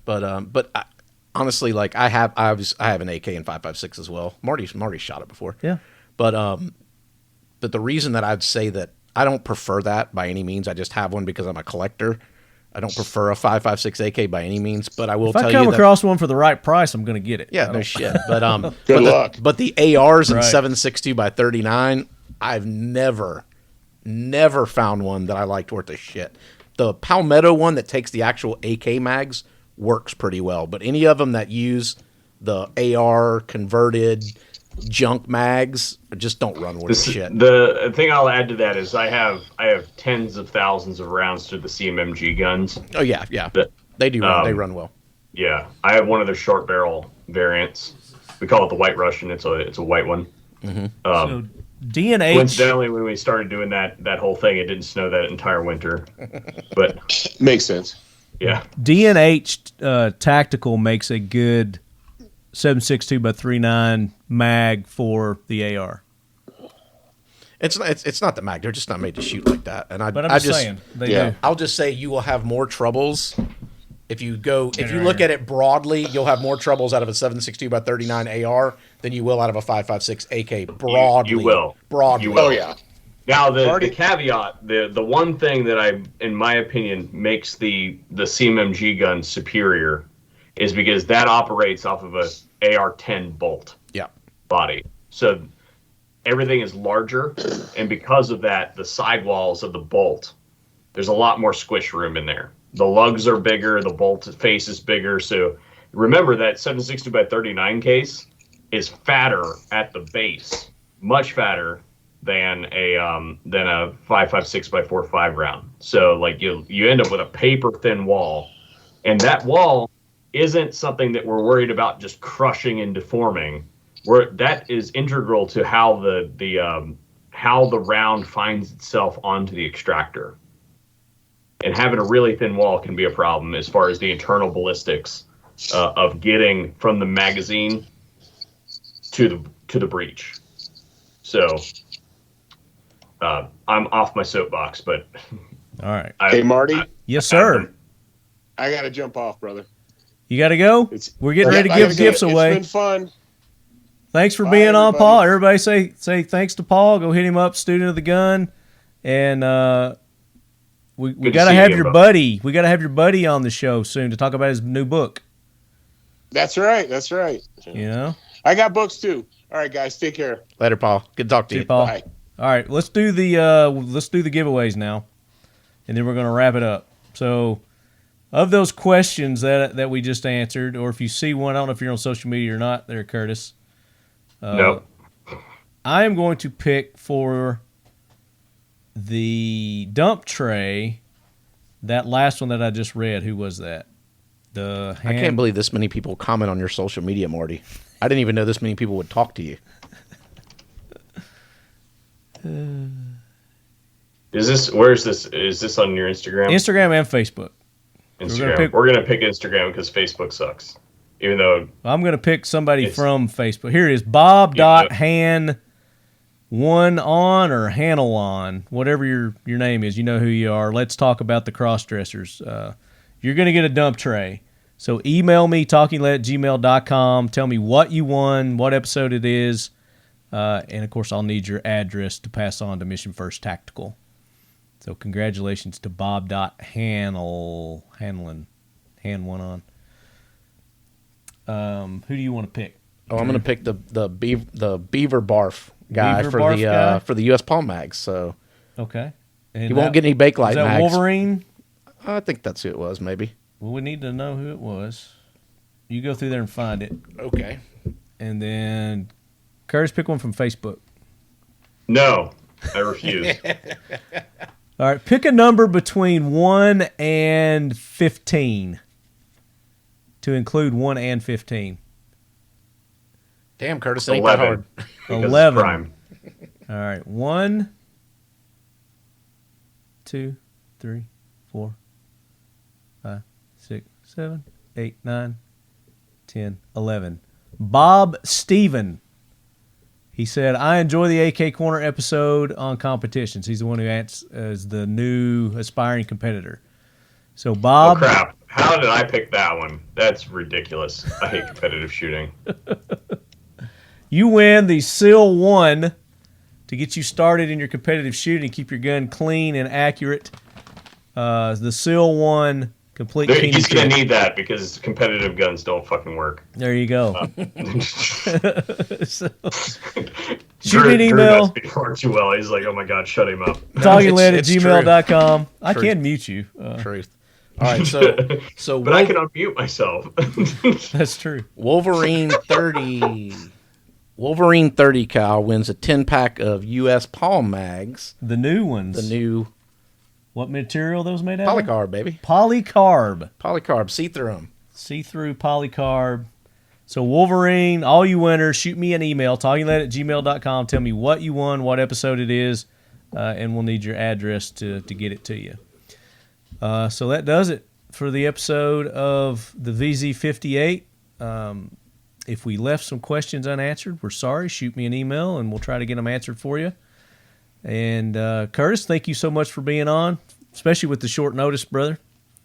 But honestly, like I have an AK in 5.56 as well. Marty's shot it before. Yeah. But the reason that I'd say that I don't prefer that by any means, I just have one because I'm a collector. I don't prefer a 5.56 AK by any means, but I will If tell I you come that, across one for the right price, I'm going to get it. yeah, no shit. But Good luck. But the ARs and Right. 7.62 by 39, I've never found one that I liked worth a shit. The Palmetto one that takes the actual AK mags works pretty well, but any of them that use the AR converted junk mags just don't run worth shit. The thing I'll add to that is I have tens of thousands of rounds to the CMMG guns. Oh yeah, But, they do run. They run well. Yeah, I have one of their short barrel variants. We call it the White Russian. It's a white one. So D&H. Coincidentally, when we started doing that whole thing, it didn't snow that entire winter. But Makes sense. yeah, D&H Tactical makes a good 7.62 by 39 mag for the AR. It's not the mag. They're just not made to shoot like that. And But I'm just saying they yeah. do. I'll just say you will have more troubles if you look at it broadly. You'll have more troubles out of a 7.62 by 39 AR than you will out of a 5.56 AK broadly. You will. Broadly. You will. Oh yeah. Now the caveat, the one thing that in my opinion, makes the CMMG gun superior is because that operates off of a AR-10 bolt Yeah. body. So everything is larger, and because of that, the sidewalls of the bolt, there's a lot more squish room in there. The lugs are bigger, the bolt face is bigger. So remember that 7.62 by 39 case is fatter at the base, much fatter than a 5.56 by 4.5 round. So like you end up with a paper thin wall, and that wall isn't something that we're worried about just crushing and deforming. That is integral to how the round finds itself onto the extractor. And having a really thin wall can be a problem as far as the internal ballistics of getting from the magazine to the breech. So I'm off my soapbox, but All right. Hey Marty, Yes, sir. I gotta jump off, brother. You got to go? We're getting ready to give gifts away. It's been fun. Thanks for Bye, being on, everybody. Paul. Everybody say thanks to Paul. Go hit him up, student of the gun. And we Good to got to see have you, your bro. buddy. We got to have your buddy on the show soon to talk about his new book. That's right. That's right. You know? I got books too. All right, guys, take care. Later, Paul. Good to talk to See you. you, Paul. Bye. All right, let's do the giveaways now, and then we're going to wrap it up. So, of those questions that we just answered, or if you see one, I don't know if you're on social media or not, there, Curtis. no. I am going to pick for the dump tray. That last one that I just read. Who was that? I can't believe this many people comment on your social media, Marty. I didn't even know this many people would talk to you. Where's this? Is this on your Instagram? Instagram and Facebook. Instagram. We're gonna pick Instagram because Facebook sucks. Even though I'm going to pick somebody It's- from Facebook. Here it is, Bob.Han1 on or Hanelon, whatever your name is. You know who you are. Let's talk about the cross-dressers. You're going to get a dump tray. So email me, talkinglead@gmail.com. Tell me what you won, what episode it is. And, of course, I'll need your address to pass on to Mission First Tactical. So congratulations to Bob.Hanlon. Han1 on. Who do you want to pick? Oh, I'm going to pick the beaver-barf guy Beaver-barf guy? for the U.S. Palm Mags. So Okay. And he won't get any Bakelite is that mags. Wolverine? I think that's who it was, maybe. Well, we need to know who it was. You go through there and find it. Okay. And then Curtis, pick one from Facebook. no, I refuse. All right. Pick a number between 1 and 15 to include 1 and 15. Damn, Curtis, it ain't that 11. hard. Because 11. it's prime. All right. 1, 2, 3, 4, 5, 6, 7, 8, 9, 10, 11. Bob Steven. He said, I enjoy the AK Korner episode on competitions. He's the one who acts as the new aspiring competitor. So, Bob. Oh, crap. How did I pick that one? That's ridiculous. I hate competitive shooting. You win the SEAL 1 to get you started in your competitive shooting, keep your gun clean and accurate. The SEAL 1 complete key. He's going to need that because competitive guns don't fucking work. There you go. So, shoot Drew, me an email. Drew doesn't work too well. He's like, oh my God, shut him up. TalkingLead@gmail.com. I can mute you. Truth. All right, so but I can unmute myself. That's true. Wolverine 30 Cal wins a 10-pack of U.S. Palm Mags. The new ones. The new what material those made out of? Polycarb, baby. Polycarb. See through them. See-through polycarb. So Wolverine, all you winners, shoot me an email, talkinglead@gmail.com. Tell me what you won, what episode it is, and we'll need your address to get it to you. So that does it for the episode of the VZ58. If we left some questions unanswered, we're sorry. Shoot me an email, and we'll try to get them answered for you. And Curtis, thank you so much for being on, especially with the short notice, brother.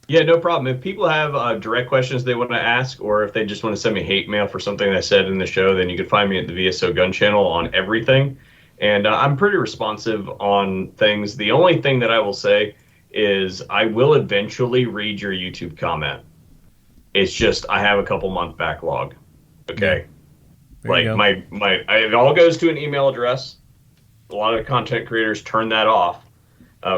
Yeah, no problem. If people have direct questions they want to ask, or if they just want to send me hate mail for something I said in the show, then you can find me at the VSO Gun Channel on everything. And I'm pretty responsive on things. The only thing that I will say is I will eventually read your YouTube comment. It's just I have a couple month backlog. Okay. Like it all goes to an email address. A lot of content creators turn that off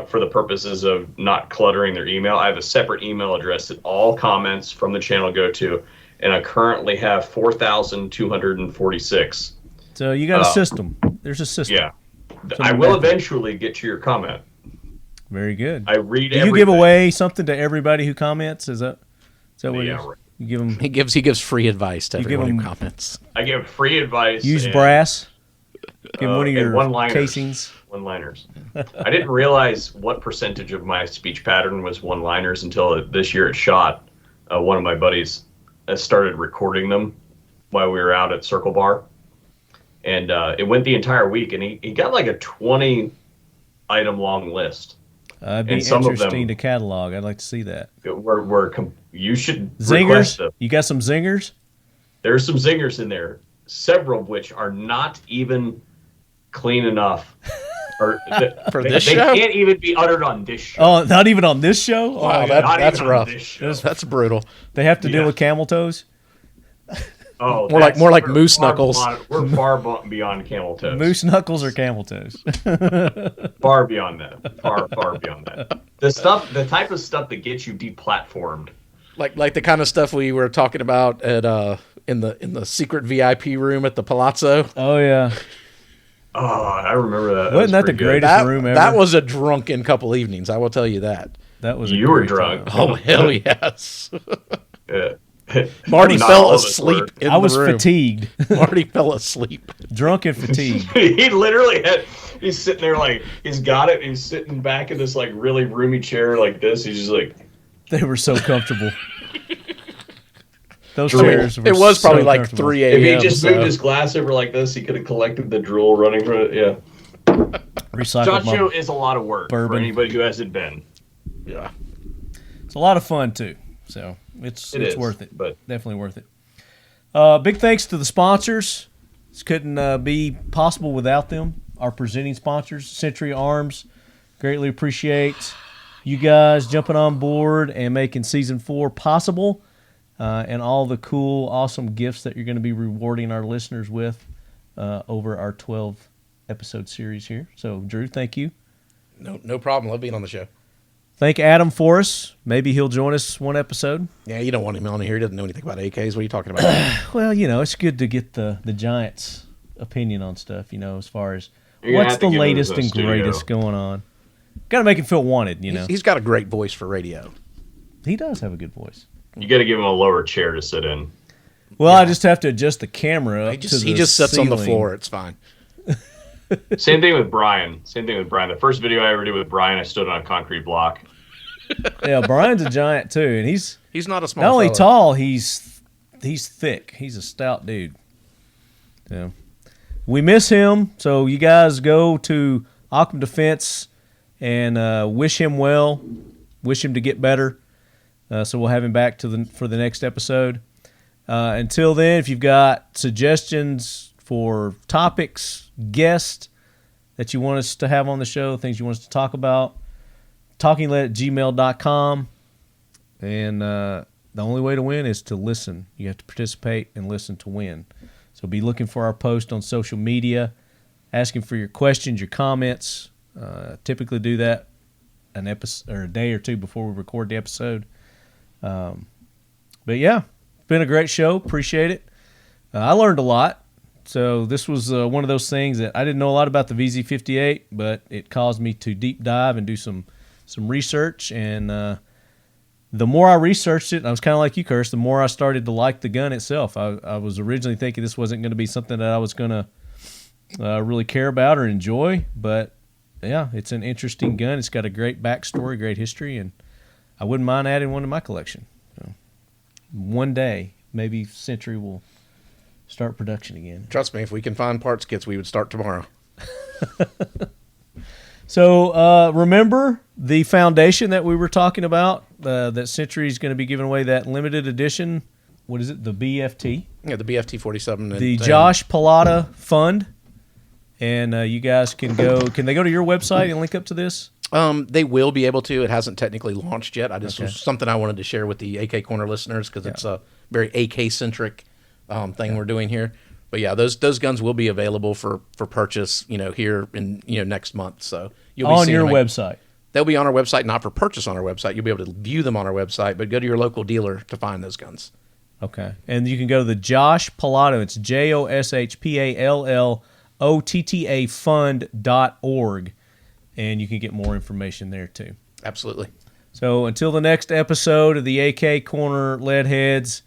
for the purposes of not cluttering their email. I have a separate email address that all comments from the channel go to, and I currently have 4,246. So you got a system. There's a system. Yeah. I will eventually get to your comment. Very good. I read everything. You give away something to everybody who comments? Is that what it is? Right. You give them, he gives free advice to everyone who comments. I give free advice. Use brass. Give one of your casings. One-liners. I didn't realize what percentage of my speech pattern was one-liners until this year at SHOT. One of my buddies started recording them while we were out at Circle Bar. And it went the entire week, and he got like a 20-item long list. It'd be interesting to catalog. I'd like to see that. You should zingers. You got some zingers? There's some zingers in there, several of which are not even clean enough. Or for this show? They can't even be uttered on this show. Oh, not even on this show? Wow, that's rough. That's brutal. They have to deal with camel toes? Oh, more like moose knuckles. We're far beyond camel toes. Moose knuckles or camel toes? Far beyond that. Far beyond that. The type of stuff that gets you deplatformed. Like the kind of stuff we were talking about at in the secret VIP room at the Palazzo. Oh yeah. Oh, I remember that. Wasn't that the greatest room ever? That was a drunken couple evenings. I will tell you that. That was. You were drunk. Oh hell yes. Yeah. Marty fell asleep in the room. I was fatigued. Marty fell asleep. Drunk and fatigued. He literally he's sitting there like, he's got it, and he's sitting back in this like really roomy chair like this. He's just like. They were so comfortable. Those chairs were It was probably so like 3 a.m. If he just moved his glass over like this, he could have collected the drool running from it. Yeah. Recycled SHOT Show is a lot of work bourbon. for anybody who hasn't been. Yeah. It's a lot of fun too. So it's worth it. But definitely worth it. Big thanks to the sponsors. This couldn't be possible without them. Our presenting sponsors, Century Arms. Greatly appreciate you guys jumping on board and making Season 4 possible. And all the cool, awesome gifts that you're going to be rewarding our listeners with over our 12-episode series here. So, Drew, thank you. No problem. Love being on the show. Thank Adam for us. Maybe he'll join us one episode. Yeah, you don't want him on here. He doesn't know anything about AKs. What are you talking about? Well, it's good to get the Giants' opinion on stuff, as far as what's the latest and greatest going on. Got to make him feel wanted, He's got a great voice for radio. He does have a good voice. you got to give him a lower chair to sit in. Well, yeah. I just have to adjust the camera. He just sits on the floor. It's fine. Same thing with Brian. The first video I ever did with Brian, I stood on a concrete block. Yeah, Brian's a giant too, and he's not a small. Not only fella. tall, he's thick. He's a stout dude. Yeah. we miss him. So you guys go to Occam Defense and wish him well. Wish him to get better. So we'll have him back for the next episode. Until then, if you've got suggestions for topics, guests that you want us to have on the show, things you want us to talk about, talkinglead@gmail.com. And the only way to win is to listen. You have to participate and listen to win. So be looking for our post on social media, asking for your questions, your comments. Typically do that an episode or a day or two before we record the episode. But yeah, it's been a great show. Appreciate it. I learned a lot. So this was one of those things that I didn't know a lot about the VZ58, but it caused me to deep dive and do some research. And the more I researched it, I was kind of like you, Curtis, the more I started to like the gun itself. I was originally thinking this wasn't going to be something that I was going to really care about or enjoy. But yeah, it's an interesting gun. It's got a great backstory, great history, and I wouldn't mind adding one to my collection. So one day, maybe Century will start production again. Trust me, if we can find parts kits, we would start tomorrow. So remember the foundation that we were talking about, that Century is going to be giving away that limited edition. What is it? The BFT? Yeah, the BFT 47. The Josh Pallotta Fund. And you guys can go. Can they go to your website and link up to this? They will be able to. It hasn't technically launched yet. Was something I wanted to share with the AK Korner listeners because it's a very AK-centric thing we're doing here. But yeah, those guns will be available for purchase, here in next month. So you'll be on seeing your them. website. They'll be on our website, not for purchase on our website. You'll be able to view them on our website, but go to your local dealer to find those guns. Okay, and you can go to the Josh Pallotta. It's JOSHPALLOTTA fund.org, and you can get more information there too. Absolutely. So until the next episode of the AK Korner Leadheads,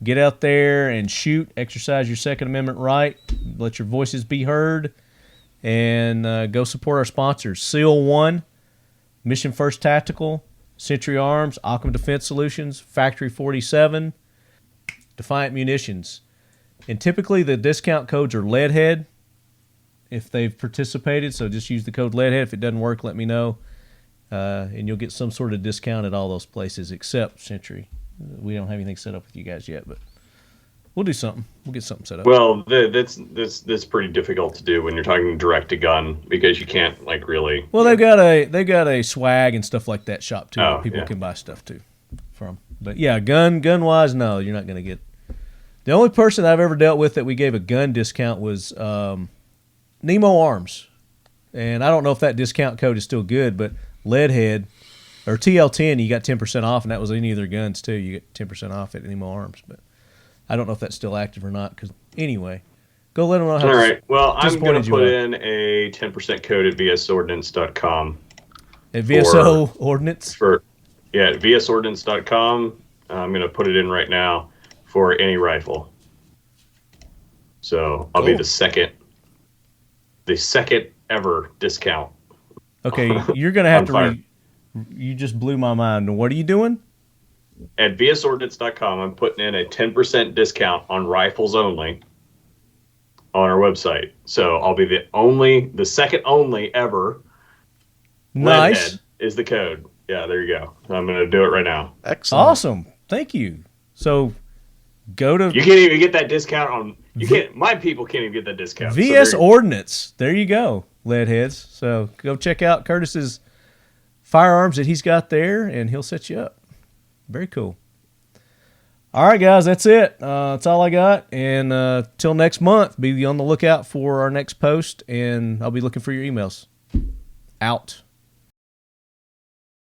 get out there and shoot, exercise your Second Amendment right, let your voices be heard, and go support our sponsors. Seal 1, Mission First Tactical, Century Arms, Occam Defense Solutions, Factory 47, Defiant Munitions. And typically the discount codes are Leadhead if they've participated, so just use the code Leadhead. If it doesn't work, let me know, and you'll get some sort of discount at all those places except Century. We don't have anything set up with you guys yet, but we'll do something. We'll get something set up. Well, that's pretty difficult to do when you're talking direct to gun because you can't really. Well, they've got a swag and stuff like that shop too. Oh, People can buy stuff too from. But yeah, gun wise, no, you're not going to get. The only person I've ever dealt with that we gave a gun discount was Nemo Arms, and I don't know if that discount code is still good, but Leadhead. Or TL10, you got 10% off, and that was any of their guns, too. You get 10% off at Nemo Arms. But I don't know if that's still active or not. Because anyway, go let them know how. All right. Well, I'm going to put in a 10% code at vsordnance.com. At VSO Ordnance? At vsordnance.com. I'm going to put it in right now for any rifle. So I'll be the second ever discount. Okay, you're going to have to you just blew my mind. What are you doing? At vsordnance.com, I'm putting in a 10% discount on rifles only on our website. So I'll be the second only ever. Nice. Leadhead is the code. Yeah, there you go. I'm going to do it right now. Excellent. Awesome. Thank you. So go to. You can't even get that discount on. You can't. My people can't even get that discount. VS Ordnance. There you go, Leadheads. So go check out Curtis's firearms that he's got there, and he'll set you up. Very cool. All right, guys, that's it. That's all I got. And till next month, be on the lookout for our next post, and I'll be looking for your emails. Out.